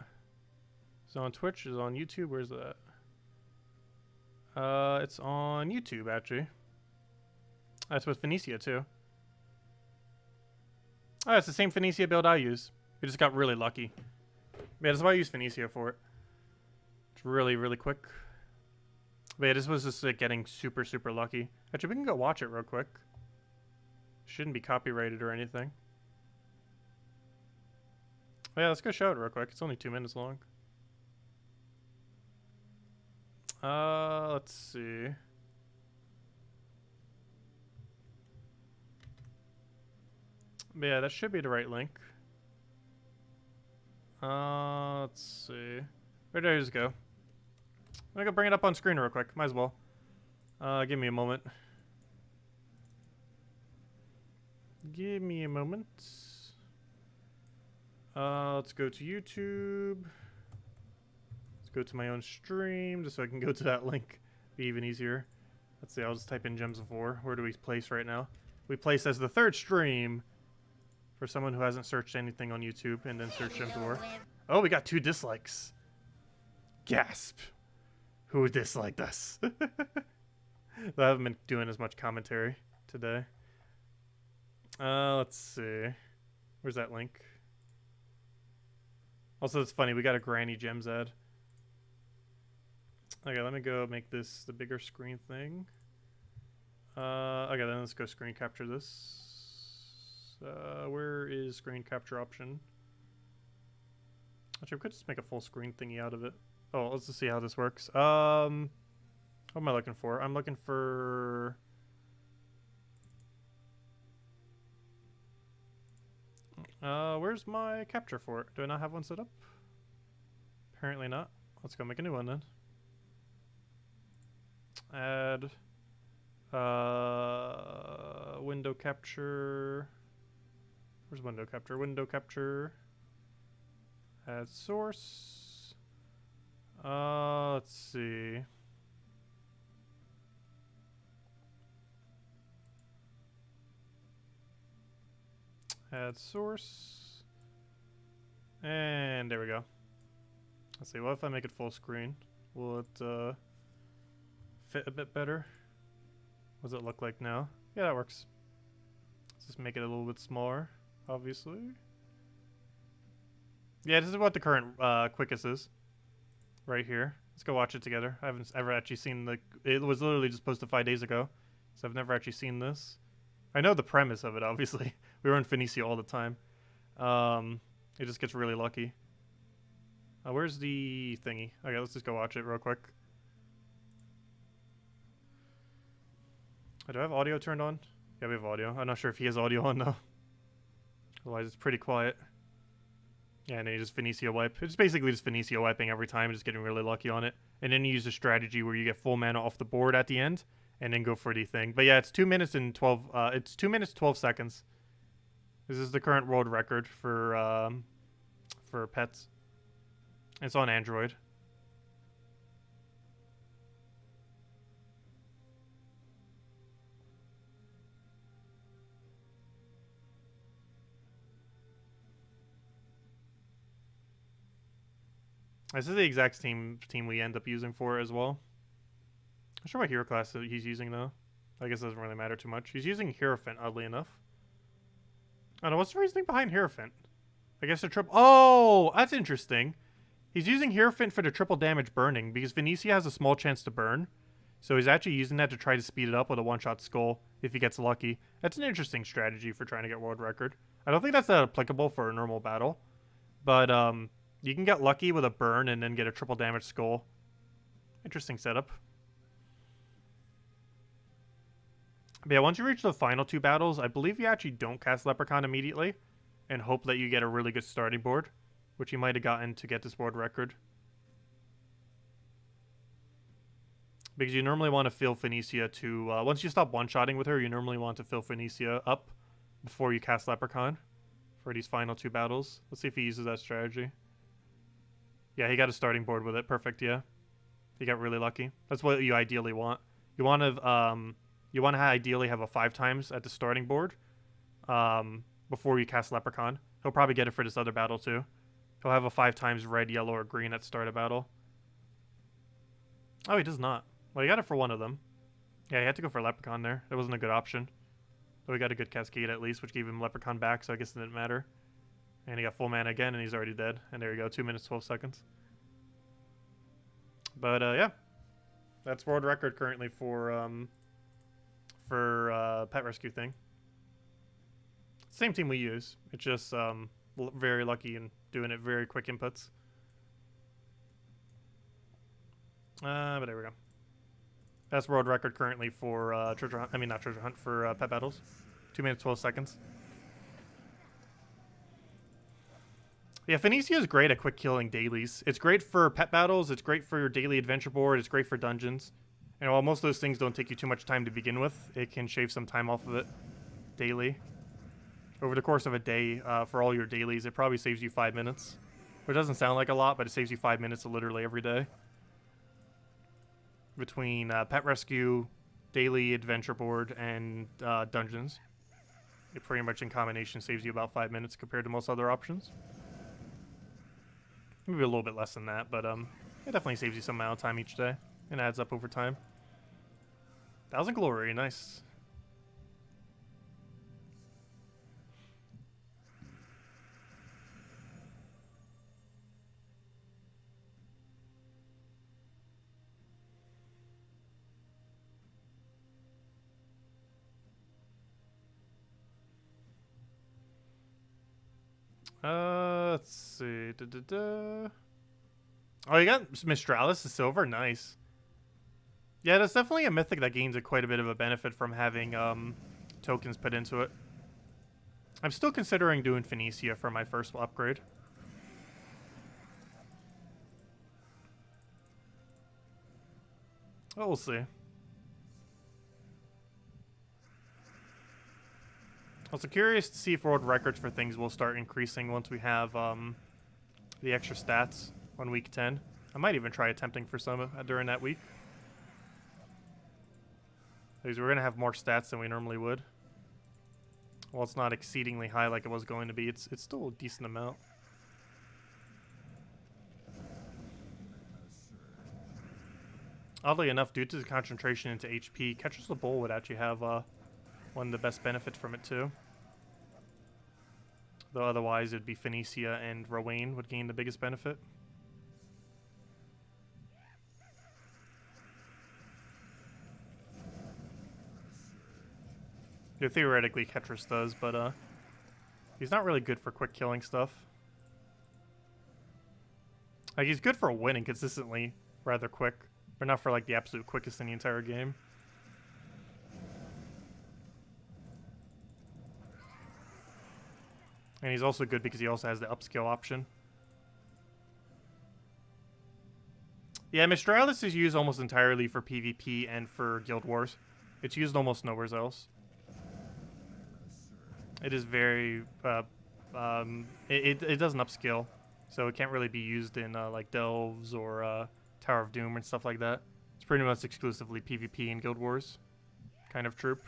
It's on Twitch, it's on YouTube, where's that? It's on YouTube, actually. That's with Phoenicia, too. Oh, it's the same Phoenicia build I use. We just got really lucky. Yeah, that's why I use Phoenicia for it. It's really, really quick. But yeah, this was just like getting super, super lucky. Actually, we can go watch it real quick. Shouldn't be copyrighted or anything. But yeah, let's go show it real quick. It's only 2 minutes long. Let's see. But yeah, that should be the right link. Let's see. Where did I just go? I'm gonna bring it up on screen real quick. Might as well. Give me a moment. Give me a moment. Let's go to YouTube. Let's go to my own stream just so I can go to that link. Be even easier. Let's see, I'll just type in Gems of War. Where do we place right now? We place as the 3rd stream for someone who hasn't searched anything on YouTube and then search Gems of War. Oh, we got 2 dislikes. Gasp. Who disliked us? I haven't been doing as much commentary today. Let's see. Where's that link? Also, it's funny. We got a Granny Gems ad. Okay, let me go make this the bigger screen thing. Okay, then let's go screen capture this. Where is screen capture option? Actually, we could just make a full screen thingy out of it. Oh, let's just see how this works. What am I looking for? I'm looking for... where's my capture for it? Do I not have one set up? Apparently not. Let's go make a new one then. Add window capture. Where's window capture? Window capture. Add source. Let's see. Add source. And there we go. Let's see, what if I make it full screen? Will it fit a bit better? What does it look like now? Yeah, that works. Let's just make it a little bit smaller, obviously. Yeah, this is what the current quickest is. Right here. Let's go watch it together. I haven't ever actually seen the... It was literally just posted 5 days ago. So I've never actually seen this. I know the premise of it, obviously. We were in Phoenicia all the time. It just gets really lucky. Where's the thingy? Okay, let's just go watch it real quick. Do I have audio turned on? Yeah, we have audio. I'm not sure if he has audio on, though. Otherwise, it's pretty quiet. Yeah, and then you just Phoenicia wipe. It's basically just Phoenicia wiping every time, just getting really lucky on it. And then you use a strategy where you get full mana off the board at the end, and then go for the thing. But yeah, it's 2 minutes and 12. It's 2 minutes 12 seconds. This is the current world record for pets. It's on Android. This is the exact team we end up using for it as well. I'm not sure what hero class he's using though. I guess it doesn't really matter too much. He's using Hierophant, oddly enough. I don't know, what's the reasoning behind Hierophant? I guess the triple... Oh, that's interesting. He's using Hierophant for the triple damage burning because Phoenicia has a small chance to burn. So he's actually using that to try to speed it up with a one-shot skull if he gets lucky. That's an interesting strategy for trying to get world record. I don't think that's that applicable for a normal battle. But you can get lucky with a burn and then get a triple damage skull. Interesting setup. But yeah, once you reach the final 2 battles, I believe you actually don't cast Leprechaun immediately and hope that you get a really good starting board, which you might have gotten to get this world record. Because you normally want to fill Phoenicia to... once you stop one-shotting with her, you normally want to fill Phoenicia up before you cast Leprechaun for these final 2 battles. Let's see if he uses that strategy. Yeah, he got a starting board with it. Perfect, yeah. He got really lucky. That's what you ideally want. You want to ideally have a 5 times at the starting board before you cast Leprechaun. He'll probably get it for this other battle too. He'll have a 5 times red, yellow, or green at start of battle. Oh, he does not. Well, he got it for one of them. Yeah, he had to go for Leprechaun there. That wasn't a good option. But we got a good Cascade at least, which gave him Leprechaun back, so I guess it didn't matter. And he got full mana again, and he's already dead. And there you go, 2 minutes, 12 seconds. But, yeah. That's world record currently for pet rescue thing. Same team we use. It's just very lucky and doing it very quick inputs. But there we go. That's world record currently for treasure hunt. I mean, not treasure hunt, for pet battles. 2 minutes, 12 seconds. Yeah, Phoenicia is great at quick killing dailies. It's great for pet battles. It's great for your daily adventure board. It's great for dungeons. And while most of those things don't take you too much time to begin with, it can shave some time off of it daily. Over the course of a day, for all your dailies, it probably saves you 5 minutes. Which doesn't sound like a lot, but it saves you 5 minutes literally every day. Between pet rescue, daily adventure board, and dungeons. It pretty much in combination saves you about 5 minutes compared to most other options. Maybe a little bit less than that, but it definitely saves you some amount of time each day. And adds up over time. 1,000 glory, nice. Let's see. Oh, you got Mistralis, the silver, nice. Yeah, that's definitely a mythic that gains quite a bit of a benefit from having tokens put into it. I'm still considering doing Phoenicia for my first upgrade. Well, we'll see. Also curious to see if world records for things will start increasing once we have the extra stats on week 10. I might even try attempting for some during that week. Because we're going to have more stats than we normally would. Well, it's not exceedingly high like it was going to be. It's still a decent amount. Oddly enough, due to the concentration into HP, Catcher's the Bull would actually have one of the best benefits from it too. Though otherwise it'd be Phoenicia and Rowan would gain the biggest benefit. Yeah, theoretically Ketris does, but he's not really good for quick killing stuff. Like, he's good for winning consistently, rather quick, but not for like the absolute quickest in the entire game. And he's also good because he also has the upskill option. Yeah, Mistralis is used almost entirely for PvP and for Guild Wars. It's used almost nowhere else. It is very, it doesn't upskill, so it can't really be used in like Delves or Tower of Doom and stuff like that. It's pretty much exclusively PvP and Guild Wars kind of troop.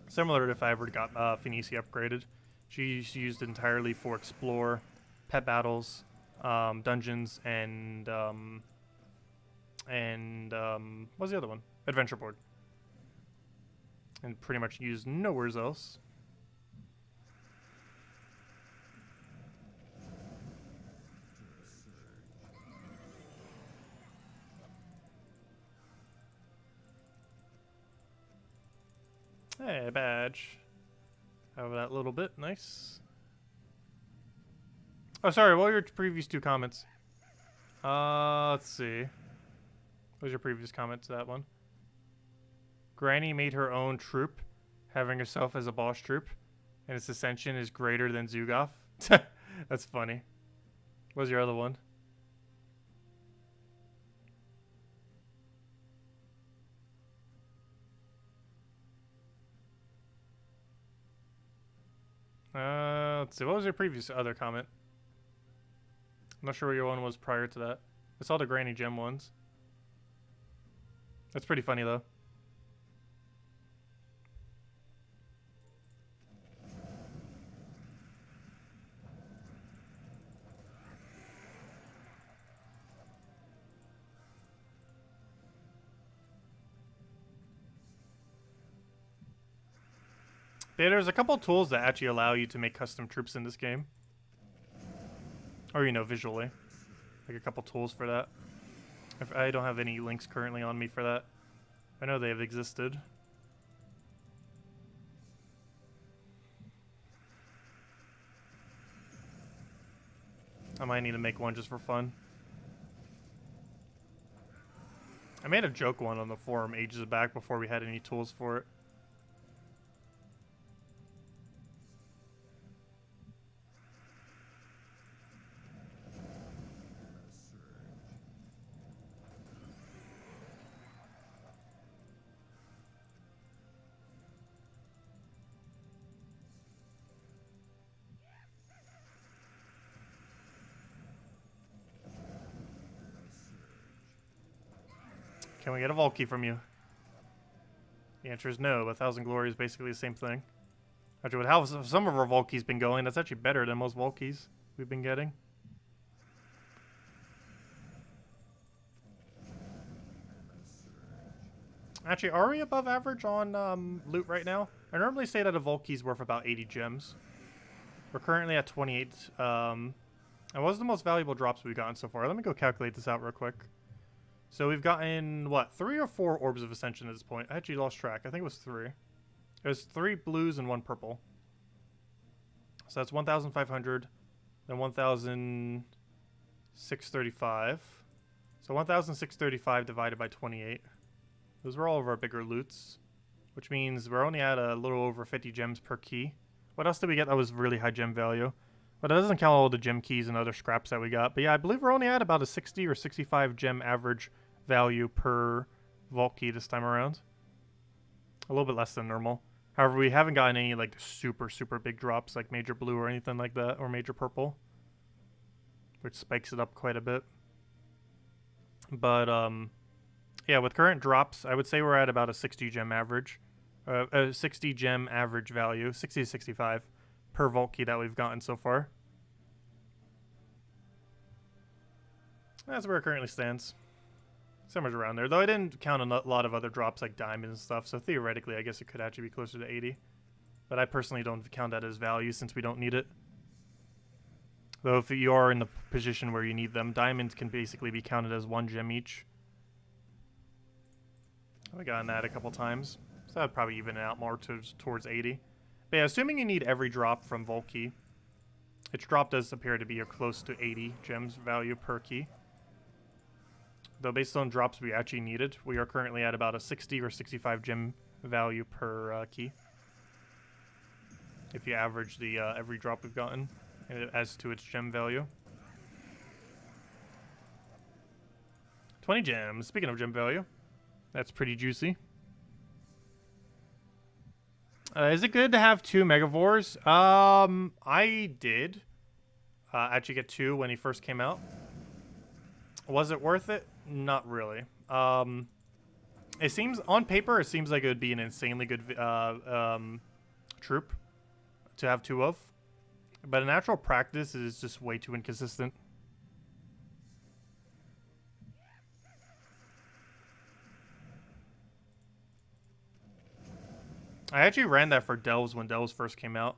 Similar to if I ever got Phoenicia upgraded. She's used entirely for explore, pet battles, dungeons, and what's the other one? Adventure board. And pretty much used nowhere else. Hey, badge. Have that little bit, nice. Oh, sorry, what were your previous 2 comments? Let's see. What was your previous comment to that one?
Granny made her own troop, having herself as a boss troop, and its ascension is greater than Zugoff. That's funny. What's your other one? Let's see. What was your previous other comment? I'm not sure what your one was prior to that. I saw the Granny Gem ones. That's pretty funny though. Yeah, there's a couple tools that actually allow you to make custom troops in this game. Or, you know, visually. Like a couple tools for that. I don't have any links currently on me for that. I know they have existed. I might need to make one just for fun. I made a joke one on the forum ages back before we had any tools for it. Can we get a Volkey from you? The answer is no, but 1,000 Glory is basically the same thing. Actually, with how some of our Volkeys been going, that's actually better than most Volkeys we've been getting. Actually, are we above average on loot right now? I normally say that a Volkey's worth about 80 gems. We're currently at 28. And what's the most valuable drops we've gotten so far? Let me go calculate this out real quick. So we've gotten, what, 3 or 4 Orbs of Ascension at this point? I actually lost track. I think it was 3. It was 3 blues and 1 purple. So that's 1,500, then 1,635. So 1,635 divided by 28. Those were all of our bigger loots, which means we're only at a little over 50 gems per key. What else did we get that was really high gem value? But that doesn't count all the gem keys and other scraps that we got. But yeah, I believe we're only at about a 60 or 65 gem average value per vault key this time around. A little bit less than normal. However, we haven't gotten any like super big drops like major blue or anything like that, or major purple, which spikes it up quite a bit. But yeah, with current drops, I would say we're at about a 60 gem average, a 60 gem average value, 60 to 65 per vault key that we've gotten so far. That's where it currently stands. Somewhere around there. Though I didn't count a lot of other drops like diamonds and stuff, so theoretically I guess it could actually be closer to 80. But I personally don't count that as value since we don't need it. Though if you are in the position where you need them, diamonds can basically be counted as 1 gem each. I've gotten that a couple times, so that would probably even it out more towards 80. But yeah, assuming you need every drop from Vault Key, its drop does appear to be close to 80 gems value per key. Though based on drops we actually needed, we are currently at about a 60 or 65 gem value per key. If you average the every drop we've gotten as to its gem value. 20 gems. Speaking of gem value, that's pretty juicy. Is it good to have 2 Megavores? I did actually get 2 when he first came out. Was it worth it? Not really. It seems, on paper, it seems like it would be an insanely good troop to have 2 of. But in actual practice, it is just way too inconsistent. I actually ran that for Delves when Delves first came out.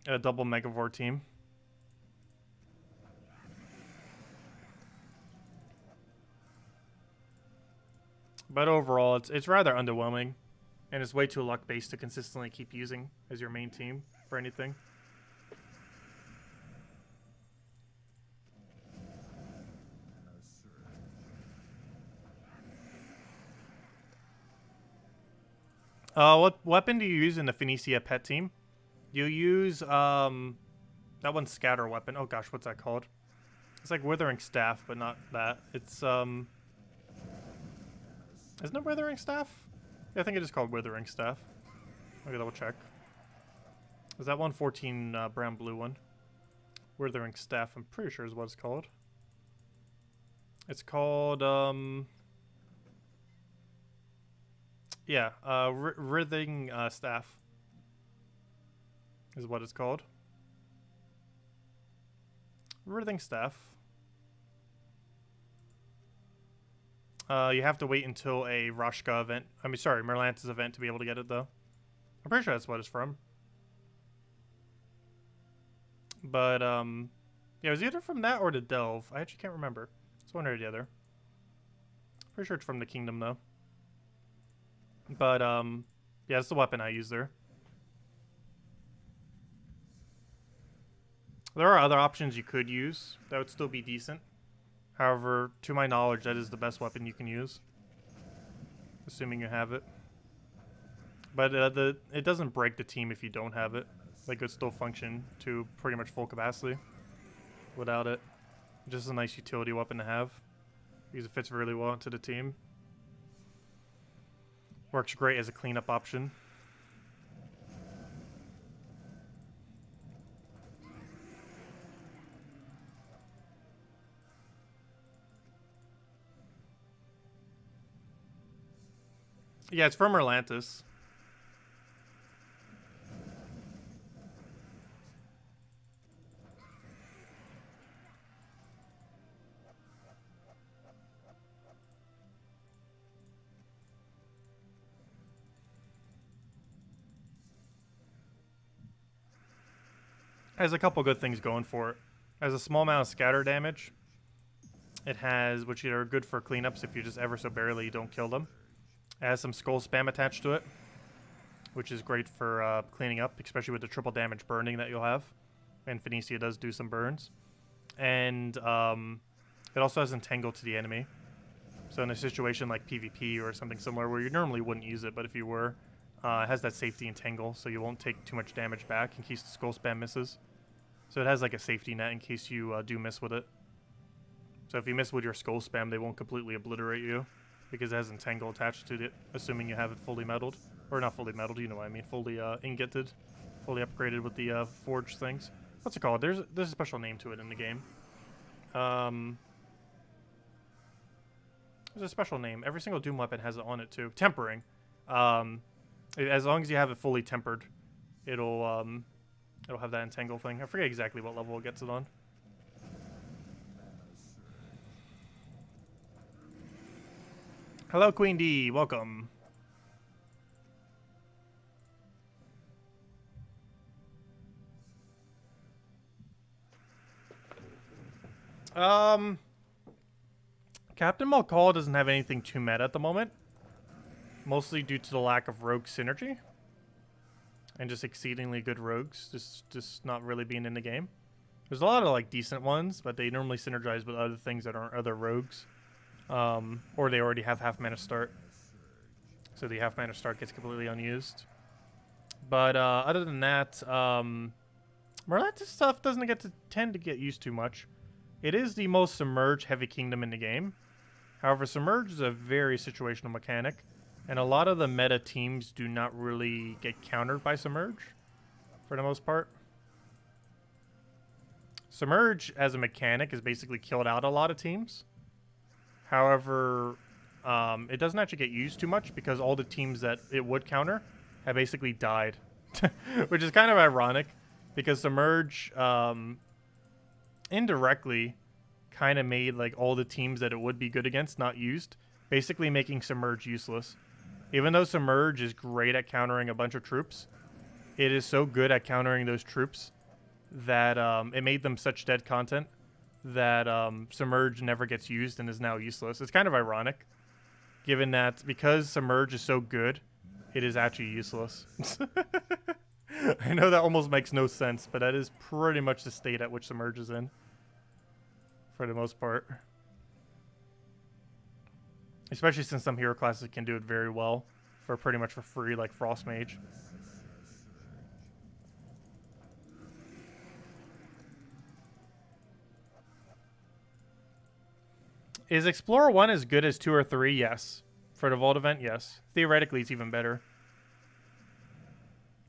A double Megavore team. But overall, it's rather underwhelming. And it's way too luck-based to consistently keep using as your main team for anything. What weapon do you use in the Phoenicia pet team? You use, that one's scatter weapon. Oh gosh, what's that called? It's like Withering Staff, but not that. It's, isn't it Withering Staff? Yeah, I think it is called Withering Staff. Let me double check. Is that 114 brown blue one? Withering Staff, I'm pretty sure is what it's called. It's called, yeah, Writhing Staff is what it's called. Writhing Staff. You have to wait until a Roshka event. I mean, sorry, Merlantis event to be able to get it, though. I'm pretty sure that's what it's from. But, yeah, it was either from that or the Delve. I actually can't remember. It's one or the other. Pretty sure it's from the Kingdom, though. But, yeah, it's the weapon I use there. There are other options you could use that would still be decent. However, to my knowledge, that is the best weapon you can use. Assuming you have it. But it doesn't break the team if you don't have it. Like, it still function to pretty much full capacity without it. Just a nice utility weapon to have. Because it fits really well into the team. Works great as a cleanup option. Yeah, it's from Merlantis. Has a couple good things going for it. Has a small amount of scatter damage. It has, which are good for cleanups if you just ever so barely don't kill them. It has some skull spam attached to it, which is great for cleaning up, especially with the triple damage burning that you'll have. And Phoenicia does do some burns. And it also has Entangle to the enemy. So in a situation like PvP or something similar where you normally wouldn't use it, but if you were, it has that safety Entangle, so you won't take too much damage back in case the skull spam misses. So it has like a safety net in case you do miss with it. So if you miss with your skull spam, they won't completely obliterate you because it has Entangle attached to it, assuming you have it fully metalled. Or not fully metalled, you know what I mean, fully ingoted, fully upgraded with the forged things. What's it called? There's a special name to it in the game. There's a special name. Every single Doom weapon has it on it too. Tempering. As long as you have it fully tempered, it'll have that Entangle thing. I forget exactly what level it gets it on. Hello, Queen D. Welcome. Captain Malcall doesn't have anything too meta at the moment. Mostly due to the lack of rogue synergy. And just exceedingly good rogues. Just not really being in the game. There's a lot of like decent ones, but they normally synergize with other things that aren't other rogues. Or they already have half mana start. So the half mana start gets completely unused. But other than that, Merlantis stuff doesn't tend to get used too much. It is the most Submerge heavy kingdom in the game. However, Submerge is a very situational mechanic. And a lot of the meta teams do not really get countered by Submerge, for the most part. Submerge, as a mechanic, has basically killed out a lot of teams. However, it doesn't actually get used too much because all the teams that it would counter have basically died. Which is kind of ironic, because Submerge indirectly kind of made like all the teams that it would be good against not used, basically making Submerge useless. Even though Submerge is great at countering a bunch of troops, it is so good at countering those troops that it made them such dead content that Submerge never gets used and is now useless. It's kind of ironic, given that because Submerge is so good, it is actually useless. I know that almost makes no sense, but that is pretty much the state at which Submerge is in, for the most part. Especially since some hero classes can do it very well for pretty much for free, like Frost Mage. Is Explorer 1 as good as 2 or 3? Yes. For the Vault event, yes. Theoretically, it's even better.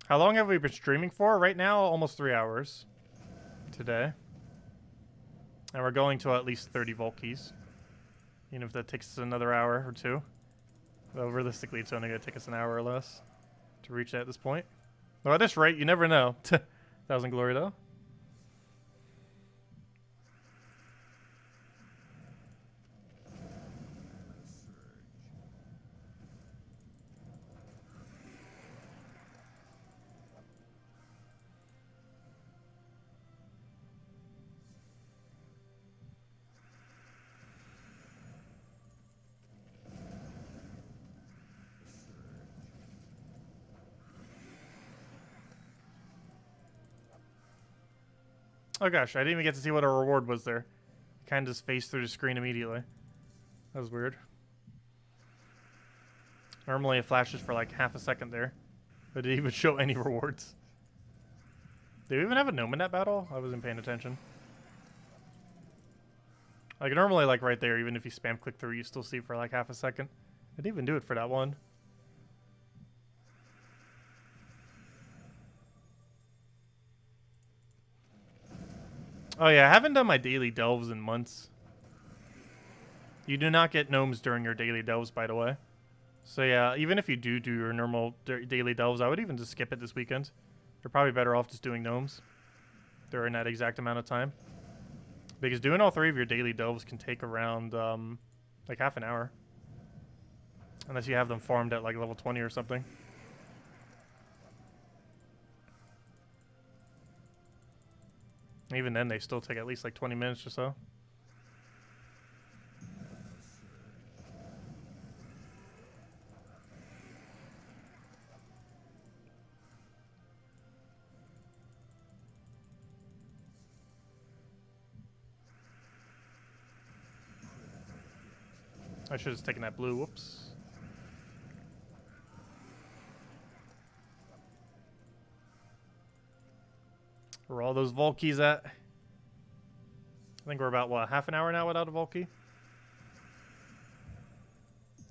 How long have we been streaming for? Right now, almost 3 hours. Today. And we're going to at least 30 Vault keys. Even if that takes us another hour or 2. Though realistically, it's only going to take us an hour or less to reach that at this point. Though at this rate, you never know. Thousand Glory, though. Oh gosh, I didn't even get to see what our reward was there. Kind of just phased through the screen immediately. That was weird. Normally it flashes for like half a second there. But it didn't even show any rewards. Did we even have a gnome in that battle? I wasn't paying attention. Like normally like right there, even if you spam click through, you still see for like half a second. I didn't even do it for that one. Oh yeah, I haven't done my daily delves in months. You do not get gnomes during your daily delves, by the way. So yeah, even if you do your normal daily delves, I would even just skip it this weekend. You're probably better off just doing gnomes during that exact amount of time. Because doing all 3 of your daily delves can take around like half an hour. Unless you have them farmed at like level 20 or something. Even then, they still take at least like 20 minutes or so. I should have taken that blue. Whoops. Where are all those Vault keys at? I think we're about, what, half an hour now without a Vault key?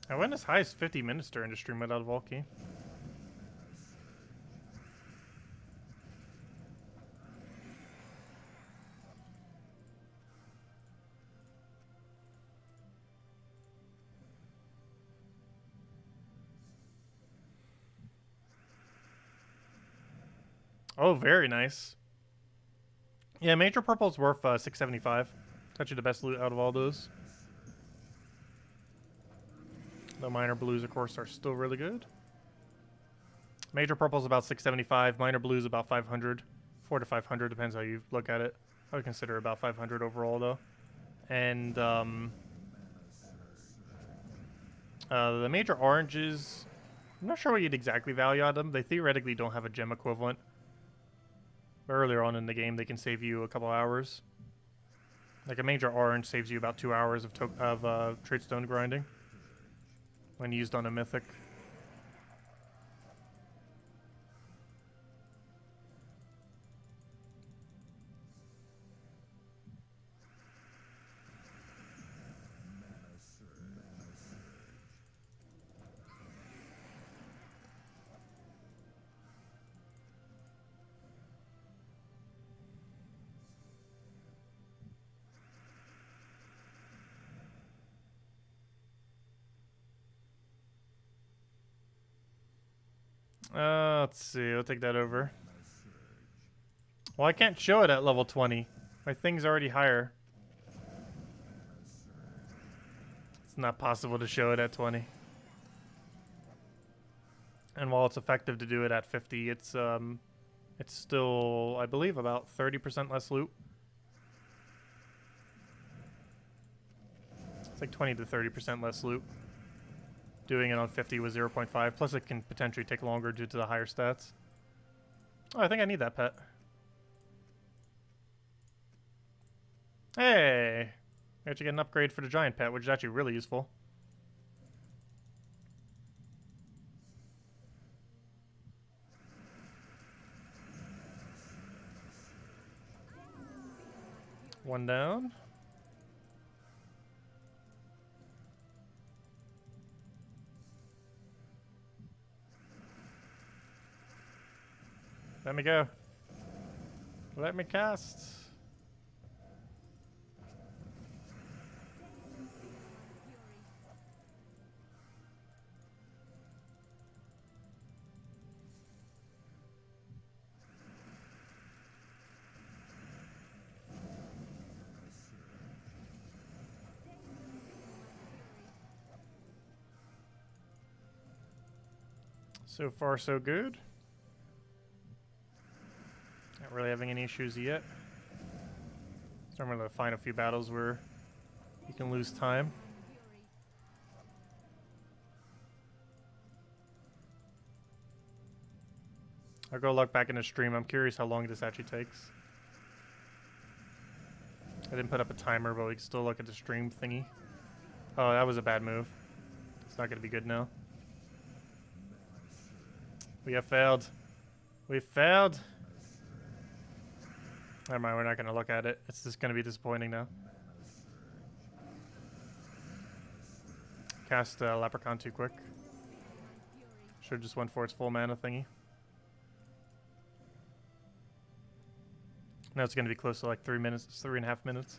I went as high as 50 minutes during the stream without a Vault key. Oh, very nice. Yeah, Major Purple's worth 675. It's actually the best loot out of all those. The Minor Blues, of course, are still really good. Major Purple's about 675. Minor Blues about 500. 4 to 500, depends how you look at it. I would consider about 500 overall, though. And the Major Oranges, I'm not sure what you'd exactly value on them. They theoretically don't have a gem equivalent. Earlier on in the game, they can save you a couple hours. Like a Major Orange saves you about 2 hours of Tradestone grinding when used on a Mythic. Let's see. I'll take that over. Well, I can't show it at level 20. My thing's already higher. It's not possible to show it at 20. And while it's effective to do it at 50, it's still, I believe, about 30% less loot. It's like 20 to 30% less loot. Doing it on 50 with 0.5. Plus, it can potentially take longer due to the higher stats. Oh, I think I need that pet. Hey! I actually get an upgrade for the giant pet, which is actually really useful. One down. Let me go. Let me cast. So far, so good. Not really having any issues yet. So I'm going to find a few battles where you can lose time. I'll go look back in the stream. I'm curious how long this actually takes. I didn't put up a timer, but we can still look at the stream thingy. Oh, that was a bad move. It's not going to be good now. We have failed. We failed. Never mind, we're not going to look at it. It's just going to be disappointing now. Cast Leprechaun too quick. Should have just went for its full mana thingy. Now it's going to be close to like 3 minutes, 3.5 minutes.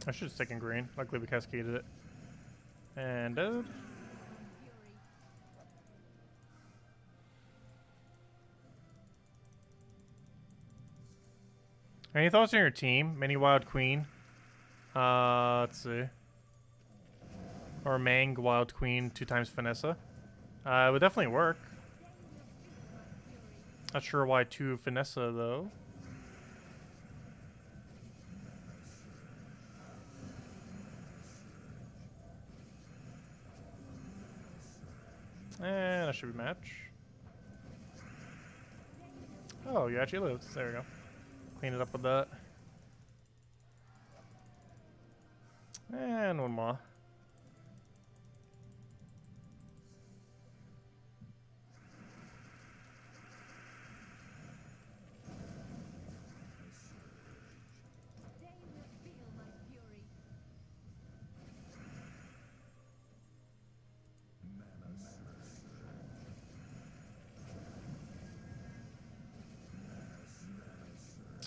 I should have taken green. Luckily we cascaded it. And Ode. Any thoughts on your team? Mini Wild Queen. Let's see. Or Mang Wild Queen 2x Finessa. It would definitely work. Not sure why 2 Finessa though. And that should be match. Oh, you actually lived. There we go. Clean it up with that. And one more.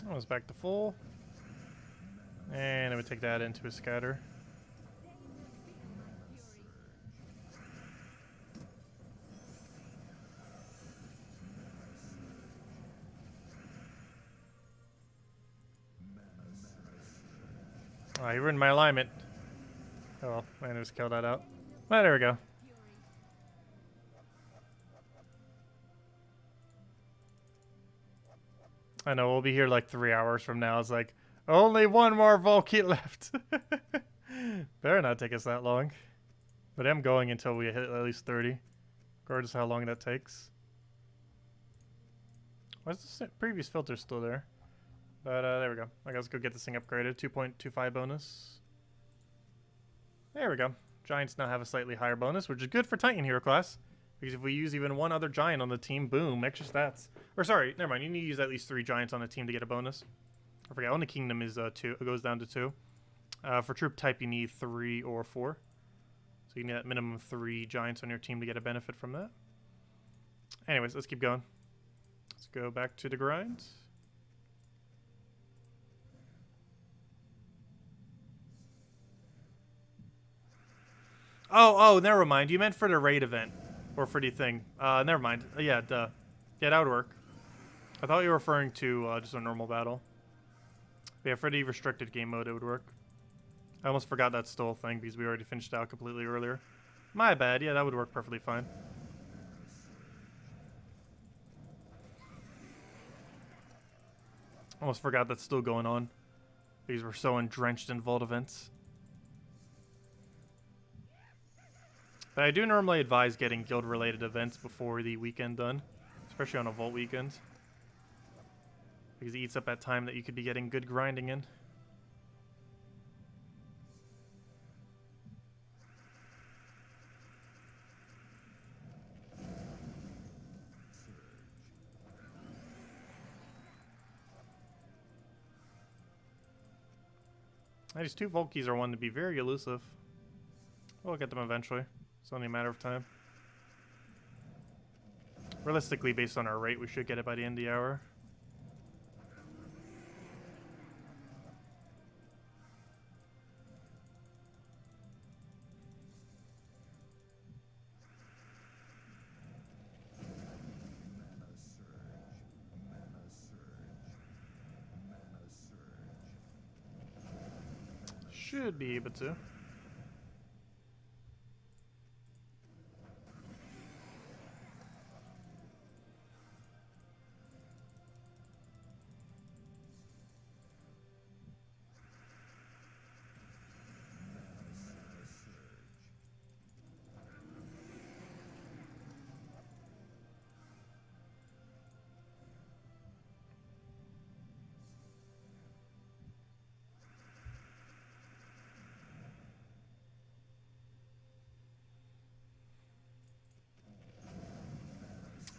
That was back to full. And I would take that into a scatter. Oh, he ruined my alignment. Oh well, I just killed that out. Well, there we go. I know, we'll be here like 3 hours from now. It's like, only one more Volkite left. Better not take us that long. But I'm going until we hit at least 30. Regardless of how long that takes. Why is the previous filter still there? But there we go. I guess go get this thing upgraded. 2.25 bonus. There we go. Giants now have a slightly higher bonus, which is good for Titan Hero class. Because if we use even one other giant on the team, boom, extra stats. Or sorry, never mind. You need to use at least 3 giants on a team to get a bonus. I forget. Only Kingdom is 2. It goes down to 2. For troop type, you need 3 or 4. So you need at minimum 3 giants on your team to get a benefit from that. Anyways, let's keep going. Let's go back to the grind. Oh, never mind. You meant for the raid event. Or for the thing. Never mind. Yeah, duh. Yeah, that would work. I thought you were referring to just a normal battle. But yeah, for the restricted game mode, it would work. I almost forgot that stole thing because we already finished out completely earlier. My bad. Yeah, that would work perfectly fine. Almost forgot that's still going on. Because we're so drenched in Vault events. But I do normally advise getting guild-related events before the weekend done. Especially on a Vault weekend. Because it eats up that time that you could be getting good grinding in. These two Volkies are one to be very elusive. We'll get them eventually. It's only a matter of time. Realistically, based on our rate, we should get it by the end of the hour. Should be able to.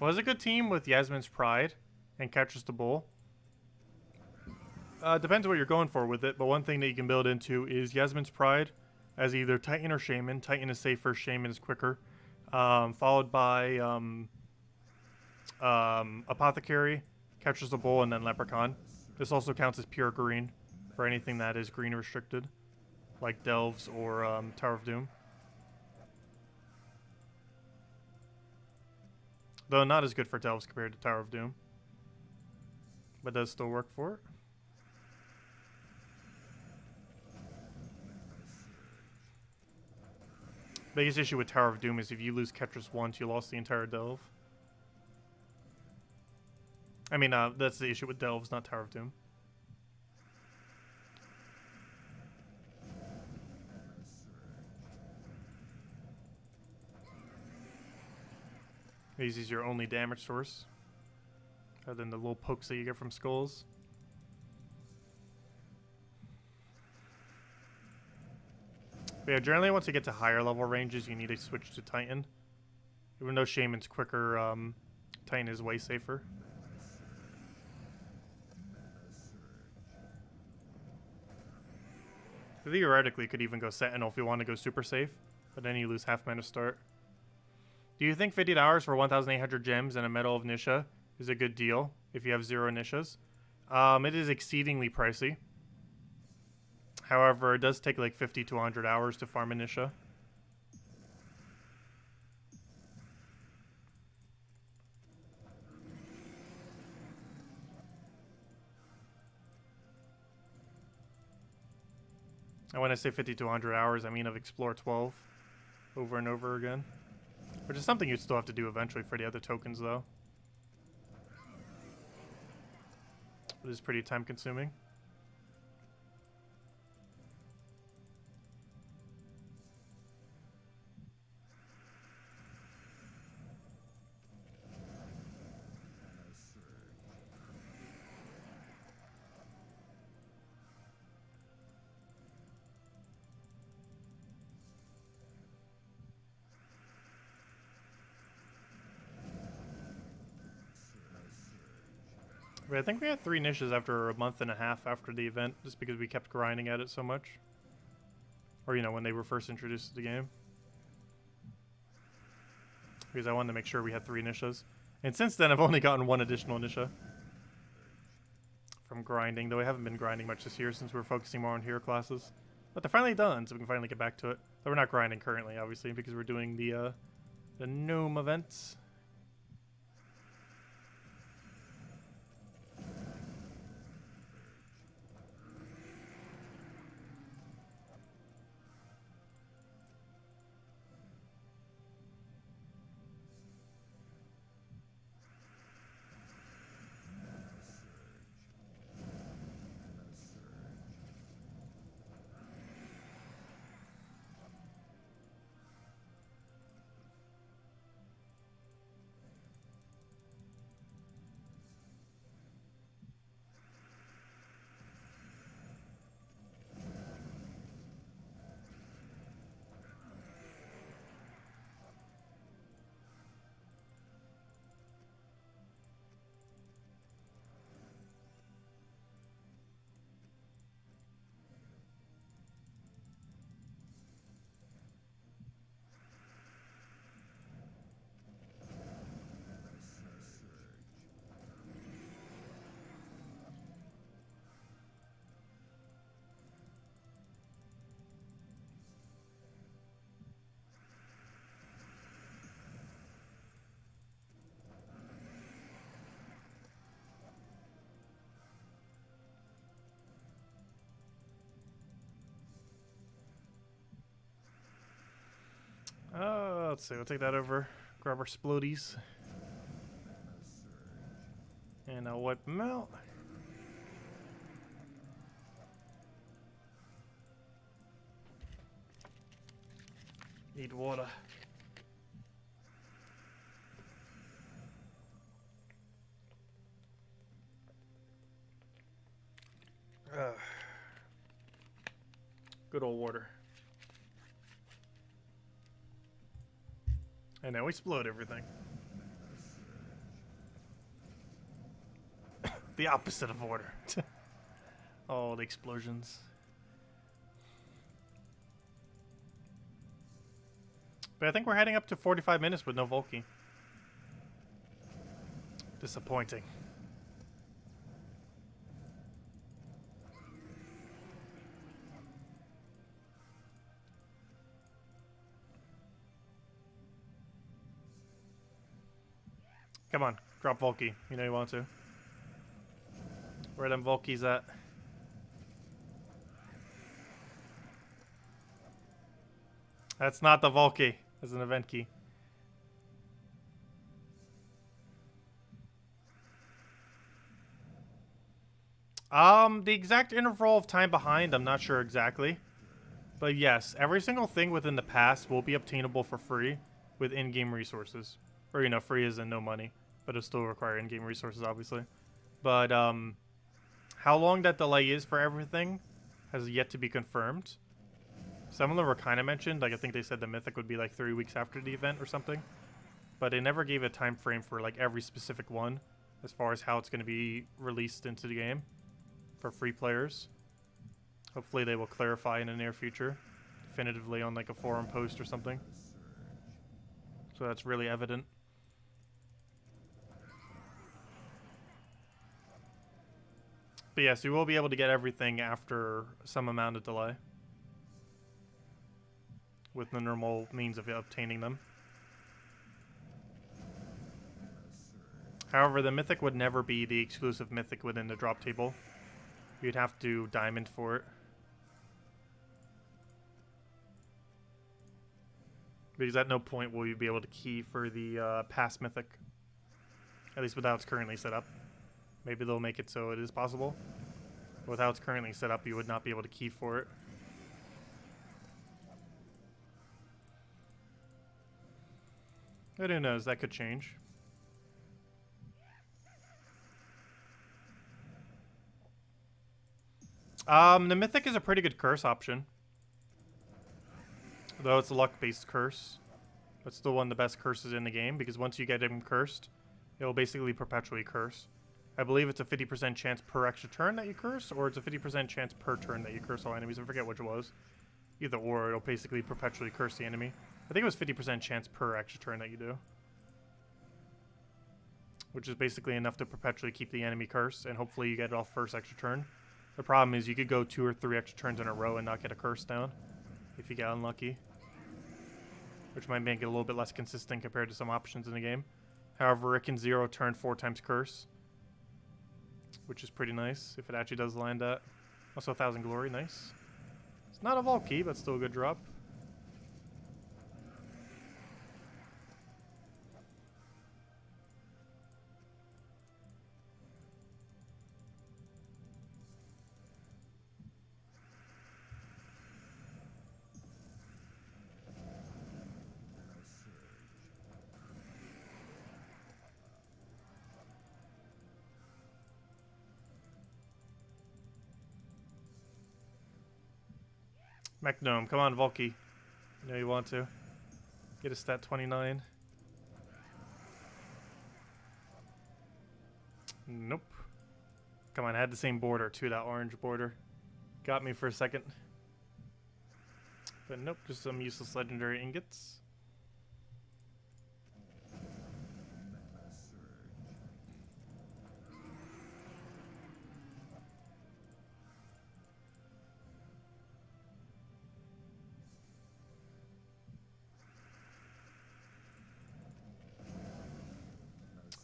Was a good team with Yasmin's Pride and Catches the Bull. Depends what you're going for with it, but one thing that you can build into is Yasmin's Pride as either Titan or Shaman. Titan is safer, Shaman is quicker. Followed by Apothecary, Catches the Bull, and then Leprechaun. This also counts as pure green for anything that is green restricted, like Delves or Tower of Doom. Though not as good for Delves compared to Tower of Doom. But does still work for it. Biggest issue with Tower of Doom is if you lose Ketris once, you lost the entire Delve. I mean, that's the issue with Delves, not Tower of Doom. Easy is your only damage source, other than the little pokes that you get from skulls. But yeah, generally once you get to higher level ranges, you need to switch to Titan. Even though Shaman's quicker, Titan is way safer. Theoretically, you could even go Sentinel if you want to go super safe, but then you lose half mana start. Do you think $50 for 1,800 gems and a Medal of Nisha is a good deal if you have 0 Nishas? It is exceedingly pricey. However, it does take like 50 to 100 hours to farm a Nisha. And when I say 50 to 100 hours, I mean of Explore 12 over and over again. Which is something you'd still have to do eventually for the other tokens, though. It is pretty time consuming. But I think we had 3 niches after a month and a half after the event, just because we kept grinding at it so much. Or, you know, when they were first introduced to the game. Because I wanted to make sure we had 3 niches. And since then, I've only gotten 1 additional nisha from grinding, though I haven't been grinding much this year since we're focusing more on hero classes. But they're finally done, so we can finally get back to it. Though we're not grinding currently, obviously, because we're doing the gnome events. Let's see, we'll take that over. Grab our splodies. And I'll wipe them out. Need water. Good old water. And now we explode everything. The opposite of water. Oh, the explosions. But I think we're heading up to 45 minutes with no Volky. Disappointing. Come on, drop Volky. You know you want to. Where them Volkies at? That's not the Volky. It's an event key. The exact interval of time behind, I'm not sure exactly. But yes, every single thing within the pass will be obtainable for free with in-game resources. Or, you know, free as in no money. But it'll still require in-game resources, obviously. But, how long that delay is for everything has yet to be confirmed. Some of them were kind of mentioned. Like, I think they said the Mythic would be, like, 3 weeks after the event or something. But they never gave a time frame for, like, every specific one as far as how it's going to be released into the game for free players. Hopefully they will clarify in the near future, definitively on, like, a forum post or something. So that's really evident. But yes, you will be able to get everything after some amount of delay. With the normal means of obtaining them. However, the Mythic would never be the exclusive Mythic within the drop table. You'd have to diamond for it. Because at no point will you be able to key for the past Mythic. At least with how it's currently set up. Maybe they'll make it so it is possible. But with how it's currently set up, you would not be able to key for it. But who knows, that could change. The Mythic is a pretty good curse option. Though it's a luck-based curse. But still one of the best curses in the game, because once you get him cursed, it will basically perpetually curse. I believe it's a 50% chance per extra turn that you curse, or it's a 50% chance per turn that you curse all enemies. I forget which it was. Either or, it'll basically perpetually curse the enemy. I think it was 50% chance per extra turn that you do. Which is basically enough to perpetually keep the enemy cursed, and hopefully you get it off first extra turn. The problem is you could go 2 or 3 extra turns in a row and not get a curse down, if you get unlucky. Which might make it a little bit less consistent compared to some options in the game. However, it can 0 turn 4 times curse. Which is pretty nice, if it actually does land that. Also 1,000 glory, nice. It's not a vault key, but still a good drop. Mechnome, come on, Volky. You know you want to. Get a stat 29. Nope. Come on, I had the same border too, that orange border. Got me for a second. But nope, just some useless legendary ingots.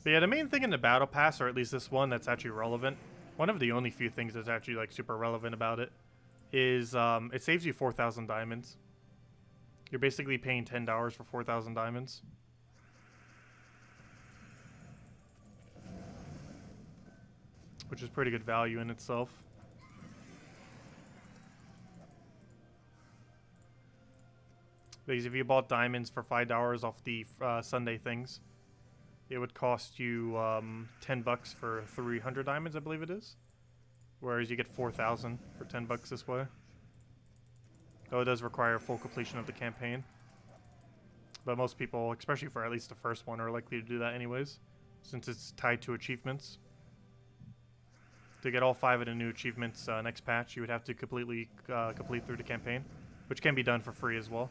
But yeah, the main thing in the battle pass, or at least this one that's actually relevant, one of the only few things that's actually like super relevant about it, is it saves you 4,000 diamonds. You're basically paying $10 for 4,000 diamonds. Which is pretty good value in itself. Because if you bought diamonds for $5 off the Sunday things, it would cost you $10 for 300 diamonds, I believe it is. Whereas you get 4,000 for $10 this way. Though it does require full completion of the campaign. But most people, especially for at least the first one, are likely to do that anyways, since it's tied to achievements. To get all 5 of the new achievements next patch, you would have to completely complete through the campaign, which can be done for free as well.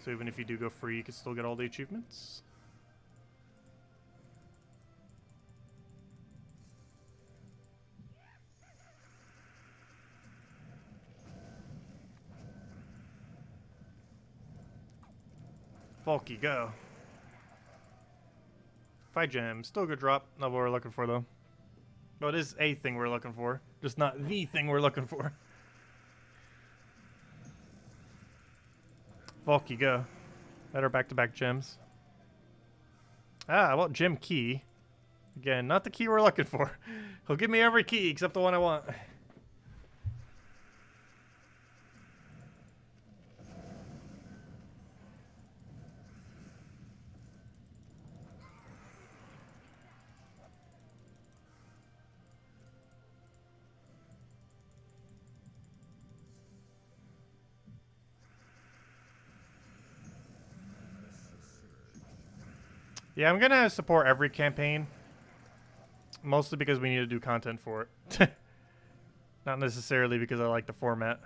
So even if you do go free, you can still get all the achievements. Bulky, go. 5 gems. Still good drop. Not what we're looking for, though. Well, it is a thing we're looking for. Just not the thing we're looking for. Bulky, go. Better back-to-back gems. Ah, well, gem key. Again, not the key we're looking for. He'll give me every key except the one I want. Yeah, I'm gonna support every campaign. Mostly because we need to do content for it. Not necessarily because I like the format.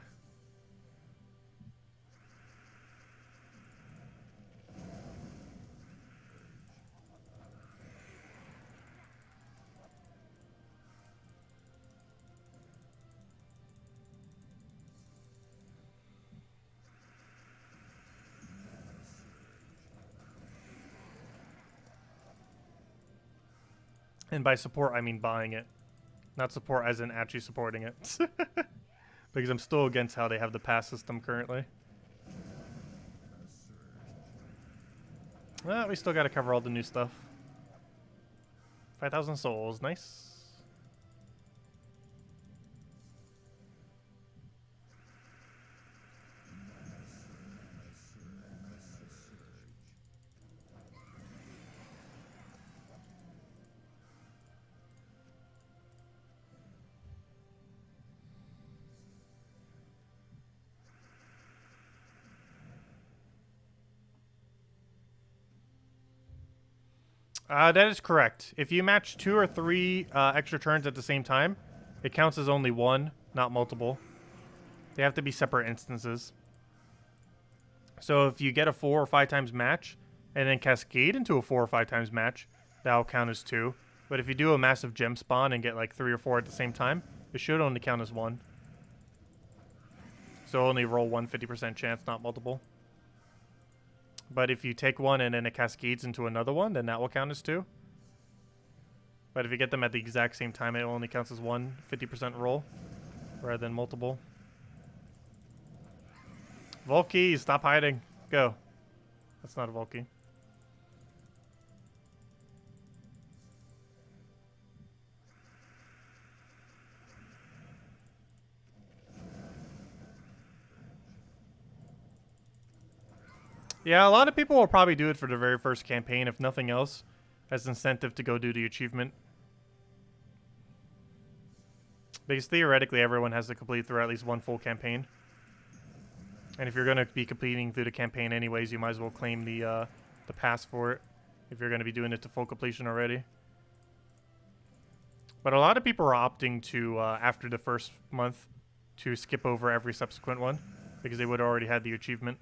And by support, I mean buying it. Not support as in actually supporting it. Because I'm still against how they have the pass system currently. Well, we still got to cover all the new stuff. 5,000 souls. Nice. That is correct. If you match 2 or 3 extra turns at the same time, it counts as only 1, not multiple. They have to be separate instances. So if you get a 4 or 5 times match, and then cascade into a 4 or 5 times match, that'll count as 2. But if you do a massive gem spawn and get like 3 or 4 at the same time, it should only count as 1. So only roll 1 50% chance, not multiple. But if you take one and then it cascades into another one, then that will count as 2. But if you get them at the exact same time, it only counts as 1 50% roll rather than multiple. Volky, stop hiding. Go. That's not a Volky. Yeah, a lot of people will probably do it for the very first campaign, if nothing else, as incentive to go do the achievement. Because theoretically, everyone has to complete through at least one full campaign. And if you're going to be completing through the campaign anyways, you might as well claim the pass for it, if you're going to be doing it to full completion already. But a lot of people are opting to, after the first month, to skip over every subsequent one, because they would have already had the achievement.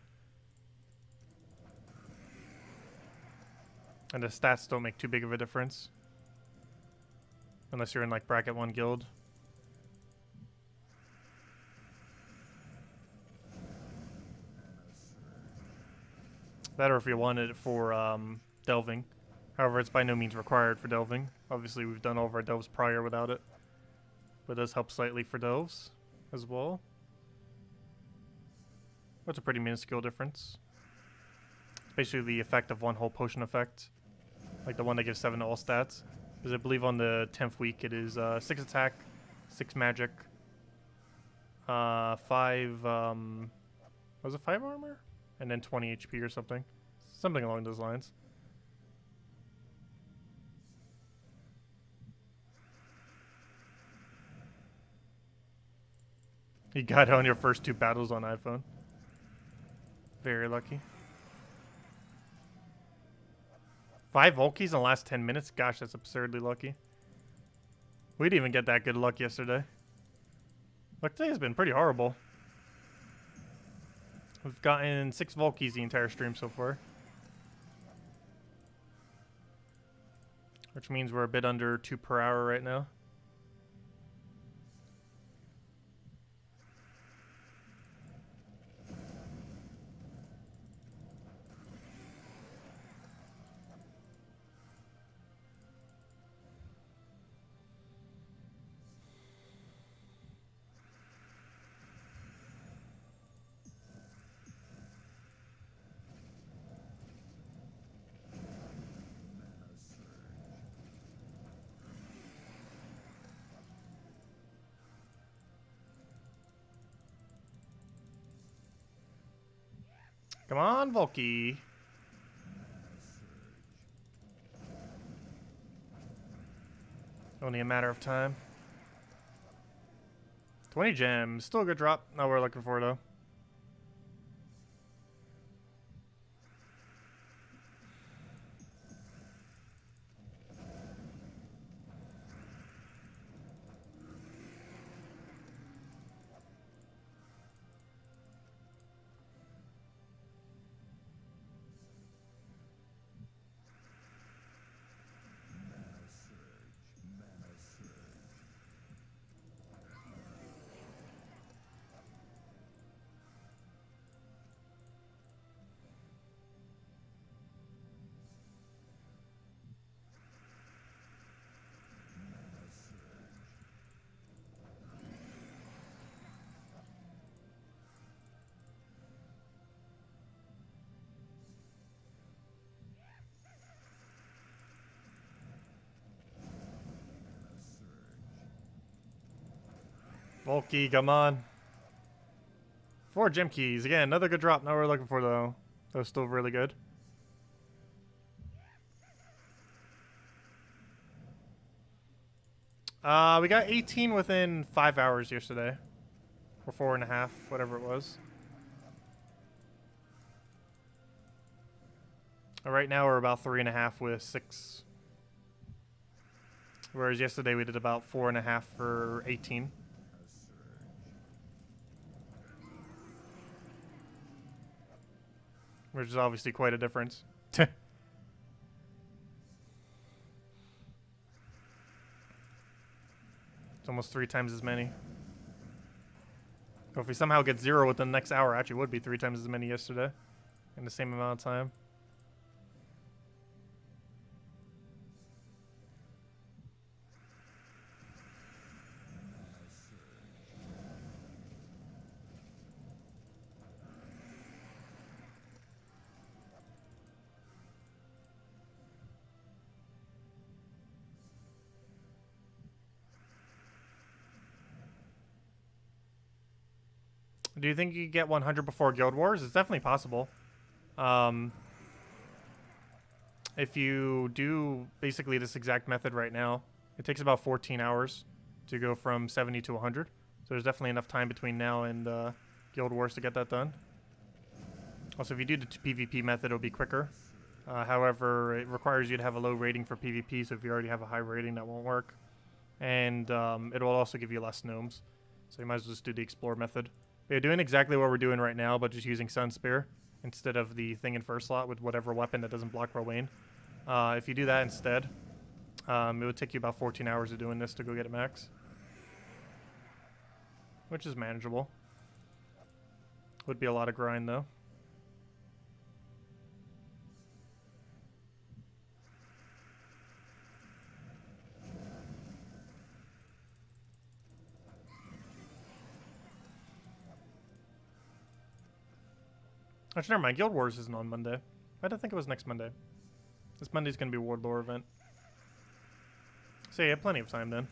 And the stats don't make too big of a difference. Unless you're in like bracket 1 guild. Better if you wanted it for delving. However, it's by no means required for delving. Obviously, we've done all of our delves prior without it. But it does help slightly for delves as well. That's a pretty minuscule difference. It's basically the effect of one whole potion effect. Like the one that gives 7 to all stats. Because I believe on the 10th week it is 6 attack, 6 magic, 5, was it 5 armor? And then 20 HP or something. Something along those lines. You got it on your first 2 battles on iPhone. Very lucky. 5 Volkies in the last 10 minutes? Gosh, that's absurdly lucky. We didn't even get that good luck yesterday. Luck today has been pretty horrible. We've gotten 6 Volkies the entire stream so far. Which means we're a bit under 2 per hour right now. Come on, Volky. Only a matter of time. 20 gems. Still a good drop. Not what we're looking for, though. Volky, come on. 4 gem keys. Again, another good drop. Not what we're looking for, though. That was still really good. We got 18 within 5 hours yesterday. Or 4.5, whatever it was. Right now we're about 3.5 with 6. Whereas yesterday we did about 4.5 for 18. Which is obviously quite a difference. It's almost 3 times as many. So if we somehow get 0 within the next hour, actually would be 3 times as many yesterday. In the same amount of time. Do you think you could get 100 before Guild Wars? It's definitely possible. If you do basically this exact method right now, it takes about 14 hours to go from 70 to 100. So there's definitely enough time between now and Guild Wars to get that done. Also, if you do the PvP method, it'll be quicker. However, it requires you to have a low rating for PvP, so if you already have a high rating, that won't work. And it will also give you less gnomes. So you might as well just do the Explore method. But you're doing exactly what we're doing right now, but just using Sun Spear instead of the thing in first slot with whatever weapon that doesn't block Rowain. If you do that instead, it would take you about 14 hours of doing this to go get it max. Which is manageable. Would be a lot of grind, though. Actually, never mind. Guild Wars isn't on Monday. I didn't think it was next Monday. This Monday's going to be a Ward Lore event. So yeah, plenty of time then.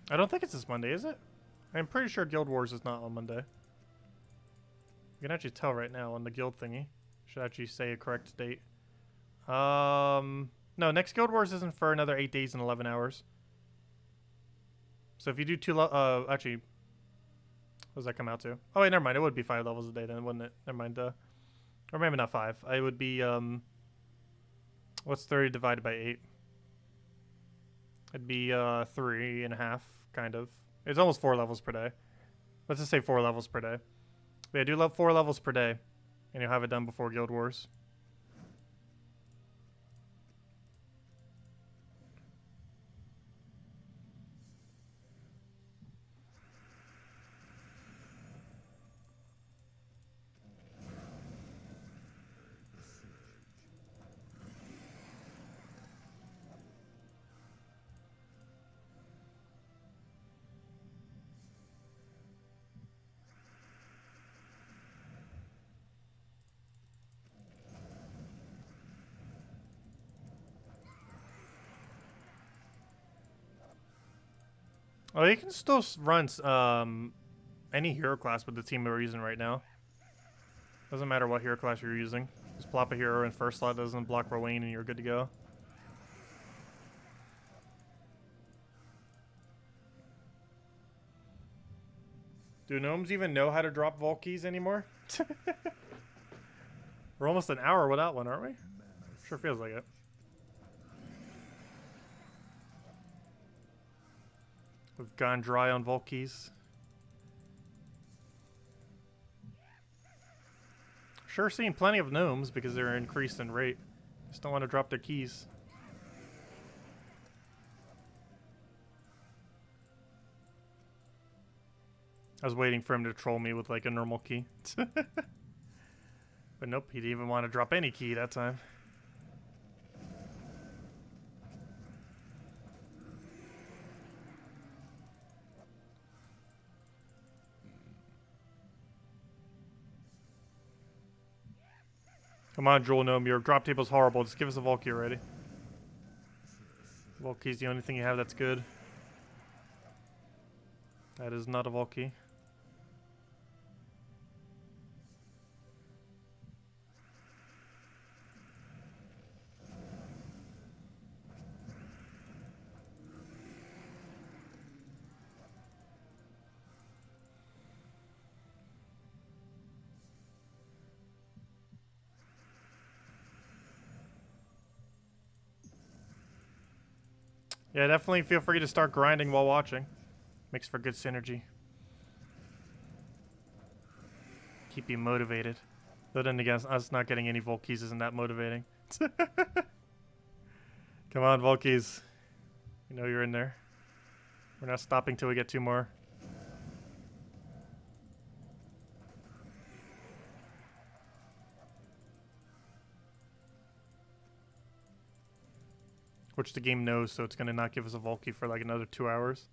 I don't think it's this Monday, is it? I'm pretty sure Guild Wars is not on Monday. You can actually tell right now on the guild thingy. Should actually say a correct date. No, next Guild Wars isn't for another 8 days and 11 hours. So if you do actually, what does that come out to? Oh wait, never mind. It would be 5 levels a day then, wouldn't it? Never mind. Or maybe not 5. It would be what's 30 divided by 8? It'd be 3.5, kind of. It's almost 4 levels per day. Let's just say 4 levels per day. But yeah, do 4 levels per day, and you'll have it done before Guild Wars. Oh, you can still run any hero class with the team we're using right now. Doesn't matter what hero class you're using. Just plop a hero in first slot, doesn't block Rowan, and you're good to go. Do gnomes even know how to drop vault keys anymore? We're almost an hour without one, aren't we? Sure feels like it. We've gone dry on vault keys. Sure seeing plenty of gnomes because they're increased in rate. Just don't want to drop their keys. I was waiting for him to troll me with like a normal key. But nope, he didn't even want to drop any key that time. Come on, Jewel Gnome, your drop table's horrible. Just give us a vault key already. Vault key's the only thing you have that's good. That is not a vault key. Yeah, definitely feel free to start grinding while watching. Makes for good synergy. Keep you motivated. Though then again, us not getting any vault keys isn't that motivating. Come on, vault keys. You know you're in there. We're not stopping till we get 2 more. Which the game knows, so it's going to not give us a vault key for like another 2 hours.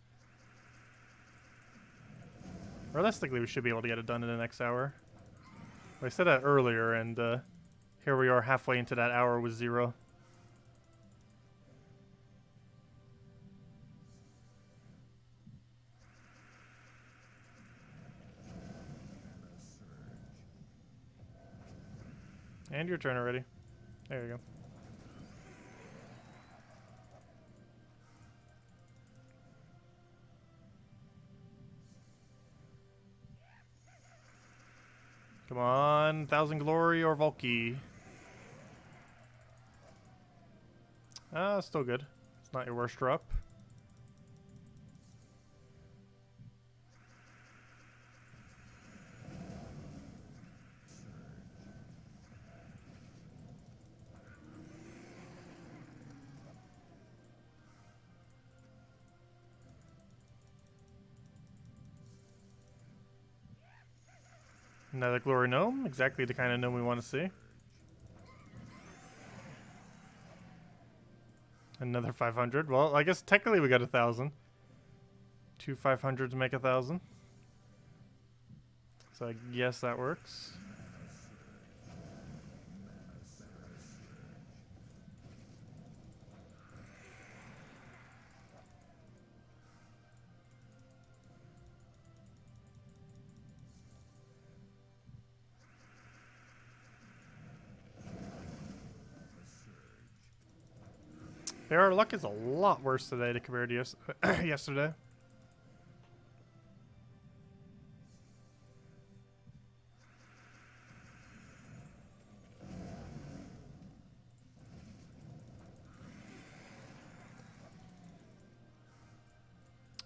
Realistically, we should be able to get it done in the next hour. I said that earlier, and here we are halfway into that hour with 0. And your turn already. There you go. Come on, 1000 Glory or Volky. Still good. It's not your worst drop. Another Glory Gnome, exactly the kind of gnome we want to see. Another 500. Well, I guess technically we got 1000. 2 500s make 1000. So I guess that works. Our luck is a lot worse today to compare to yesterday.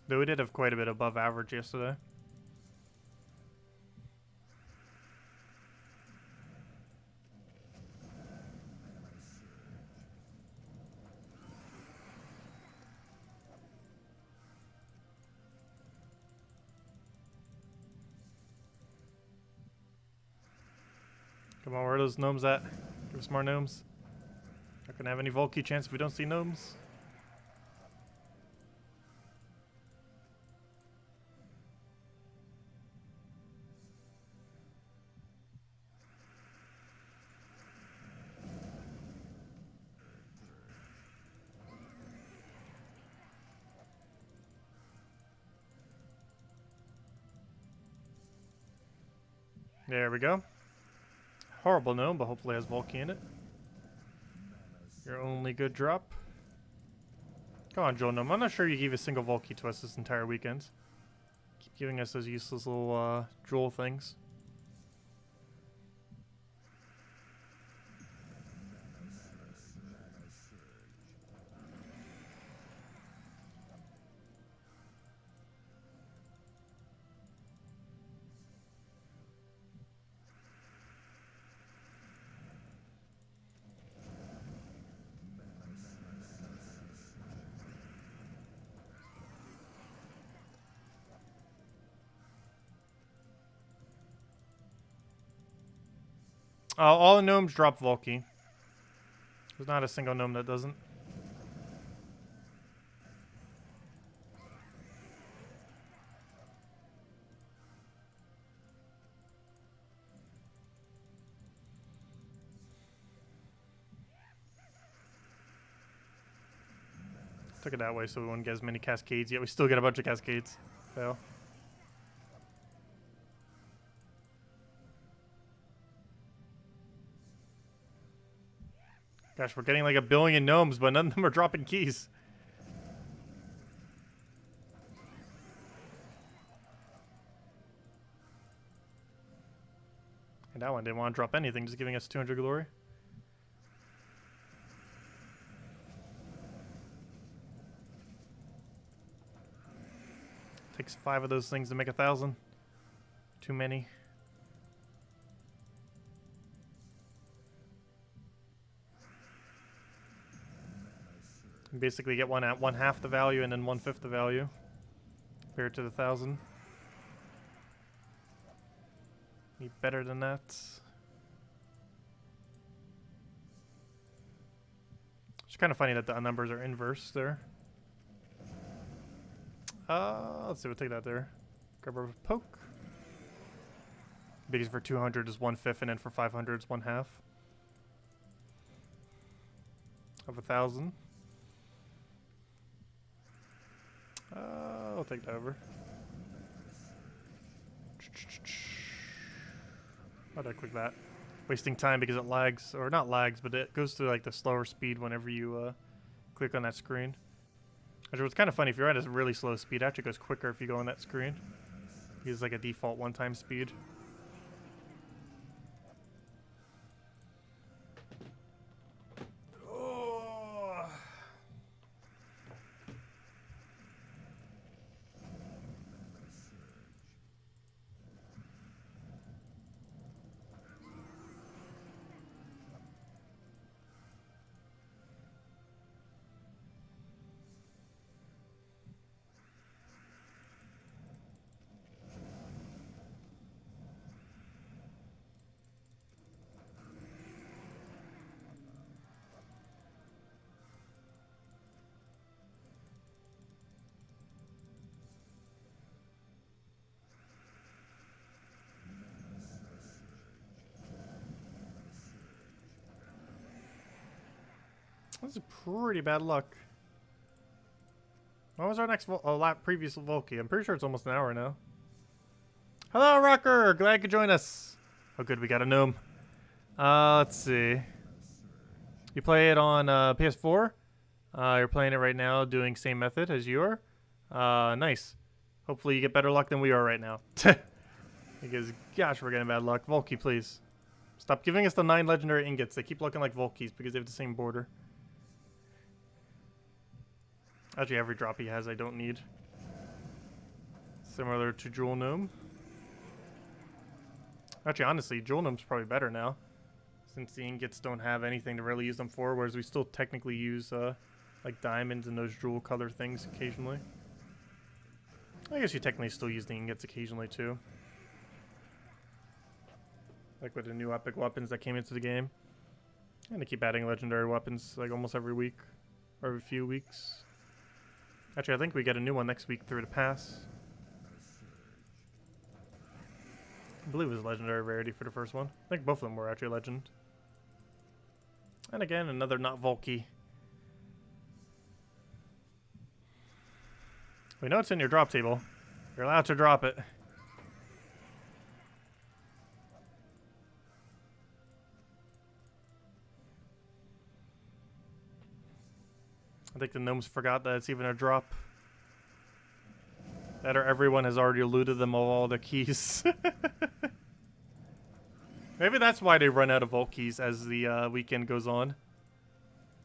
Though we did have quite a bit above average yesterday. Come on, where are those gnomes at? Give us more gnomes. Not gonna have any Volky chance if we don't see gnomes. There we go. Horrible gnome, but hopefully has Volky in it. Your only good drop. Come on, Joe Gnome. I'm not sure you gave a single Volky to us this entire weekend. Keep giving us those useless little droll things. All the gnomes drop Volky. There's not a single gnome that doesn't. Took it that way so we wouldn't get as many cascades, yet we still get a bunch of cascades. Fail. Gosh, we're getting like 1 billion gnomes, but none of them are dropping keys. And that one didn't want to drop anything, just giving us 200 glory. Takes 5 of those things to make 1,000. Too many. You basically get one at 1/2 the value and then 1/5 the value compared to the 1,000. Need better than that. It's kind of funny that the numbers are inverse there. Let's see, we'll take that there. Grab a poke. Because for 200 is 1/5 and then for 500 is 1/2 of 1,000. I'll take that over. Why'd I click that? Wasting time because it lags, or not lags, but it goes to like the slower speed whenever you click on that screen. Which was kind of funny, if you're at a really slow speed, it actually goes quicker if you go on that screen. It's like a default one-time speed. This is pretty bad luck. When was our next previous Volky? I'm pretty sure it's almost an hour now. Hello, Rocker! Glad you could join us. Oh, good, we got a gnome. Let's see. You play it on PS4? You're playing it right now, doing same method as you are. Nice. Hopefully you get better luck than we are right now. Because, gosh, we're getting bad luck. Volky, please. Stop giving us the 9 legendary ingots. They keep looking like Volkies because they have the same border. Actually, every drop he has I don't need. Similar to Jewel Gnome. Actually, honestly, Jewel Gnome's probably better now. Since the ingots don't have anything to really use them for, whereas we still technically use like diamonds and those jewel color things occasionally. I guess you technically still use the ingots occasionally too. Like with the new epic weapons that came into the game. And they keep adding legendary weapons like almost every week. Or every few weeks. Actually, I think we get a new one next week through the pass. I believe it was legendary rarity for the first one. I think both of them were actually legend. And again, another not Volky. We know it's in your drop table. You're allowed to drop it. I think the gnomes forgot that it's even a drop. That or everyone has already looted them of all their keys. Maybe that's why they run out of vault keys as the weekend goes on.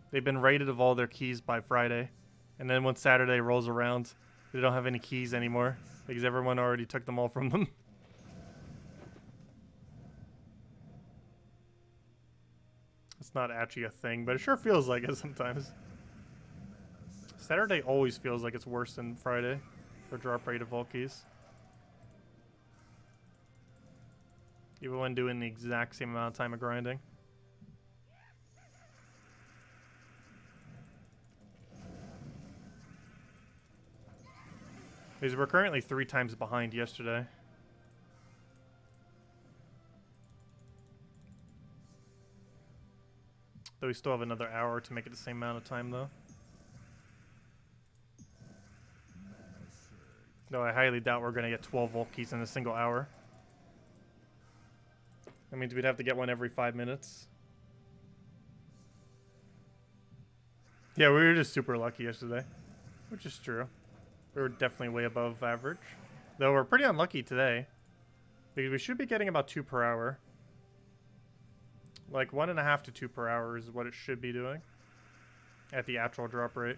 They've been raided of all their keys by Friday. And then when Saturday rolls around, they don't have any keys anymore. Because everyone already took them all from them. It's not actually a thing, but it sure feels like it sometimes. Saturday always feels like it's worse than Friday for drop rate of vault keys. Even when doing the exact same amount of time of grinding. Because we're currently 3 times behind yesterday. Though we still have another hour to make it the same amount of time though. Though I highly doubt we're going to get 12 vault keys in a single hour. That means we'd have to get one every 5 minutes. Yeah, we were just super lucky yesterday. Which is true. We were definitely way above average. Though we're pretty unlucky today. Because we should be getting about 2 per hour. Like 1.5 to 2 per hour is what it should be doing. At the actual drop rate.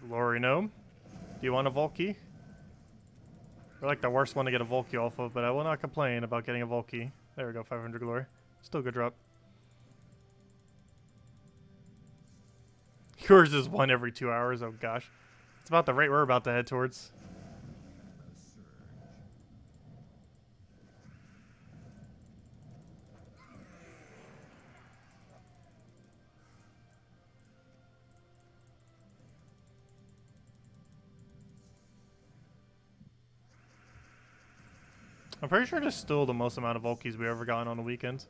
Glory Gnome, do you want a Volky? You're like the worst one to get a Volky off of, but I will not complain about getting a Volky. There we go, 500 glory. Still a good drop. Yours is 1 every 2 hours, oh gosh. It's about the rate we're about to head towards. I'm pretty sure this is still the most amount of Volkies we ever gotten on the weekend.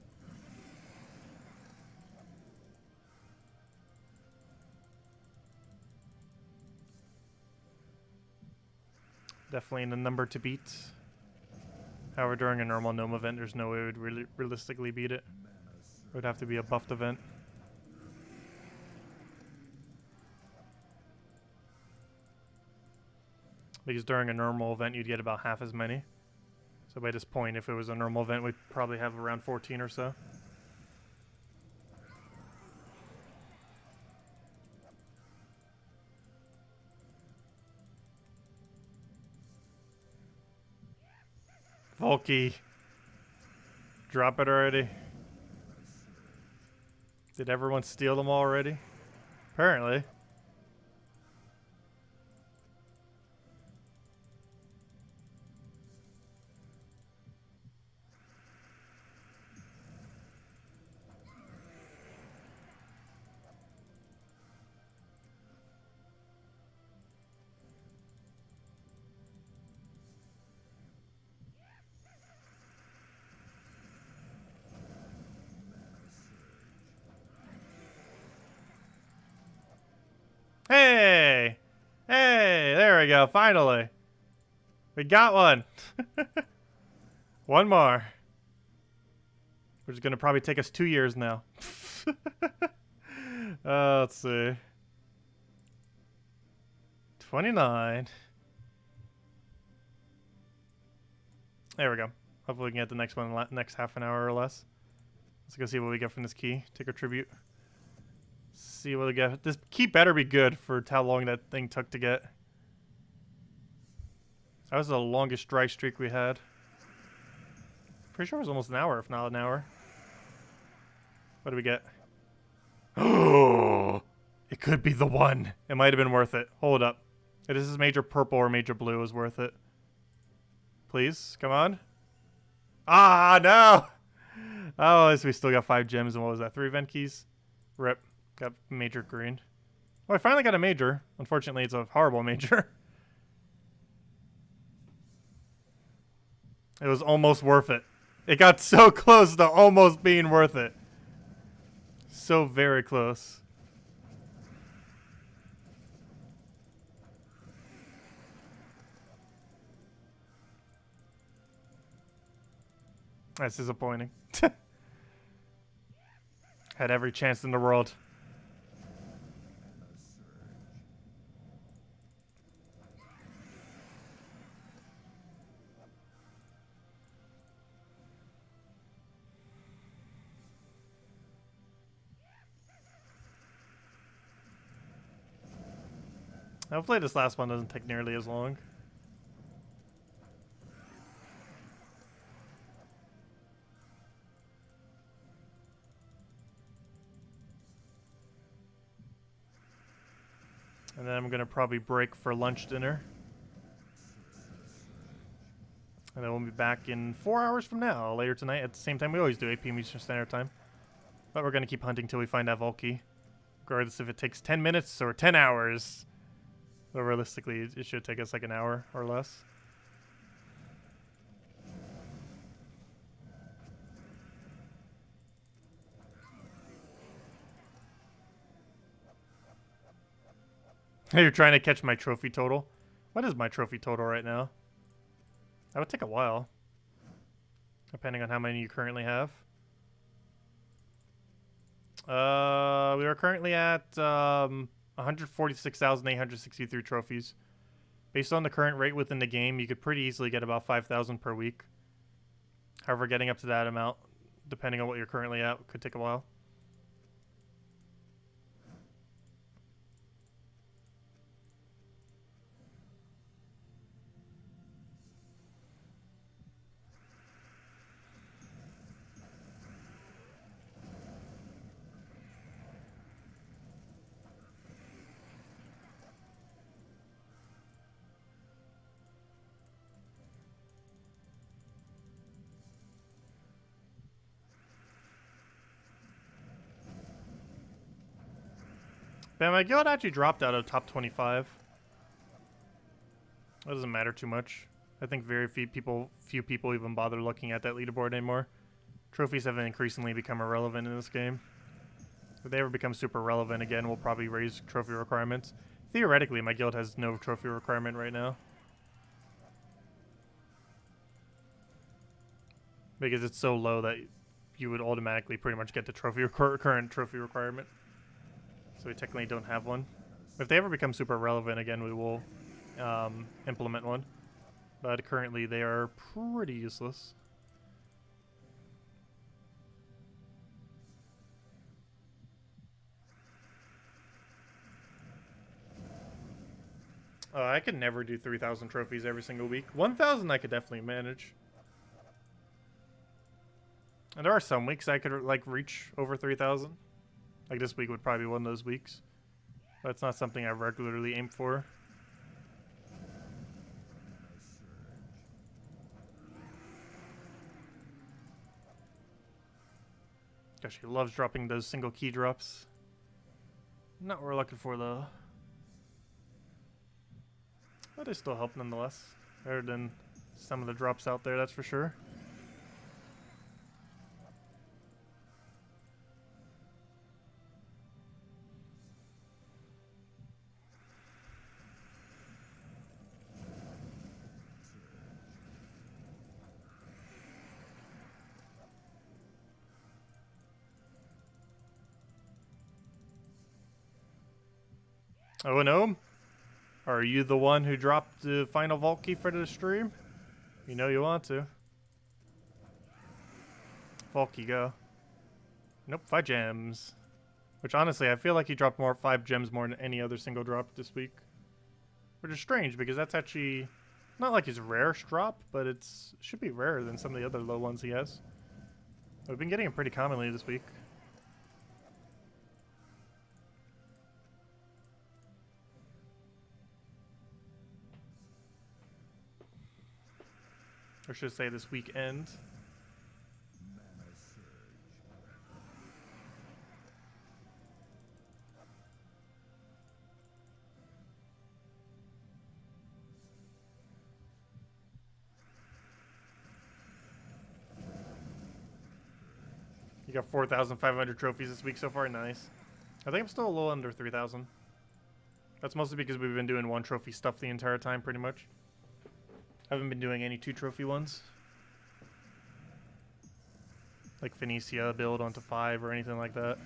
Definitely the number to beat. However, during a normal gnome event, there's no way we would really realistically beat it. It would have to be a buffed event. Because during a normal event, you'd get about half as many. So by this point, if it was a normal event, we'd probably have around 14 or so. Volky. Drop it already. Did everyone steal them already? Apparently. Hey! Hey! There we go, finally. We got one. One more. Which is going to probably take us 2 years now. Let's see. 29. There we go. Hopefully we can get the next one in the next half an hour or less. Let's go see what we get from this key. Take a tribute. See what we get. This key better be good for how long that thing took to get. That was the longest dry streak we had. Pretty sure it was almost an hour, if not an hour. What do we get? Oh, it could be the one. It might have been worth it. Hold up. If this is major purple or major blue, it was worth it. Please, come on. Ah, no. Oh, at least we still got 5 gems. And what was that? 3 event keys? Rip. Got major green. Oh, I finally got a major. Unfortunately, it's a horrible major. It was almost worth it. It got so close to almost being worth it. So very close. That's disappointing. Had every chance in the world. Hopefully this last one doesn't take nearly as long. And then I'm going to probably break for lunch dinner. And then we'll be back in 4 hours from now, later tonight, at the same time we always do, 8 p.m. Eastern Standard Time. But we're going to keep hunting till we find that Volky. Regardless if it takes 10 minutes or 10 hours. But realistically, it should take us like an hour or less. You're trying to catch my trophy total? What is my trophy total right now? That would take a while. Depending on how many you currently have. We are currently at 146,863 trophies. Based on the current rate within the game, you could pretty easily get about 5,000 per week. However, getting up to that amount, depending on what you're currently at, could take a while. Man, my guild actually dropped out of top 25. That doesn't matter too much. I think very few people even bother looking at that leaderboard anymore. Trophies have increasingly become irrelevant in this game. If they ever become super relevant again, we'll probably raise trophy requirements. Theoretically, my guild has no trophy requirement right now. Because it's so low that you would automatically pretty much get the current trophy requirement. So we technically don't have one. If they ever become super relevant again, we will implement one. But currently they are pretty useless. I could never do 3,000 trophies every single week. 1,000 I could definitely manage. And there are some weeks I could like reach over 3,000. Like this week would probably be one of those weeks. But it's not something I regularly aim for. Gosh, he loves dropping those single key drops. Not what we're looking for though. But they still help nonetheless. Better than some of the drops out there, that's for sure. Oh no. Are you the one who dropped the final vault key for the stream? You know you want to. Vault key, go. Nope, 5 gems. Which honestly, I feel like he dropped 5 gems more than any other single drop this week. Which is strange because that's actually not like his rarest drop, but it should be rarer than some of the other low ones he has. We've been getting him pretty commonly this week. Or should I say this weekend. You got 4,500 trophies this week so far. Nice. I think I'm still a little under 3,000. That's mostly because we've been doing 1 trophy stuff the entire time pretty much. Haven't been doing any 2 trophy ones. Like Phoenicia build onto 5 or anything like that.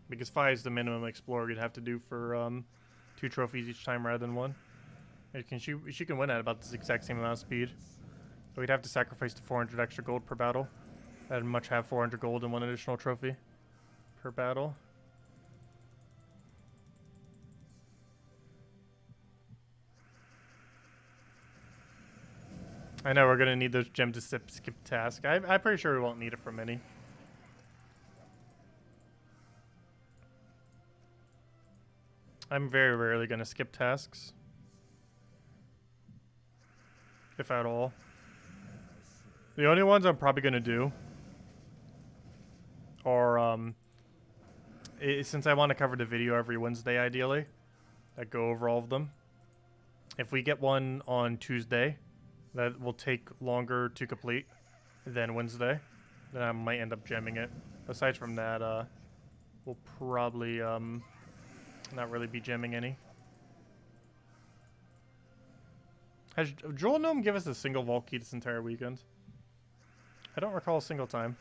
Because 5 is the minimum explorer you'd have to do for 2 trophies each time rather than 1. She can win at about the exact same amount of speed. But we'd have to sacrifice the 400 extra gold per battle. I'd much have 400 gold and 1 additional trophy per battle. I know we're gonna need those gems to skip task. I'm pretty sure we won't need it for many. I'm very rarely gonna skip tasks, if at all. The only ones I'm probably gonna do are since I want to cover the video every Wednesday, ideally, I go over all of them. If we get one on Tuesday that will take longer to complete than Wednesday, then I might end up gemming it. Aside from that, we'll probably not really be gemming any. Has Joel Gnome give us a single vault key this entire weekend? I don't recall a single time.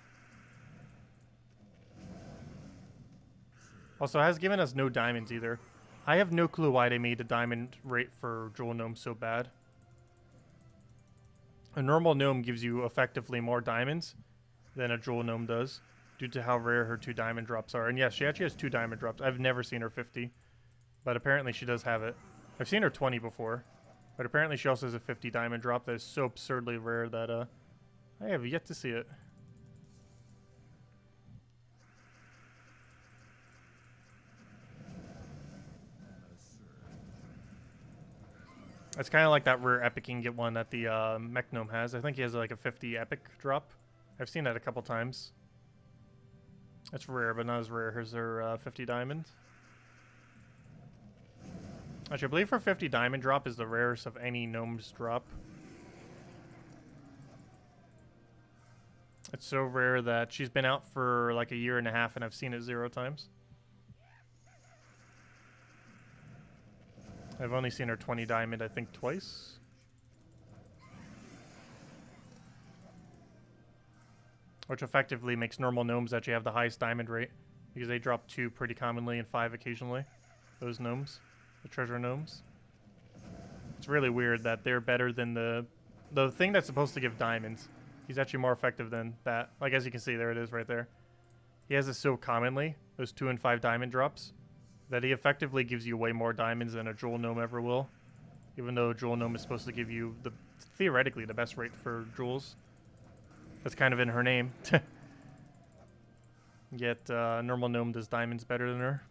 Also, has given us no diamonds either. I have no clue why they made the diamond rate for Joel Gnome so bad. A normal gnome gives you effectively more diamonds than a Joel Gnome does, due to how rare her 2 diamond drops are. And yes, she actually has 2 diamond drops. I've never seen her 50, but apparently she does have it. I've seen her 20 before, but apparently she also has a 50 diamond drop that is so absurdly rare that I have yet to see it. It's kind of like that rare epic you can get one that the mech gnome has. I think he has like a 50 epic drop. I've seen that a couple times. It's rare, but not as rare as her 50 diamond. Actually, I believe her 50 diamond drop is the rarest of any gnome's drop. It's so rare that she's been out for like a year and a half and I've seen it 0 times. I've only seen her 20 diamond, I think, twice. Which effectively makes normal gnomes actually have the highest diamond rate, because they drop 2 pretty commonly and 5 occasionally. Those gnomes, the treasure gnomes. It's really weird that they're better than the thing that's supposed to give diamonds. He's actually more effective than that. Like, as you can see, there it is right there. He has it so commonly, those 2 and 5 diamond drops, that he effectively gives you way more diamonds than a Joel Gnome ever will. Even though Joel Gnome is supposed to give you the theoretically the best rate for jewels. That's kind of in her name. Yet normal gnome does diamonds better than her.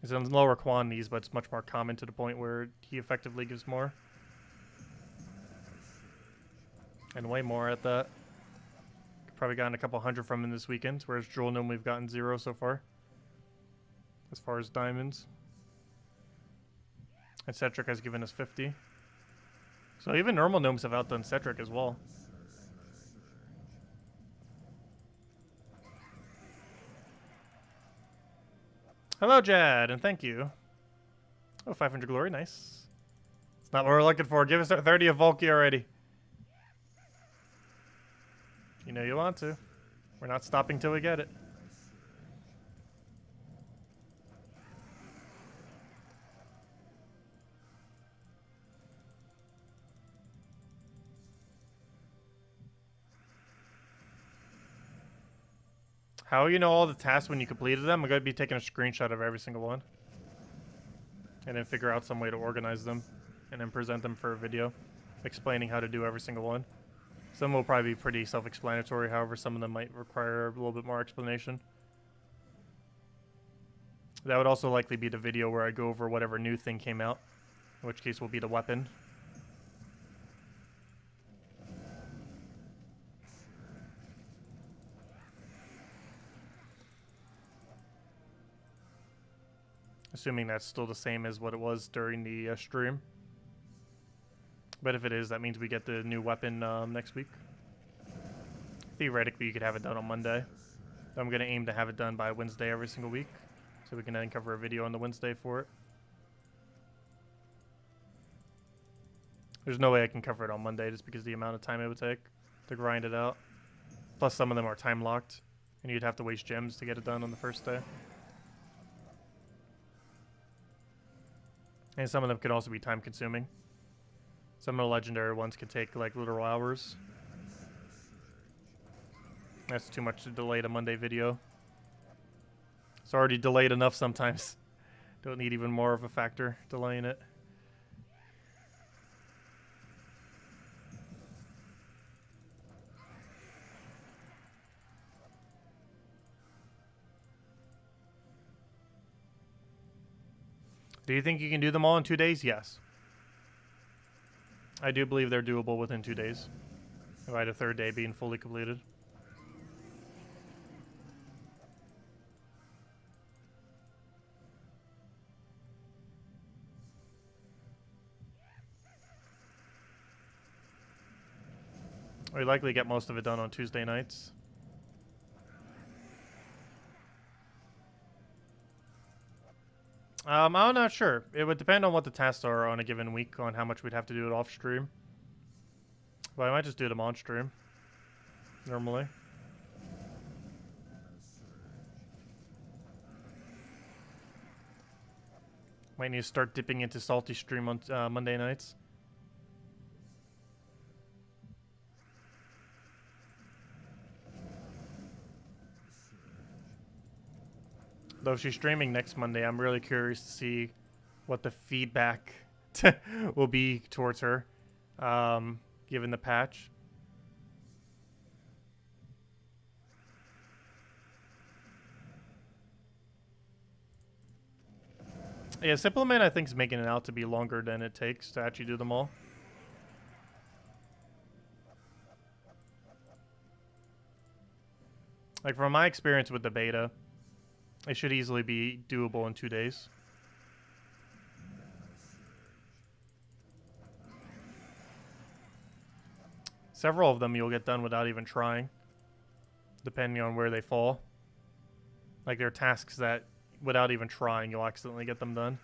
It's in lower quantities, but it's much more common to the point where he effectively gives more. And way more at that. Probably gotten a couple hundred from him this weekend, whereas Jewel Gnome we've gotten 0 so far. As far as diamonds. And Cedric has given us 50. So even normal gnomes have outdone Cedric as well. Hello, Jad, and thank you. Oh, 500 glory, nice. It's not what we're looking for. Give us our 30 of Volky already. You know you want to. We're not stopping till we get it. How you know all the tasks when you completed them? I'm going to be taking a screenshot of every single one. And then figure out some way to organize them. And then present them for a video. Explaining how to do every single one. Some will probably be pretty self-explanatory. However, some of them might require a little bit more explanation. That would also likely be the video where I go over whatever new thing came out. In which case will be the weapon. Assuming that's still the same as what it was during the stream. But if it is, that means we get the new weapon next week. Theoretically, you could have it done on Monday. I'm going to aim to have it done by Wednesday every single week. So we can then cover a video on the Wednesday for it. There's no way I can cover it on Monday just because of the amount of time it would take to grind it out. Plus some of them are time locked. And you'd have to waste gems to get it done on the first day. And some of them could also be time consuming. Some of the legendary ones could take like literal hours. That's too much to delay the Monday video. It's already delayed enough sometimes. Don't need even more of a factor delaying it. Do you think you can do them all in 2 days? Yes. I do believe they're doable within 2 days. By the third day being fully completed. We likely get most of it done on Tuesday nights. I'm not sure. It would depend on what the tasks are on a given week, on how much we'd have to do it off stream. But I might just do them on stream. Normally. Might need to start dipping into salty stream on Monday nights. Though if she's streaming next Monday, I'm really curious to see what the feedback will be towards her, given the patch. Yeah, Simplement I think is making it out to be longer than it takes to actually do them all. Like from my experience with the beta, it should easily be doable in 2 days. Several of them you'll get done without even trying, depending on where they fall. Like there are tasks that, without even trying, you'll accidentally get them done.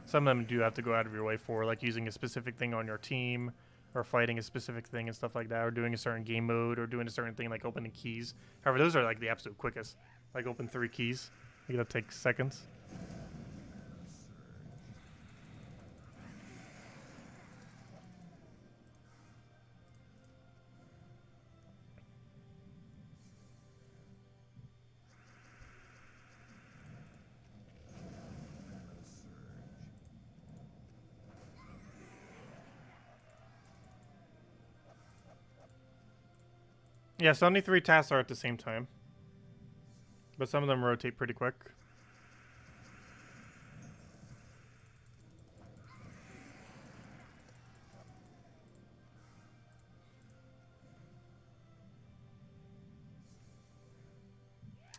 Some of them do have to go out of your way for, like using a specific thing on your team, or fighting a specific thing and stuff like that, or doing a certain game mode, or doing a certain thing like opening keys. However, those are like the absolute quickest. Like open 3 keys. Like that takes seconds. Yeah, so only 3 tasks are at the same time. But some of them rotate pretty quick.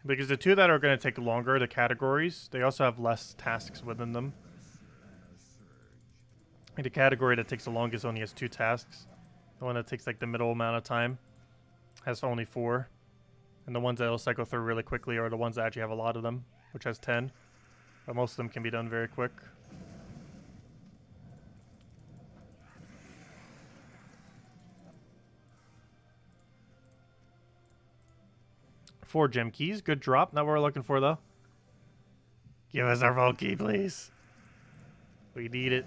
Because the 2 that are going to take longer, the categories, they also have less tasks within them. And the category that takes the longest only has 2 tasks. The one that takes like the middle amount of time has only 4. And the ones that will cycle through really quickly are the ones that actually have a lot of them, which has 10. But most of them can be done very quick. Four gem keys. Good drop. Not what we're looking for, though. Give us our vault key, please. We need it.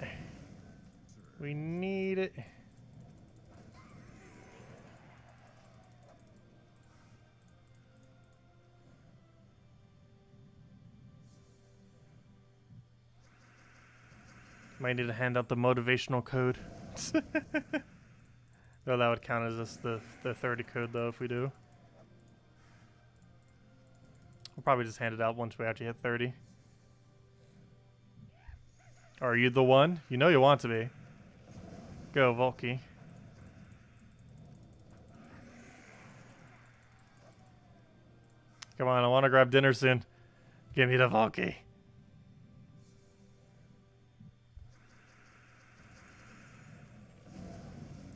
We need it. Might need to hand out the motivational code. No, that would count as the 30 code, though, if we do. We'll probably just hand it out once we actually hit 30. Are you the one? You know you want to be. Go, Volky. Come on, I want to grab dinner soon. Give me the Volky.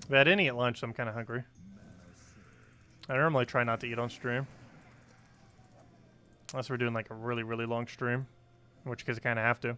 If I didn't eat lunch, so I'm kind of hungry. I normally try not to eat on stream. Unless we're doing like a really, really long stream. In which case I kind of have to.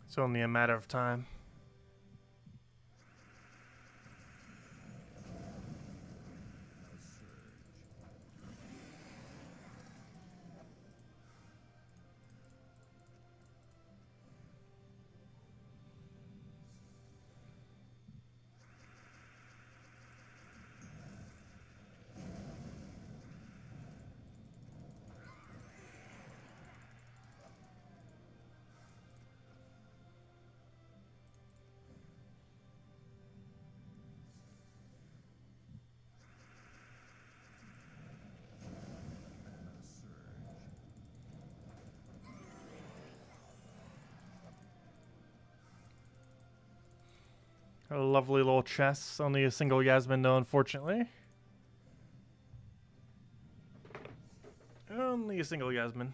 It's only a matter of time. A lovely little chest. Only a single Yasmin, though, unfortunately. Only a single Yasmin.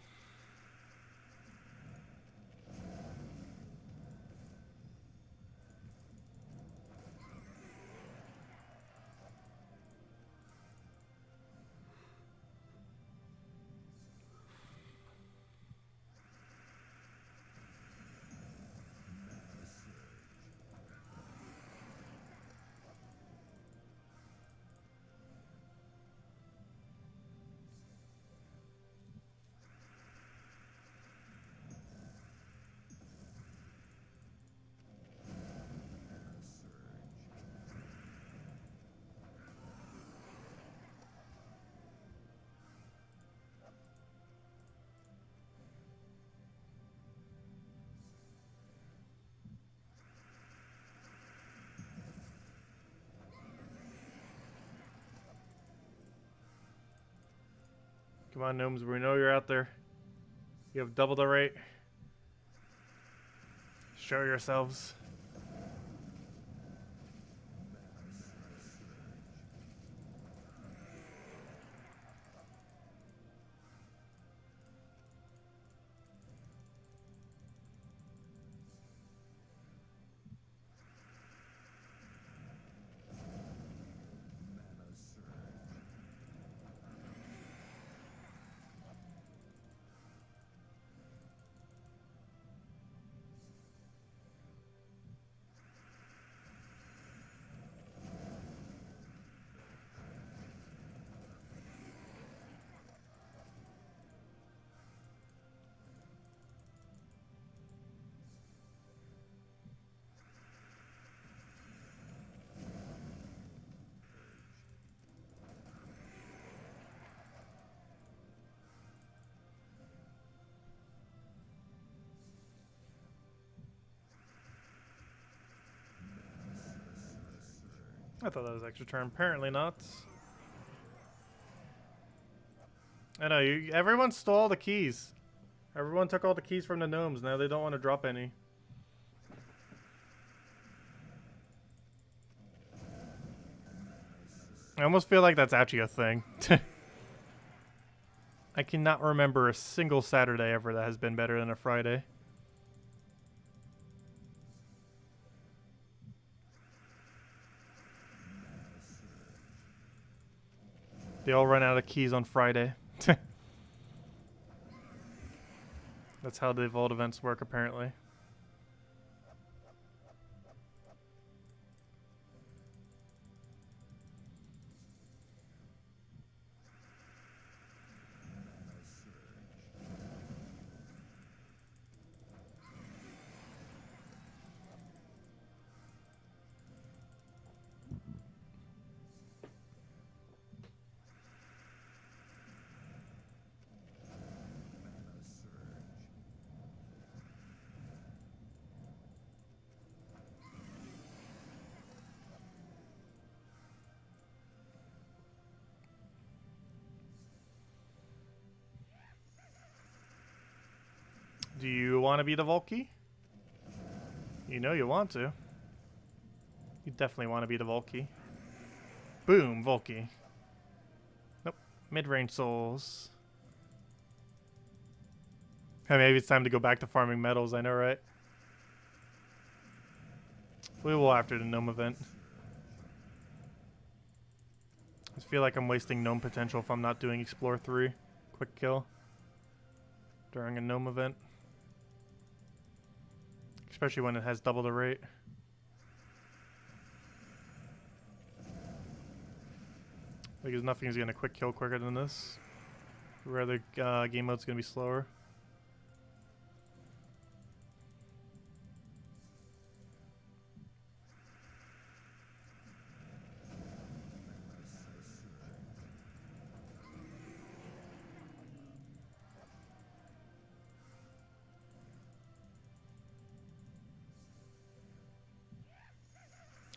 Come on, gnomes. We know you're out there. You have double the rate. Show yourselves. I thought that was extra turn. Apparently not. I know, everyone stole all the keys. Everyone took all the keys from the gnomes. Now they don't want to drop any. I almost feel like that's actually a thing. I cannot remember a single Saturday ever that has been better than a Friday. They all run out of keys on Friday. That's how the vault events work, apparently. Do you want to be the Volkey? You know you want to. You definitely want to be the Volkey. Boom, Volkey. Nope. Mid-range souls. Hey, maybe it's time to go back to farming metals, I know, right? We will after the gnome event. I feel like I'm wasting gnome potential if I'm not doing Explore 3. Quick kill. During a gnome event. Especially when it has double the rate. Because nothing's going to quick kill quicker than this. Rather, game mode's going to be slower.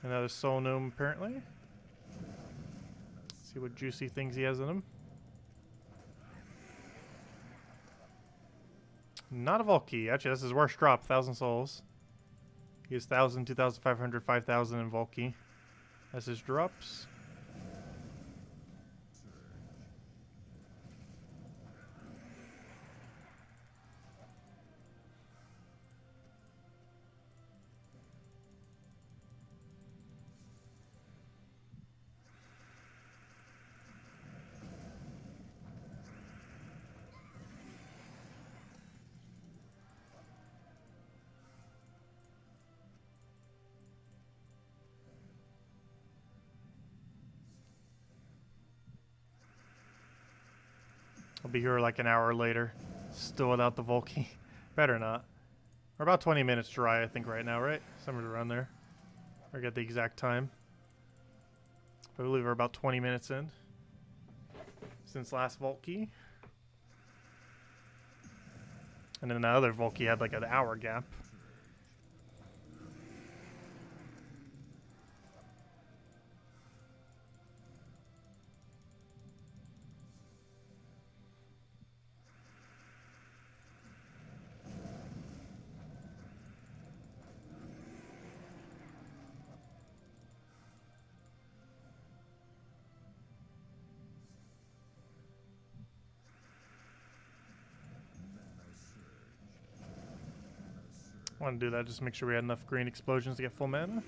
Another soul gnome, apparently. See what juicy things he has in him. Not a Volkey. Actually, that's his worst drop. 1,000 souls. He has 1,000, 2,500, 5,000 in Volkey. That's his drops. I'll be here like an hour later, still without the Volkey. Better not. We're about 20 minutes dry, I think, right now, right? Somewhere around there. I get the exact time. I believe we're about 20 minutes in since last Volkey. And then the other Volkey had like an hour gap. I want to do that, just make sure we had enough green explosions to get full mana.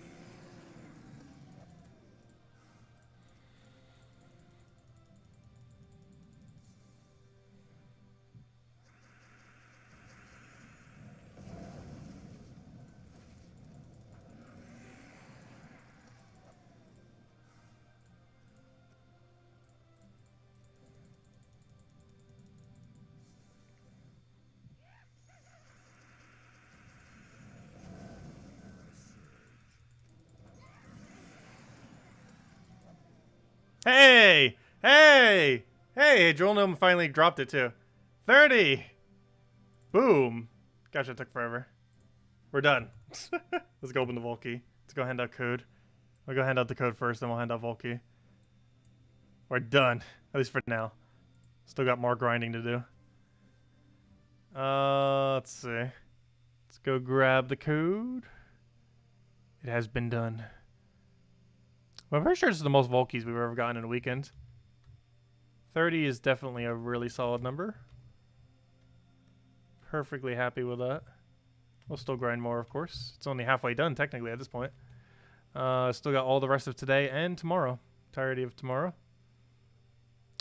Hey! Hey! Hey! Jewel Gnome finally dropped it too. 30! Boom! Gosh, that took forever. We're done. Let's go open the Volkey. Let's go hand out code. We'll go hand out the code first, then we'll hand out Volky. We're done. At least for now. Still got more grinding to do. Let's see. Let's go grab the code. It has been done. Well, I'm pretty sure this is the most Volkies we've ever gotten in a weekend. 30 is definitely a really solid number. Perfectly happy with that. We'll still grind more, of course. It's only halfway done, technically, at this point. Still got all the rest of today and tomorrow. Entirety of tomorrow.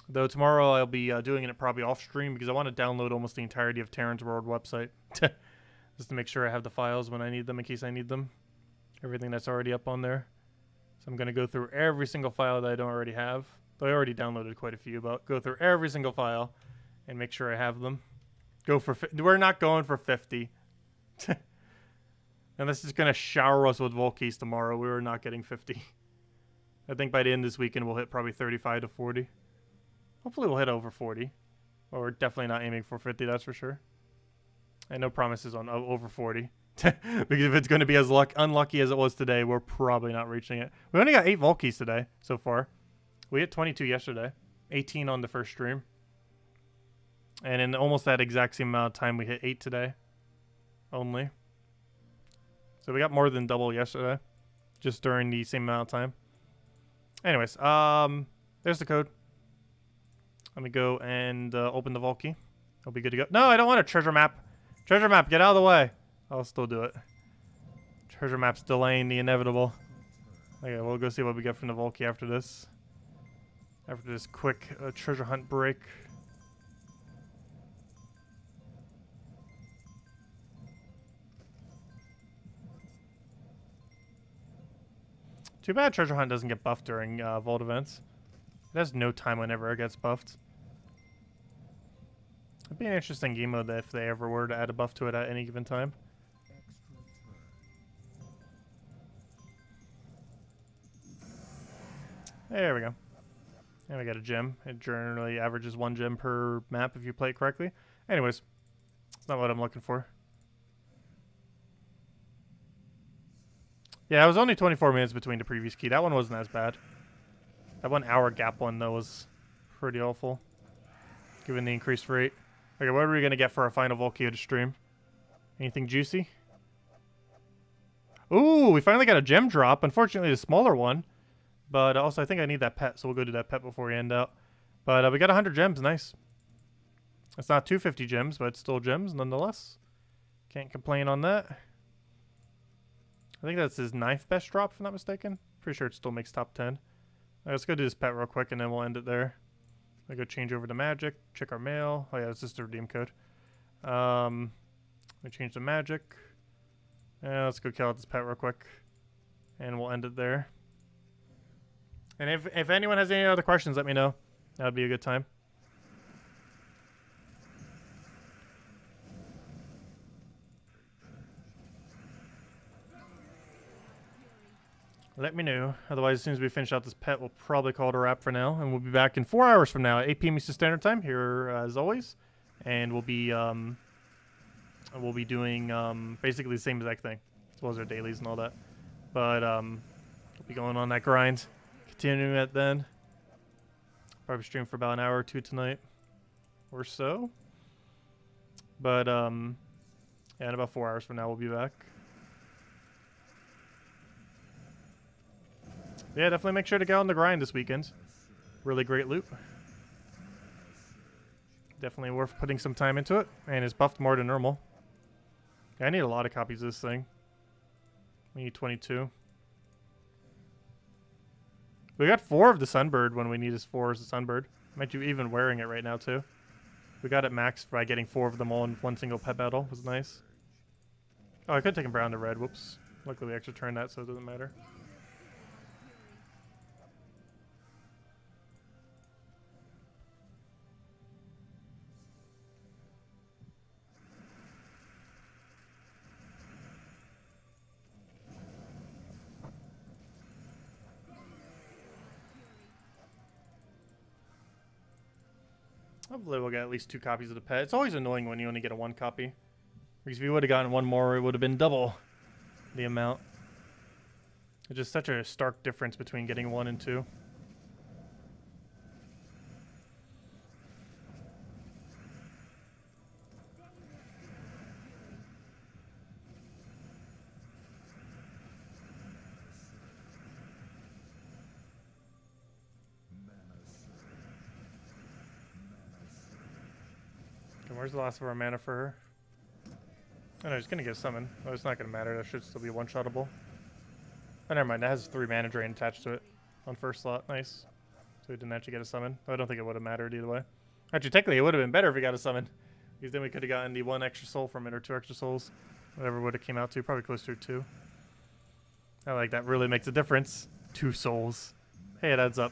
Though tomorrow I'll be doing it probably off stream because I want to download almost the entirety of Terran's World website. Just to make sure I have the files when I need them in case I need them. Everything that's already up on there. So I'm going to go through every single file that I don't already have. Though I already downloaded quite a few, but go through every single file and make sure I have them. We're not going for 50. And this is going to shower us with Volkies tomorrow. We were not getting 50. I think by the end of this weekend we'll hit probably 35 to 40. Hopefully we'll hit over 40. Or we're definitely not aiming for 50, that's for sure. And no promises on over 40. Because if it's going to be as unlucky as it was today, we're probably not reaching it. We only got 8 Volkies today so far. We hit 22 yesterday. 18 on the first stream. And in almost that exact same amount of time, we hit 8 today. Only. So we got more than double yesterday. Just during the same amount of time. Anyways, there's the code. Let me go and open the Volky. I'll be good to go. No, I don't want a treasure map. Treasure map, get out of the way. I'll still do it. Treasure map's delaying the inevitable. Okay, we'll go see what we get from the Volky after this. After this quick treasure hunt break. Too bad treasure hunt doesn't get buffed during vault events. It has no time whenever it gets buffed. It'd be an interesting game mode if they ever were to add a buff to it at any given time. There we go. And we got a gem. It generally averages 1 gem per map if you play it correctly. Anyways, it's not what I'm looking for. Yeah, it was only 24 minutes between the previous key. That one wasn't as bad. That 1 hour gap one, though, was pretty awful. Given the increased rate. Okay, what are we going to get for our final Volky of the stream? Anything juicy? Ooh, we finally got a gem drop. Unfortunately, the smaller one. But also, I think I need that pet, so we'll go do that pet before we end out. But we got 100 gems. Nice. It's not 250 gems, but it's still gems nonetheless. Can't complain on that. I think that's his 9th best drop, if I'm not mistaken. Pretty sure it still makes top 10. Let's go do this pet real quick, and then we'll end it there. I go change over to magic, check our mail. Oh yeah, it's just a redeem code. We change to magic. And let's go kill out this pet real quick. And we'll end it there. And if anyone has any other questions, let me know. That would be a good time. Let me know. Otherwise, as soon as we finish out this pet, we'll probably call it a wrap for now. And we'll be back in 4 hours from now at 8 p.m. Eastern Standard Time here, as always. And we'll be doing basically the same exact thing, as well as our dailies and all that. But we'll be going on that grind. Continuing it then. Probably stream for about an hour or two tonight. Or so. But, yeah, in about 4 hours from now, we'll be back. Yeah, definitely make sure to get on the grind this weekend. Really great loot. Definitely worth putting some time into it. And it's buffed more than normal. Yeah, I need a lot of copies of this thing. We need 22. We got 4 of the Sunbird when we need as 4 as the Sunbird. Might you even wearing it right now too. We got it maxed by getting 4 of them all in one single pet battle. It was nice. Oh, I could take him brown to red. Whoops. Luckily we actually turned that so it doesn't matter. Hopefully we'll get at least 2 copies of the pet. It's always annoying when you only get a 1 copy. Because if you would have gotten 1 more, it would have been double the amount. It's just such a stark difference between getting 1 and 2. Okay, where's the last of our mana for her? Oh no, he's gonna get summon. Oh, it's not gonna matter. That should still be one-shottable. Oh, never mind. That has 3 mana drain attached to it on first slot. Nice. So we didn't actually get a summon. I don't think it would have mattered either way. Actually, technically, it would have been better if we got a summon. Because then we could have gotten the 1 extra soul from it, or 2 extra souls. Whatever would have came out to. Probably closer to 2. I like that. Really makes a difference. 2 souls. Hey, it adds up.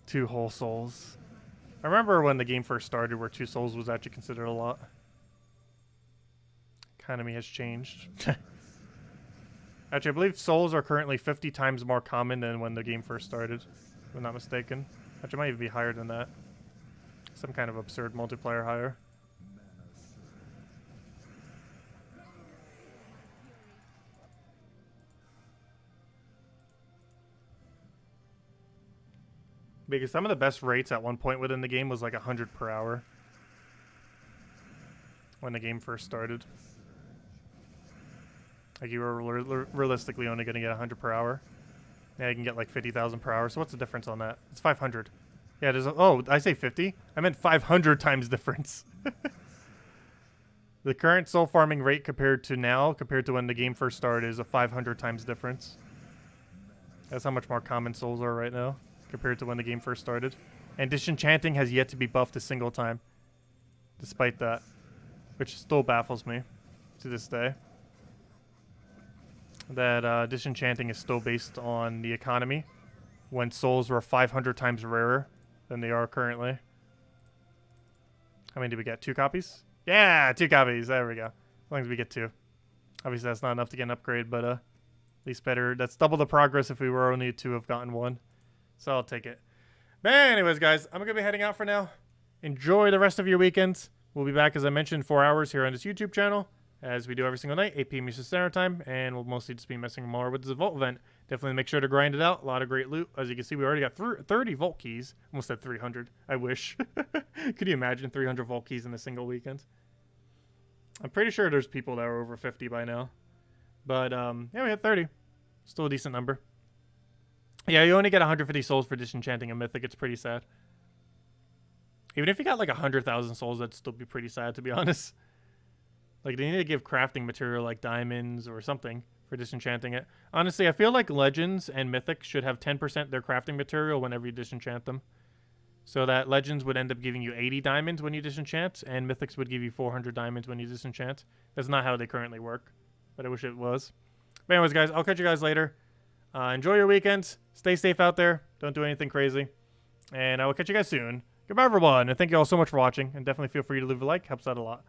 2 whole souls. I remember when the game first started where 2 souls was actually considered a lot. Economy has changed. Actually, I believe souls are currently 50 times more common than when the game first started, if I'm not mistaken. Actually, it might even be higher than that. Some kind of absurd multiplier higher. Because some of the best rates at one point within the game was like 100 per hour. When the game first started. Like you were realistically only going to get 100 per hour. Yeah, you can get like 50,000 per hour. So what's the difference on that? It's 500. Yeah, there's oh, I say 50? I meant 500 times difference. The current soul farming rate compared to now, compared to when the game first started, is a 500 times difference. That's how much more common souls are right now, compared to when the game first started. And disenchanting has yet to be buffed a single time. Despite that. Which still baffles me to this day. That disenchanting is still based on the economy, when souls were 500 times rarer than they are currently. How many did we get? 2 copies? Yeah, 2 copies. There we go. As long as we get 2. Obviously, that's not enough to get an upgrade, but at least better. That's double the progress if we were only to have gotten 1. So I'll take it. But anyways, guys, I'm going to be heading out for now. Enjoy the rest of your weekends. We'll be back, as I mentioned, 4 hours here on this YouTube channel, as we do every single night, 8 p.m. Eastern Standard Time, and we'll mostly just be messing more with the Vault event. Definitely make sure to grind it out. A lot of great loot. As you can see, we already got 30 Vault keys. Almost said 300. I wish. Could you imagine 300 Vault keys in a single weekend? I'm pretty sure there's people that are over 50 by now. But, yeah, we had 30. Still a decent number. Yeah, you only get 150 souls for disenchanting a mythic. It's pretty sad. Even if you got like 100,000 souls, that'd still be pretty sad, to be honest. Like, they need to give crafting material like diamonds or something for disenchanting it. Honestly, I feel like Legends and Mythics should have 10% their crafting material whenever you disenchant them. So that Legends would end up giving you 80 diamonds when you disenchant, and Mythics would give you 400 diamonds when you disenchant. That's not how they currently work, but I wish it was. But anyways, guys, I'll catch you guys later. Enjoy your weekends. Stay safe out there. Don't do anything crazy. And I will catch you guys soon. Goodbye, everyone, and thank you all so much for watching. And definitely feel free to leave a like. Helps out a lot.